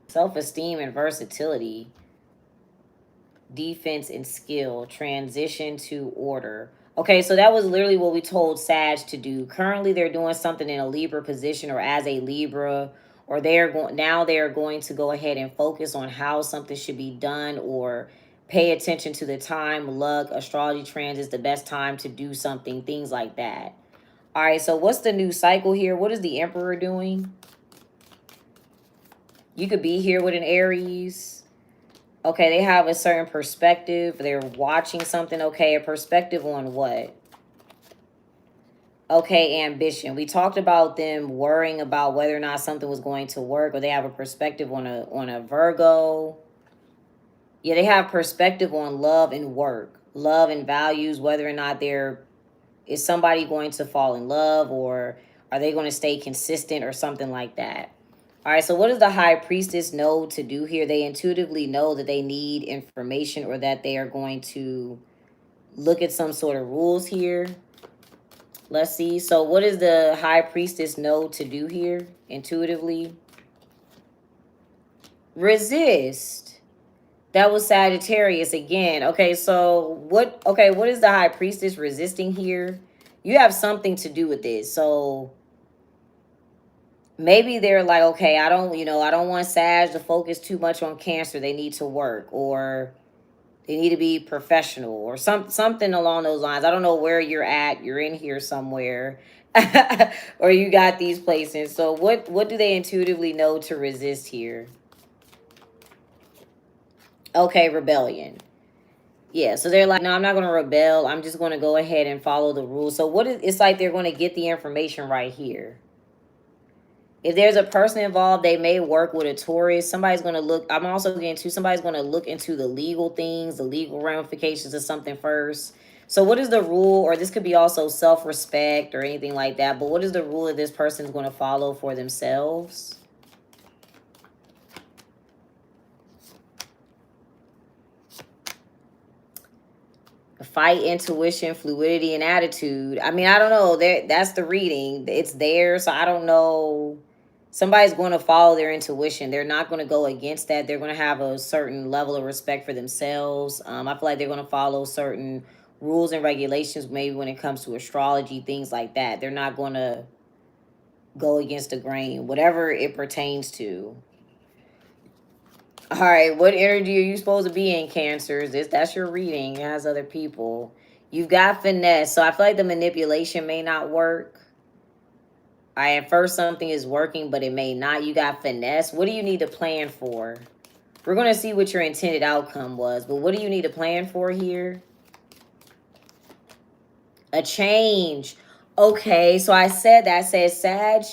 Self-esteem and versatility. Defense and skill. Transition to order. Okay, so that was literally what we told Sag to do. Currently, they're doing something in a Libra position or as a Libra, or they are going to go ahead and focus on how something should be done, or pay attention to the time, luck, astrology transits, the best time to do something, things like that. All right, so what's the new cycle here? What is the Emperor doing? You could be here with an Aries. Okay, they have a certain perspective. They're watching something. Okay, a perspective on what? Okay, ambition. We talked about them worrying about whether or not something was going to work, or they have a perspective on a Virgo. Yeah, they have perspective on love and work, love and values, whether or not is somebody going to fall in love, or are they going to stay consistent or something like that. All right, so what does the High Priestess know to do here? They intuitively know that they need information, or that they are going to look at some sort of rules here. Let's see. So what does the High Priestess know to do here intuitively? Resist. That was Sagittarius again. Okay, so what is the High Priestess resisting here? You have something to do with this. So maybe they're like, okay, I don't want Sag to focus too much on Cancer. They need to work, or they need to be professional, or something along those lines. I don't know where you're at. You're in here somewhere. Or you got these places. So what do they intuitively know to resist here? Okay, rebellion. Yeah, so they're like, no, I'm not going to rebel. I'm just going to go ahead and follow the rules. So it's like they're going to get the information right here. If there's a person involved, they may work with a Taurus. Somebody's going to look, I'm also getting to, somebody's going to look into the legal things, the legal ramifications of something first. So what is the rule, or this could be also self-respect or anything like that, but what is the rule that this person is going to follow for themselves? Fight, intuition, fluidity, and attitude. I mean, I don't know. That's the reading. It's there, so I don't know. Somebody's going to follow their intuition. They're not going to go against that. They're going to have a certain level of respect for themselves. I feel like they're going to follow certain rules and regulations, maybe when it comes to astrology, things like that. They're not going to go against the grain, whatever it pertains to. All right, what energy are you supposed to be in, Cancers? That's your reading. It has other people. You've got finesse. So I feel like the manipulation may not work. All right, at first something is working, but it may not. You got finesse. What do you need to plan for? We're going to see what your intended outcome was, but what do you need to plan for here? A change. Okay, so I said that. I said, Sag,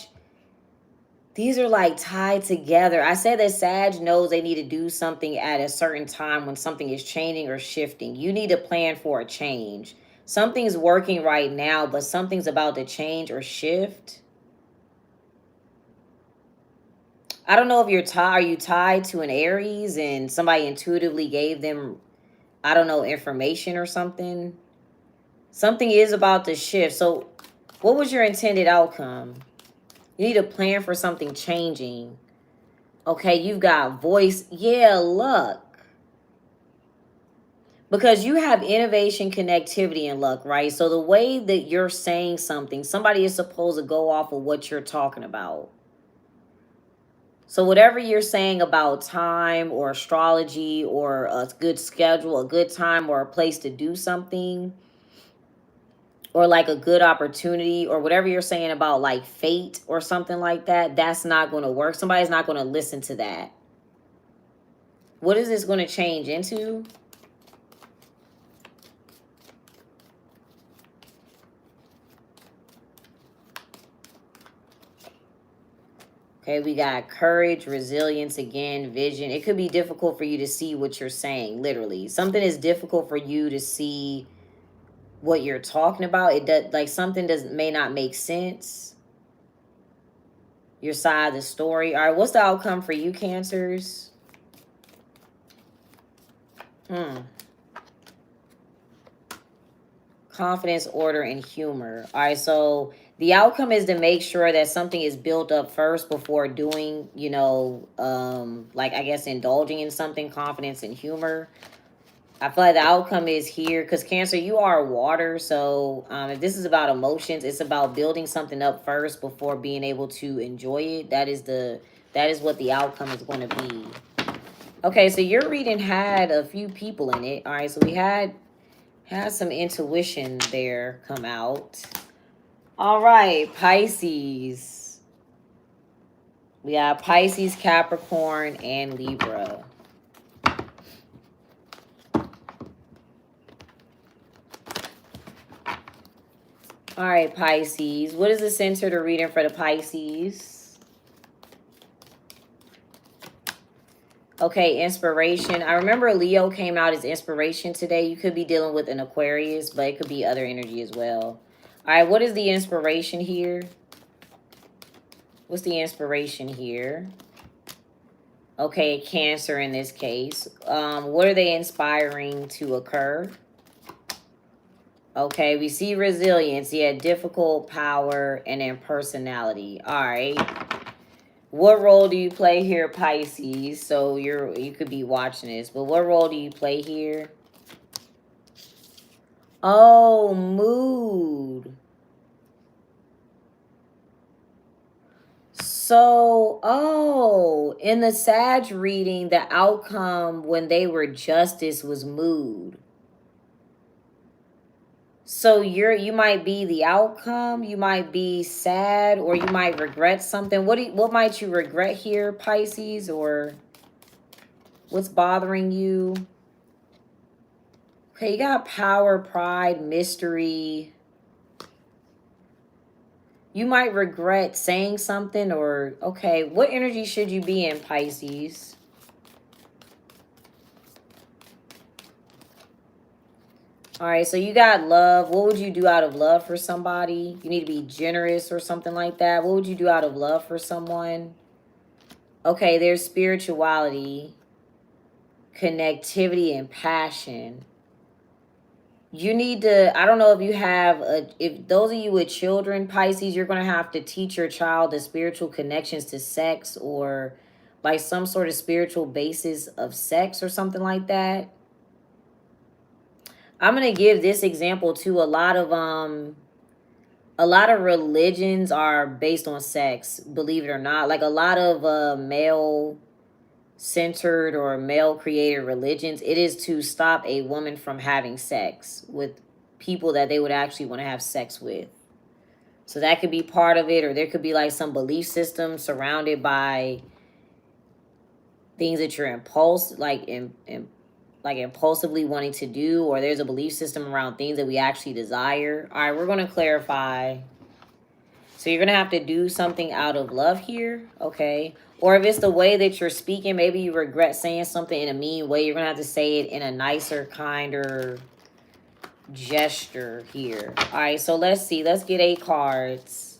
these are like tied together. I said that Sag knows they need to do something at a certain time when something is changing or shifting. You need to plan for a change. Something's working right now, but something's about to change or shift. I don't know if you're tied. Are you tied to an Aries and somebody intuitively gave them, I don't know, information or something? Something is about to shift. So what was your intended outcome? You need to plan for something changing. Okay, you've got voice. Yeah, luck. Because you have innovation, connectivity, and luck, right? So the way that you're saying something, somebody is supposed to go off of what you're talking about. So whatever you're saying about time or astrology or a good schedule, a good time or a place to do something, or like a good opportunity, or whatever you're saying about like fate or something like that, that's not going to work. Somebody's not going to listen to that. What is this going to change into? Okay, we got courage, resilience again, vision. It could be difficult for you to see what you're saying, literally. Something is difficult for you to see what you're talking about. It does, like, something may not make sense. Your side of the story. All right, what's the outcome for you, Cancers? Confidence, order, and humor. All right, so the outcome is to make sure that something is built up first before doing, like, I guess, indulging in something, confidence and humor. I feel like the outcome is here because Cancer, you are water. So if this is about emotions, it's about building something up first before being able to enjoy it. That is what the outcome is going to be. Okay, so your reading had a few people in it. All right, so we had some intuition there come out. All right, Pisces. We got Pisces, Capricorn, and Libra. All right, Pisces. What is the center to reading for the Pisces? Okay, inspiration. I remember Leo came out as inspiration today. You could be dealing with an Aquarius, but it could be other energy as well. All right, what is the inspiration here? What's the inspiration here? Okay, Cancer in this case. What are they inspiring to occur? Okay, we see resilience. Yeah, difficult, power, and then personality. All right. What role do you play here, Pisces? So you could be watching this, but what role do you play here? Oh, mood. So, in the Sag reading, the outcome when they were justice was mood. So you might be the outcome, you might be sad, or you might regret something. What might you regret here, Pisces, or what's bothering you? Okay, you got power, pride, mystery. You might regret saying something, or okay, what energy should you be in, Pisces? All right, so you got love. What would you do out of love for somebody? You need to be generous or something like that. What would you do out of love for someone? Okay, there's spirituality, connectivity, and passion. You need to, I don't know if you have, if those of you with children, Pisces, you're going to have to teach your child the spiritual connections to sex, or like some sort of spiritual basis of sex or something like that. I'm going to give this example too. A lot of religions are based on sex, believe it or not. Like a lot of male centered or male created religions, it is to stop a woman from having sex with people that they would actually want to have sex with. So that could be part of it, or there could be like some belief system surrounded by things that you're like impulsively wanting to do, or there's a belief system around things that we actually desire. All right, we're going to clarify. So you're going to have to do something out of love here, okay? Or if it's the way that you're speaking, maybe you regret saying something in a mean way, you're going to have to say it in a nicer, kinder gesture here. All right, so let's see. Let's get 8 cards.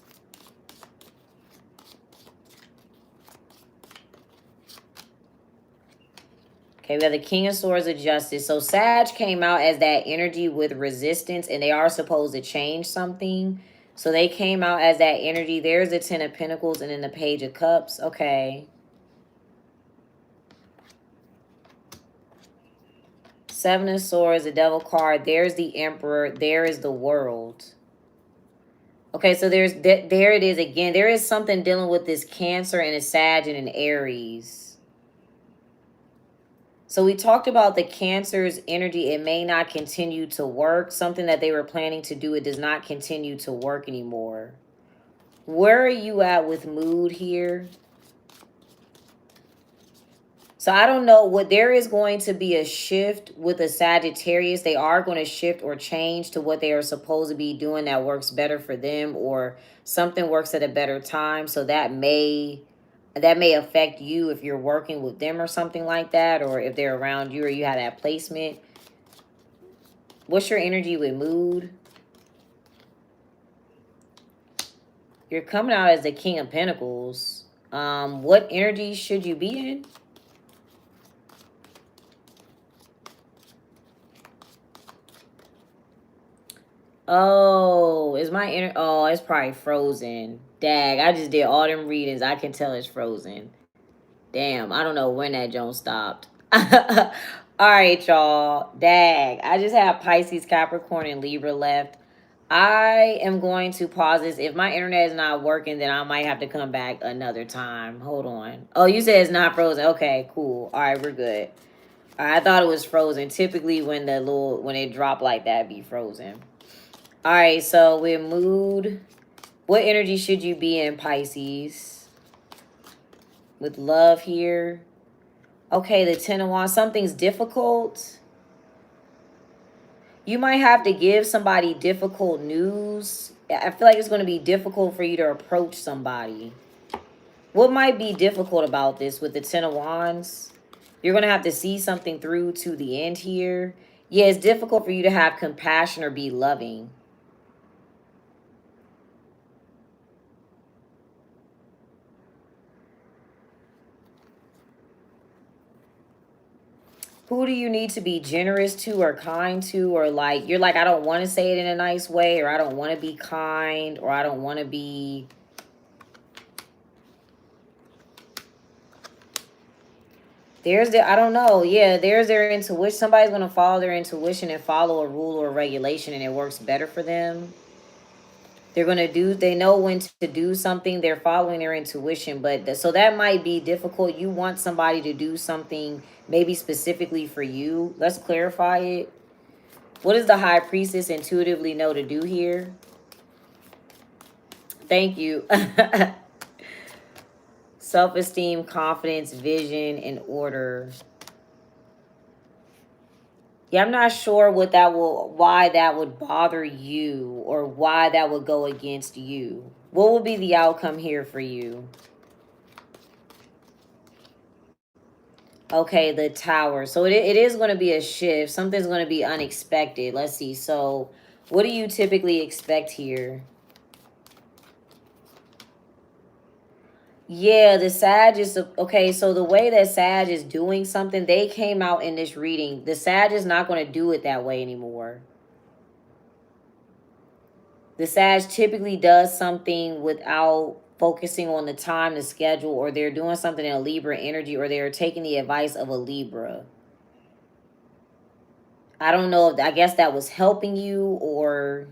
Okay, we have the King of Swords of Justice. So Sag came out as that energy with resistance, and they are supposed to change something. So they came out as that energy. There's the 10 of Pentacles and then the Page of Cups. Okay. Seven of Swords, the Devil card. There's the Emperor. There is the World. Okay, so there it is again. There is something dealing with this Cancer and a Sag and an Aries. So we talked about the Cancer's energy. It may not continue to work. Something that they were planning to do, it does not continue to work anymore. Where are you at with mood here? So I don't know what, there is going to be a shift with a Sagittarius. They are going to shift or change to what they are supposed to be doing that works better for them, or something works at a better time. So that may affect you if you're working with them or something like that, or if they're around you or you have that placement. What's your energy with mood? You're coming out as the King of Pentacles. What energy should you be in? Oh, is my inner? Oh, it's probably frozen. Dag, I just did all them readings. I can tell it's frozen. Damn, I don't know when that Jones stopped. All right, y'all. Dag, I just have Pisces, Capricorn, and Libra left. I am going to pause this. If my internet is not working, then I might have to come back another time. Hold on. Oh, you said it's not frozen. Okay, cool. All right, we're good. All right, I thought it was frozen. Typically, when it dropped like that, be frozen. All right, so with mood, what energy should you be in, Pisces? With love here. Okay, the 10 of Wands, something's difficult. You might have to give somebody difficult news. I feel like it's going to be difficult for you to approach somebody. What might be difficult about this with the 10 of Wands? You're going to have to see something through to the end here. Yeah, it's difficult for you to have compassion or be loving. Who do you need to be generous to or kind to, or like, you're like, I don't want to say it in a nice way, or I don't want to be kind, or I don't want to be... There's the, I don't know. Yeah, there's their intuition. Somebody's going to follow their intuition and follow a rule or regulation, and it works better for them. They're going to do, they know when to do something. They're following their intuition. But so that might be difficult. You want somebody to do something maybe specifically for you. Let's clarify it. What does the High Priestess intuitively know to do here? Thank you. Self-esteem, confidence, vision, and order. Yeah, I'm not sure what that will, why that would bother you, or why that would go against you. What will be the outcome here for you? Okay, the Tower. So it is going to be a shift. Something's going to be unexpected. Let's see. So what do you typically expect here? Yeah, the Sag is... Okay, so the way that Sag is doing something, they came out in this reading. The Sag is not going to do it that way anymore. The Sag typically does something without focusing on the time, the schedule, or they're doing something in a Libra energy, or they're taking the advice of a Libra. I don't know if, I guess that was helping you, or...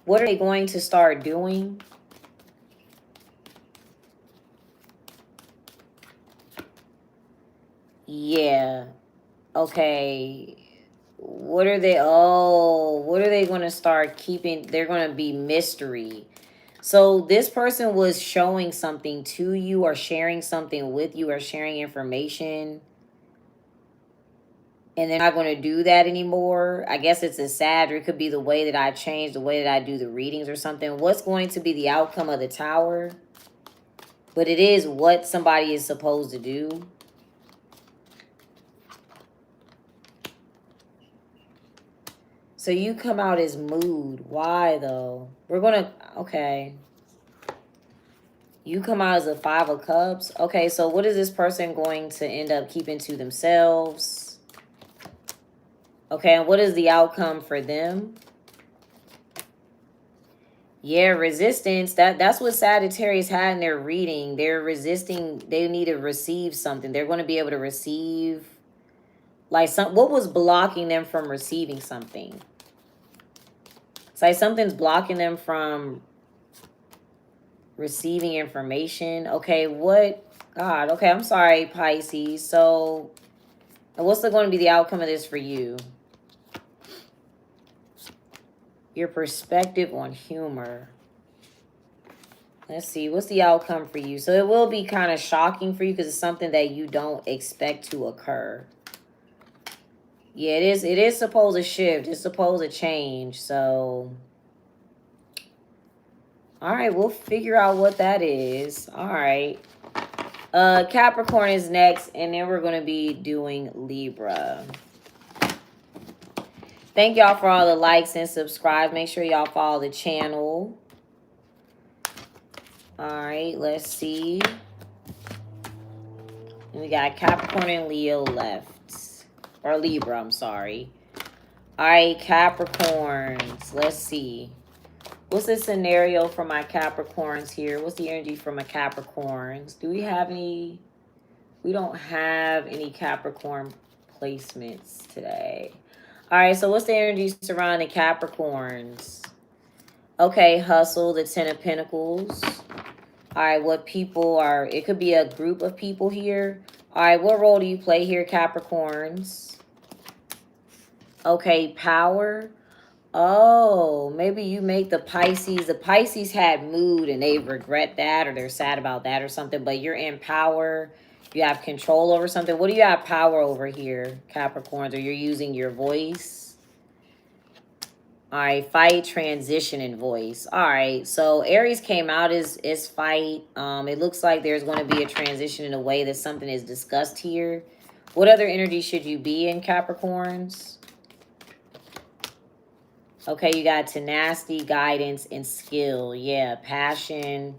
What are they going to start doing? Yeah. Okay. What are they... Oh, what are they going to start keeping? They're going to be mystery. So this person was showing something to you, or sharing something with you, or sharing information, and they're not going to do that anymore. I guess it's a sad, or it could be the way that I change the way that I do the readings or something. What's going to be the outcome of the Tower? But it is what somebody is supposed to do. So you come out as mood. Why though? We're going to... Okay. You come out as a 5 of Cups. Okay, so what is this person going to end up keeping to themselves? Okay, and what is the outcome for them? Yeah, resistance. That's what Sagittarius had in their reading. They're resisting. They need to receive something. They're going to be able to receive, like, what was blocking them from receiving something? It's like something's blocking them from receiving information. Okay, what? God, okay, I'm sorry, Pisces. So what's going to be the outcome of this for you? Your perspective on humor. Let's see. What's the outcome for you? So it will be kind of shocking for you because it's something that you don't expect to occur. Yeah, it is. It is supposed to shift. It's supposed to change. So, all right. We'll figure out what that is. All right. Capricorn is next. And then we're going to be doing Libra. Thank y'all for all the likes and subscribe. Make sure y'all follow the channel. All right, let's see. And we got Capricorn and Leo left. Or Libra, I'm sorry. All right, Capricorns. Let's see. What's the scenario for my Capricorns here? What's the energy for my Capricorns? Do we have any? We don't have any Capricorn placements today. All right, so what's the energy surrounding Capricorns? Okay, hustle, the 10 of Pentacles. All right, what people are... It could be a group of people here. All right, what role do you play here, Capricorns? Okay, power. Oh, maybe you make the Pisces... The Pisces had mood and they regret that, or they're sad about that or something, but you're in power. You have control over something. What do you have power over here, Capricorns? Or you're using your voice? All right, fight, transition, and voice. All right, so Aries came out as fight. It looks like there's going to be a transition in a way that something is discussed here. What other energy should you be in, Capricorns? Okay, you got tenacity, guidance, and skill. Yeah, passion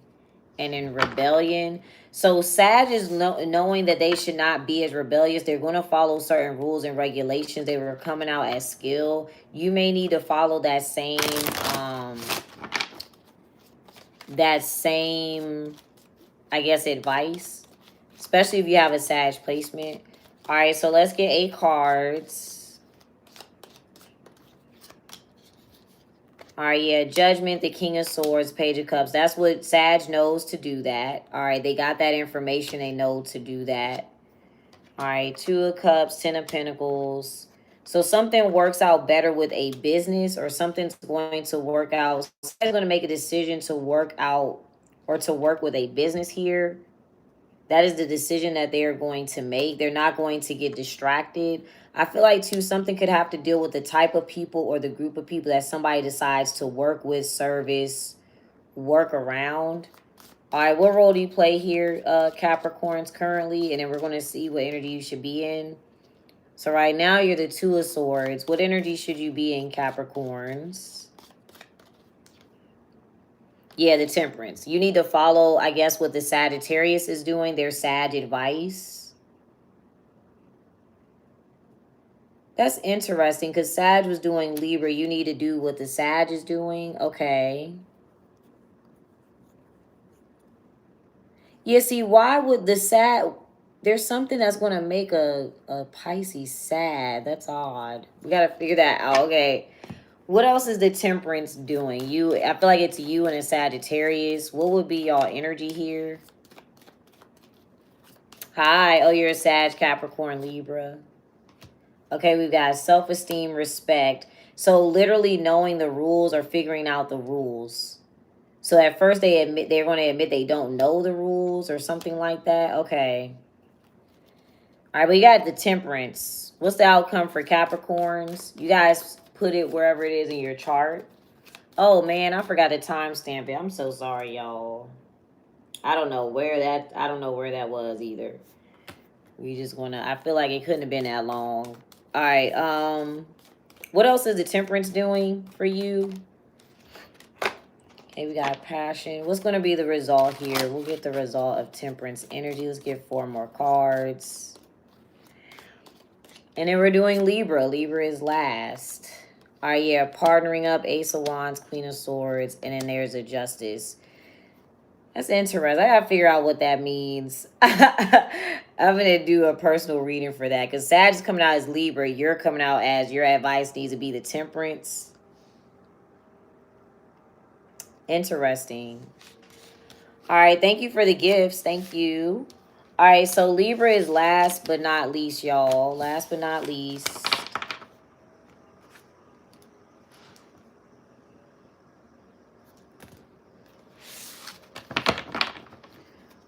and in rebellion. So Sag is knowing that they should not be as rebellious. They're going to follow certain rules and regulations. They were coming out as skill. You may need to follow um that same I guess advice, especially if you have a Sag placement. All right, so let's get 8 cards. All right, yeah, Judgment, the King of Swords, Page of Cups. That's what Sag knows to do that. All right, they got that information. They know to do that. All right, 2 of Cups, 10 of Pentacles. So something works out better with a business, or something's going to work out. Somebody's going to make a decision to work out or to work with a business here. That is the decision that they're going to make. They're not going to get distracted. I feel like, too, something could have to deal with the type of people or the group of people that somebody decides to work with, service, work around. All right, what role do you play here, Capricorns, currently? And then we're going to see what energy you should be in. So right now, you're the 2 of Swords. What energy should you be in, Capricorns? Yeah, the Temperance. You need to follow, I guess, what the Sagittarius is doing, their Sag advice. That's interesting, because Sag was doing Libra. You need to do what the Sag is doing. Okay. Yeah, see, why would the Sag... There's something that's going to make a Pisces sad. That's odd. We got to figure that out. Okay. What else is the Temperance doing? I feel like it's you and a Sagittarius. What would be y'all energy here? Hi. Oh, you're a Sag, Capricorn, Libra. Okay, we've got self-esteem, respect. So literally knowing the rules or figuring out the rules. So at first they're going to admit they don't know the rules or something like that. Okay. All right, we got the Temperance. What's the outcome for Capricorns? You guys put it wherever it is in your chart. Oh, man, I forgot to timestamp it. I'm so sorry, y'all. I don't know where that was either. We just gonna... I feel like it couldn't have been that long. All right, what else is the Temperance doing for you? Okay, we got passion. What's going to be the result here? We'll get the result of Temperance energy. Let's get 4 more cards. And then we're doing Libra. Libra is last. All right, yeah, partnering up, Ace of Wands, Queen of Swords, and then there's a Justice. That's interesting. I gotta figure out what that means. I'm gonna do a personal reading for that, because Sag is coming out as Libra. You're coming out as your advice needs to be the Temperance. Interesting. All right, thank you for the gifts. Thank you. All right, so Libra is last but not least, y'all. Last but not least.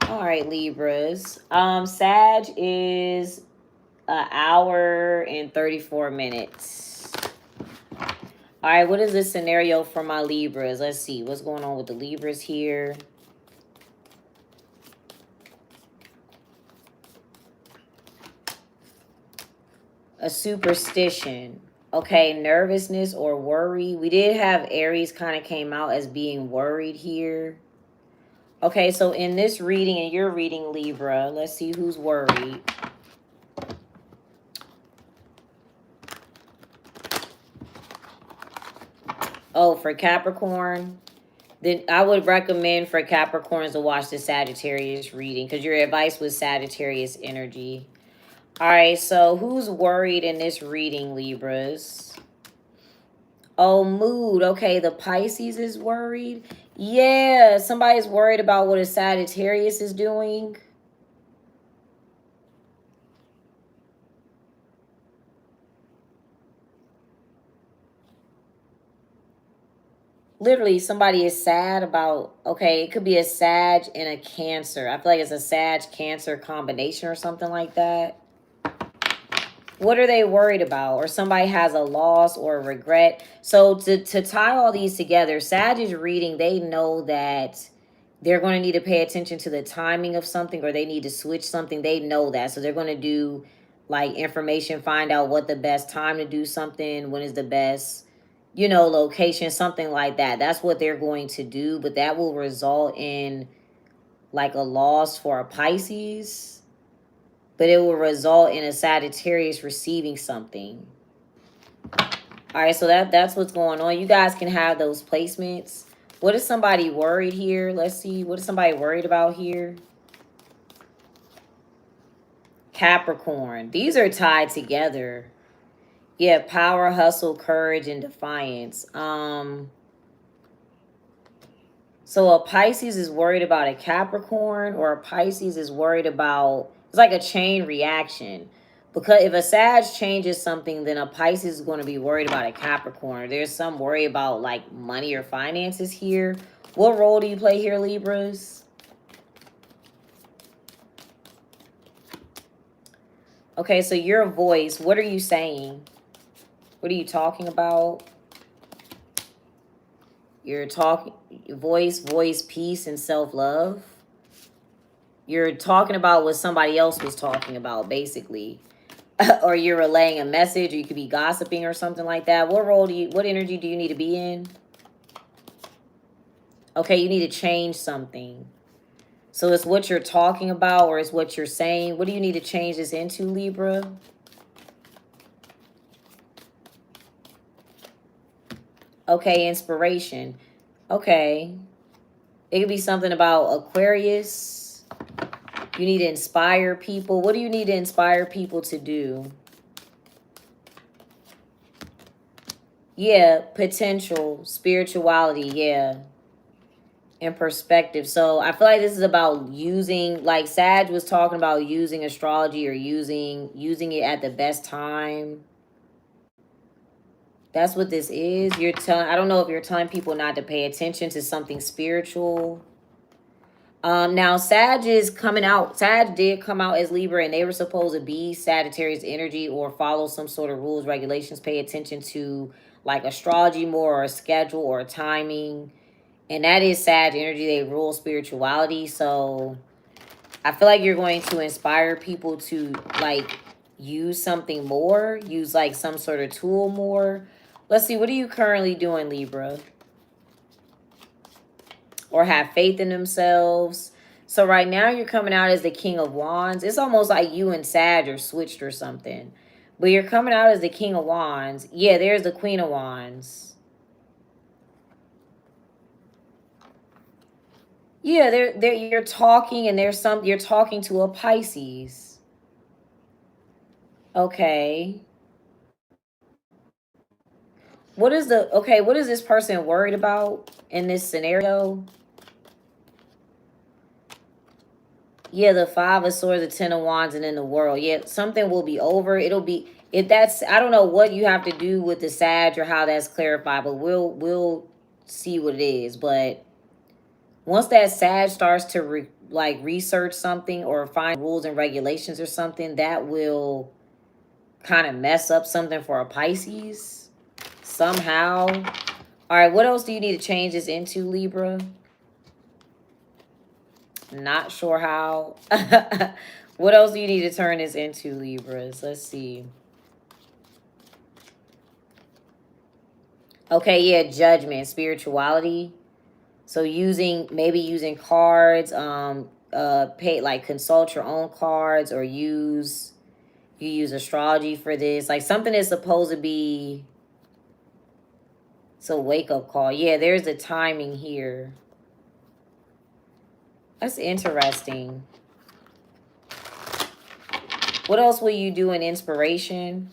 All right, Libras. Sag is an hour and 34 minutes. All right, what is the scenario for my Libras? Let's see. What's going on with the Libras here? A superstition. Okay, nervousness or worry. We did have Aries kind of came out as being worried here. Okay, so in this reading, and you're reading Libra, let's see who's worried. Oh, for Capricorn, then I would recommend for Capricorns to watch the Sagittarius reading, because your advice was Sagittarius energy. All right, so who's worried in this reading, Libras? Oh, mood. Okay, the Pisces is worried. Yeah, somebody's worried about what a Sagittarius is doing. Literally, somebody is sad about, okay, it could be a Sag and a Cancer. I feel like it's a Sag-Cancer combination or something like that. What are they worried about? Or somebody has a loss or a regret. So to tie all these together, Sag is reading, they know that they're going to need to pay attention to the timing of something, or they need to switch something. They know that. So they're going to do like information, find out what the best time to do something, when is the best, you know, location, something like that. That's what they're going to do, but that will result in like a loss for a Pisces, but it will result in a Sagittarius receiving something. All right, so that's what's going on. You guys can have those placements. What is somebody worried here? Let's see. What is somebody worried about here? Capricorn. These are tied together. Yeah, power, hustle, courage, and defiance. So a Pisces is worried about a Capricorn, or a Pisces is worried about, it's like a chain reaction. Because if a Sag changes something, then a Pisces is going to be worried about a Capricorn. There's some worry about like money or finances here. What role do you play here, Libras? Okay, so your voice, what are you saying? What are you talking about? You're talking voice, peace, and self-love. You're talking about what somebody else was talking about, basically. Or you're relaying a message, or you could be gossiping or something like that. What energy do you need to be in? Okay, you need to change something. So it's what you're talking about, or it's what you're saying. What do you need to change this into, Libra? Okay, inspiration. Okay. It could be something about Aquarius. You need to inspire people. What do you need to inspire people to do? Yeah, potential, spirituality, yeah. And perspective. So I feel like this is about using, like Sag was talking about using astrology, or using it at the best time. That's what this is. You're telling, I don't know if you're telling people not to pay attention to something spiritual. Now Sag is coming out. Sag did come out as Libra, and they were supposed to be Sagittarius energy, or follow some sort of rules, regulations, pay attention to like astrology more, or a schedule, or timing. And that is Sag energy. They rule spirituality. So I feel like you're going to inspire people to like use something more, use like some sort of tool more. Let's see, what are you currently doing, Libra? Or have faith in themselves. So right now you're coming out as the King of Wands. It's almost like you and Sag are switched or something. But you're coming out as the King of Wands. Yeah, there's the Queen of Wands. Yeah, you're talking, and you're talking to a Pisces. Okay. What is this person worried about in this scenario? Yeah, the Five of Swords, the Ten of Wands, and then the World. Yeah, something will be over. It'll be, if that's, I don't know what you have to do with the Sag or how that's clarified, but we'll see what it is. But once that Sag starts to research something, or find rules and regulations or something, that will kind of mess up something for a Pisces somehow. All right, what else do you need to change this into, Libra? Not sure how. What else do you need to turn this into, Libras? Let's see. Okay, yeah, judgment, spirituality. So maybe using cards, pay, like consult your own cards, or you use astrology for this. Like something is supposed to be, it's a wake-up call. Yeah, there's the timing here. That's interesting. What else will you do in inspiration?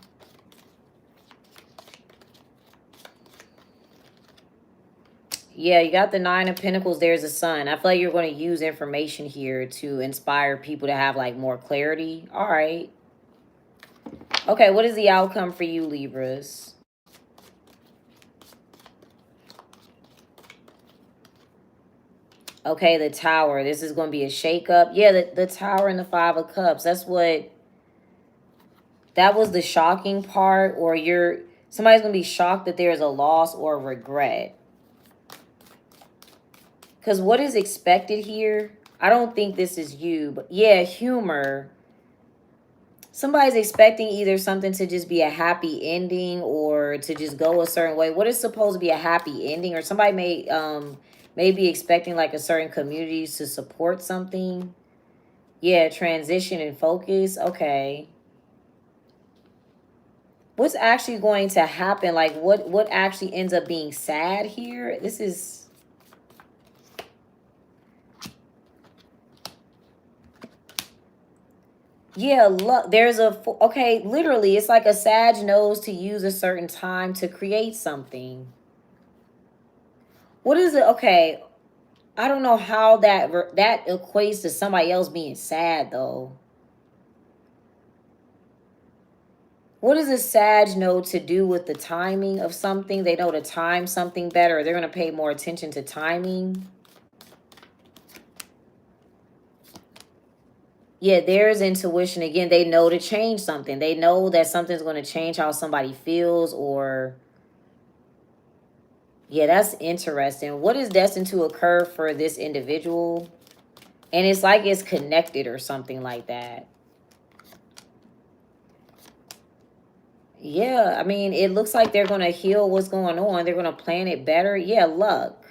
Yeah, you got the Nine of Pentacles. There's the Sun. I feel like you're going to use information here to inspire people to have like more clarity. All right. Okay, what is the outcome for you, Libras? Okay, the Tower. This is going to be a shakeup. Yeah, the Tower and the Five of Cups. That was the shocking part. Or somebody's going to be shocked that there's a loss or regret. Because what is expected here? I don't think this is you. But yeah, humor. Somebody's expecting either something to just be a happy ending or to just go a certain way. What is supposed to be a happy ending? Or somebody may be expecting like a certain community to support something. Yeah, transition and focus. Okay. What's actually going to happen? Like what actually ends up being sad here? This is, yeah, look, there's a, okay, literally, it's like a Sag knows to use a certain time to create something. What is it? Okay, I don't know how that equates to somebody else being sad, though. What does a Sag know to do with the timing of something? They know to time something better. They're going to pay more attention to timing. Yeah, there's intuition. Again, they know to change something. They know that something's going to change how somebody feels or... Yeah, that's interesting. What is destined to occur for this individual? And it's like it's connected or something like that. Yeah, I mean, it looks like they're going to heal what's going on. They're going to plan it better. Yeah, luck.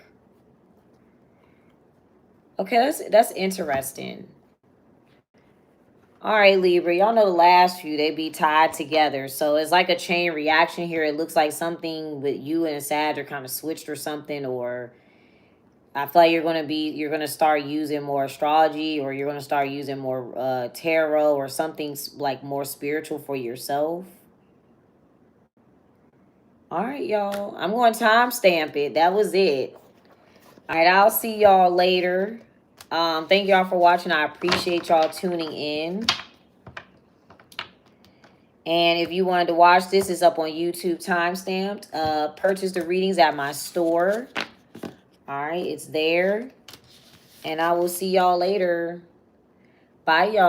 Okay, that's interesting. All right, Libra. Y'all know the last few, they be tied together. So it's like a chain reaction here. It looks like something with you and Sag are kind of switched or something, or I feel like you're gonna start using more astrology, or you're gonna start using more tarot or something like more spiritual for yourself. All right, y'all. I'm going to timestamp it. That was it. All right, I'll see y'all later. Thank y'all for watching. I appreciate y'all tuning in. And if you wanted to watch this, it's up on YouTube timestamped. Purchase the readings at my store. All right, it's there. And I will see y'all later. Bye, y'all.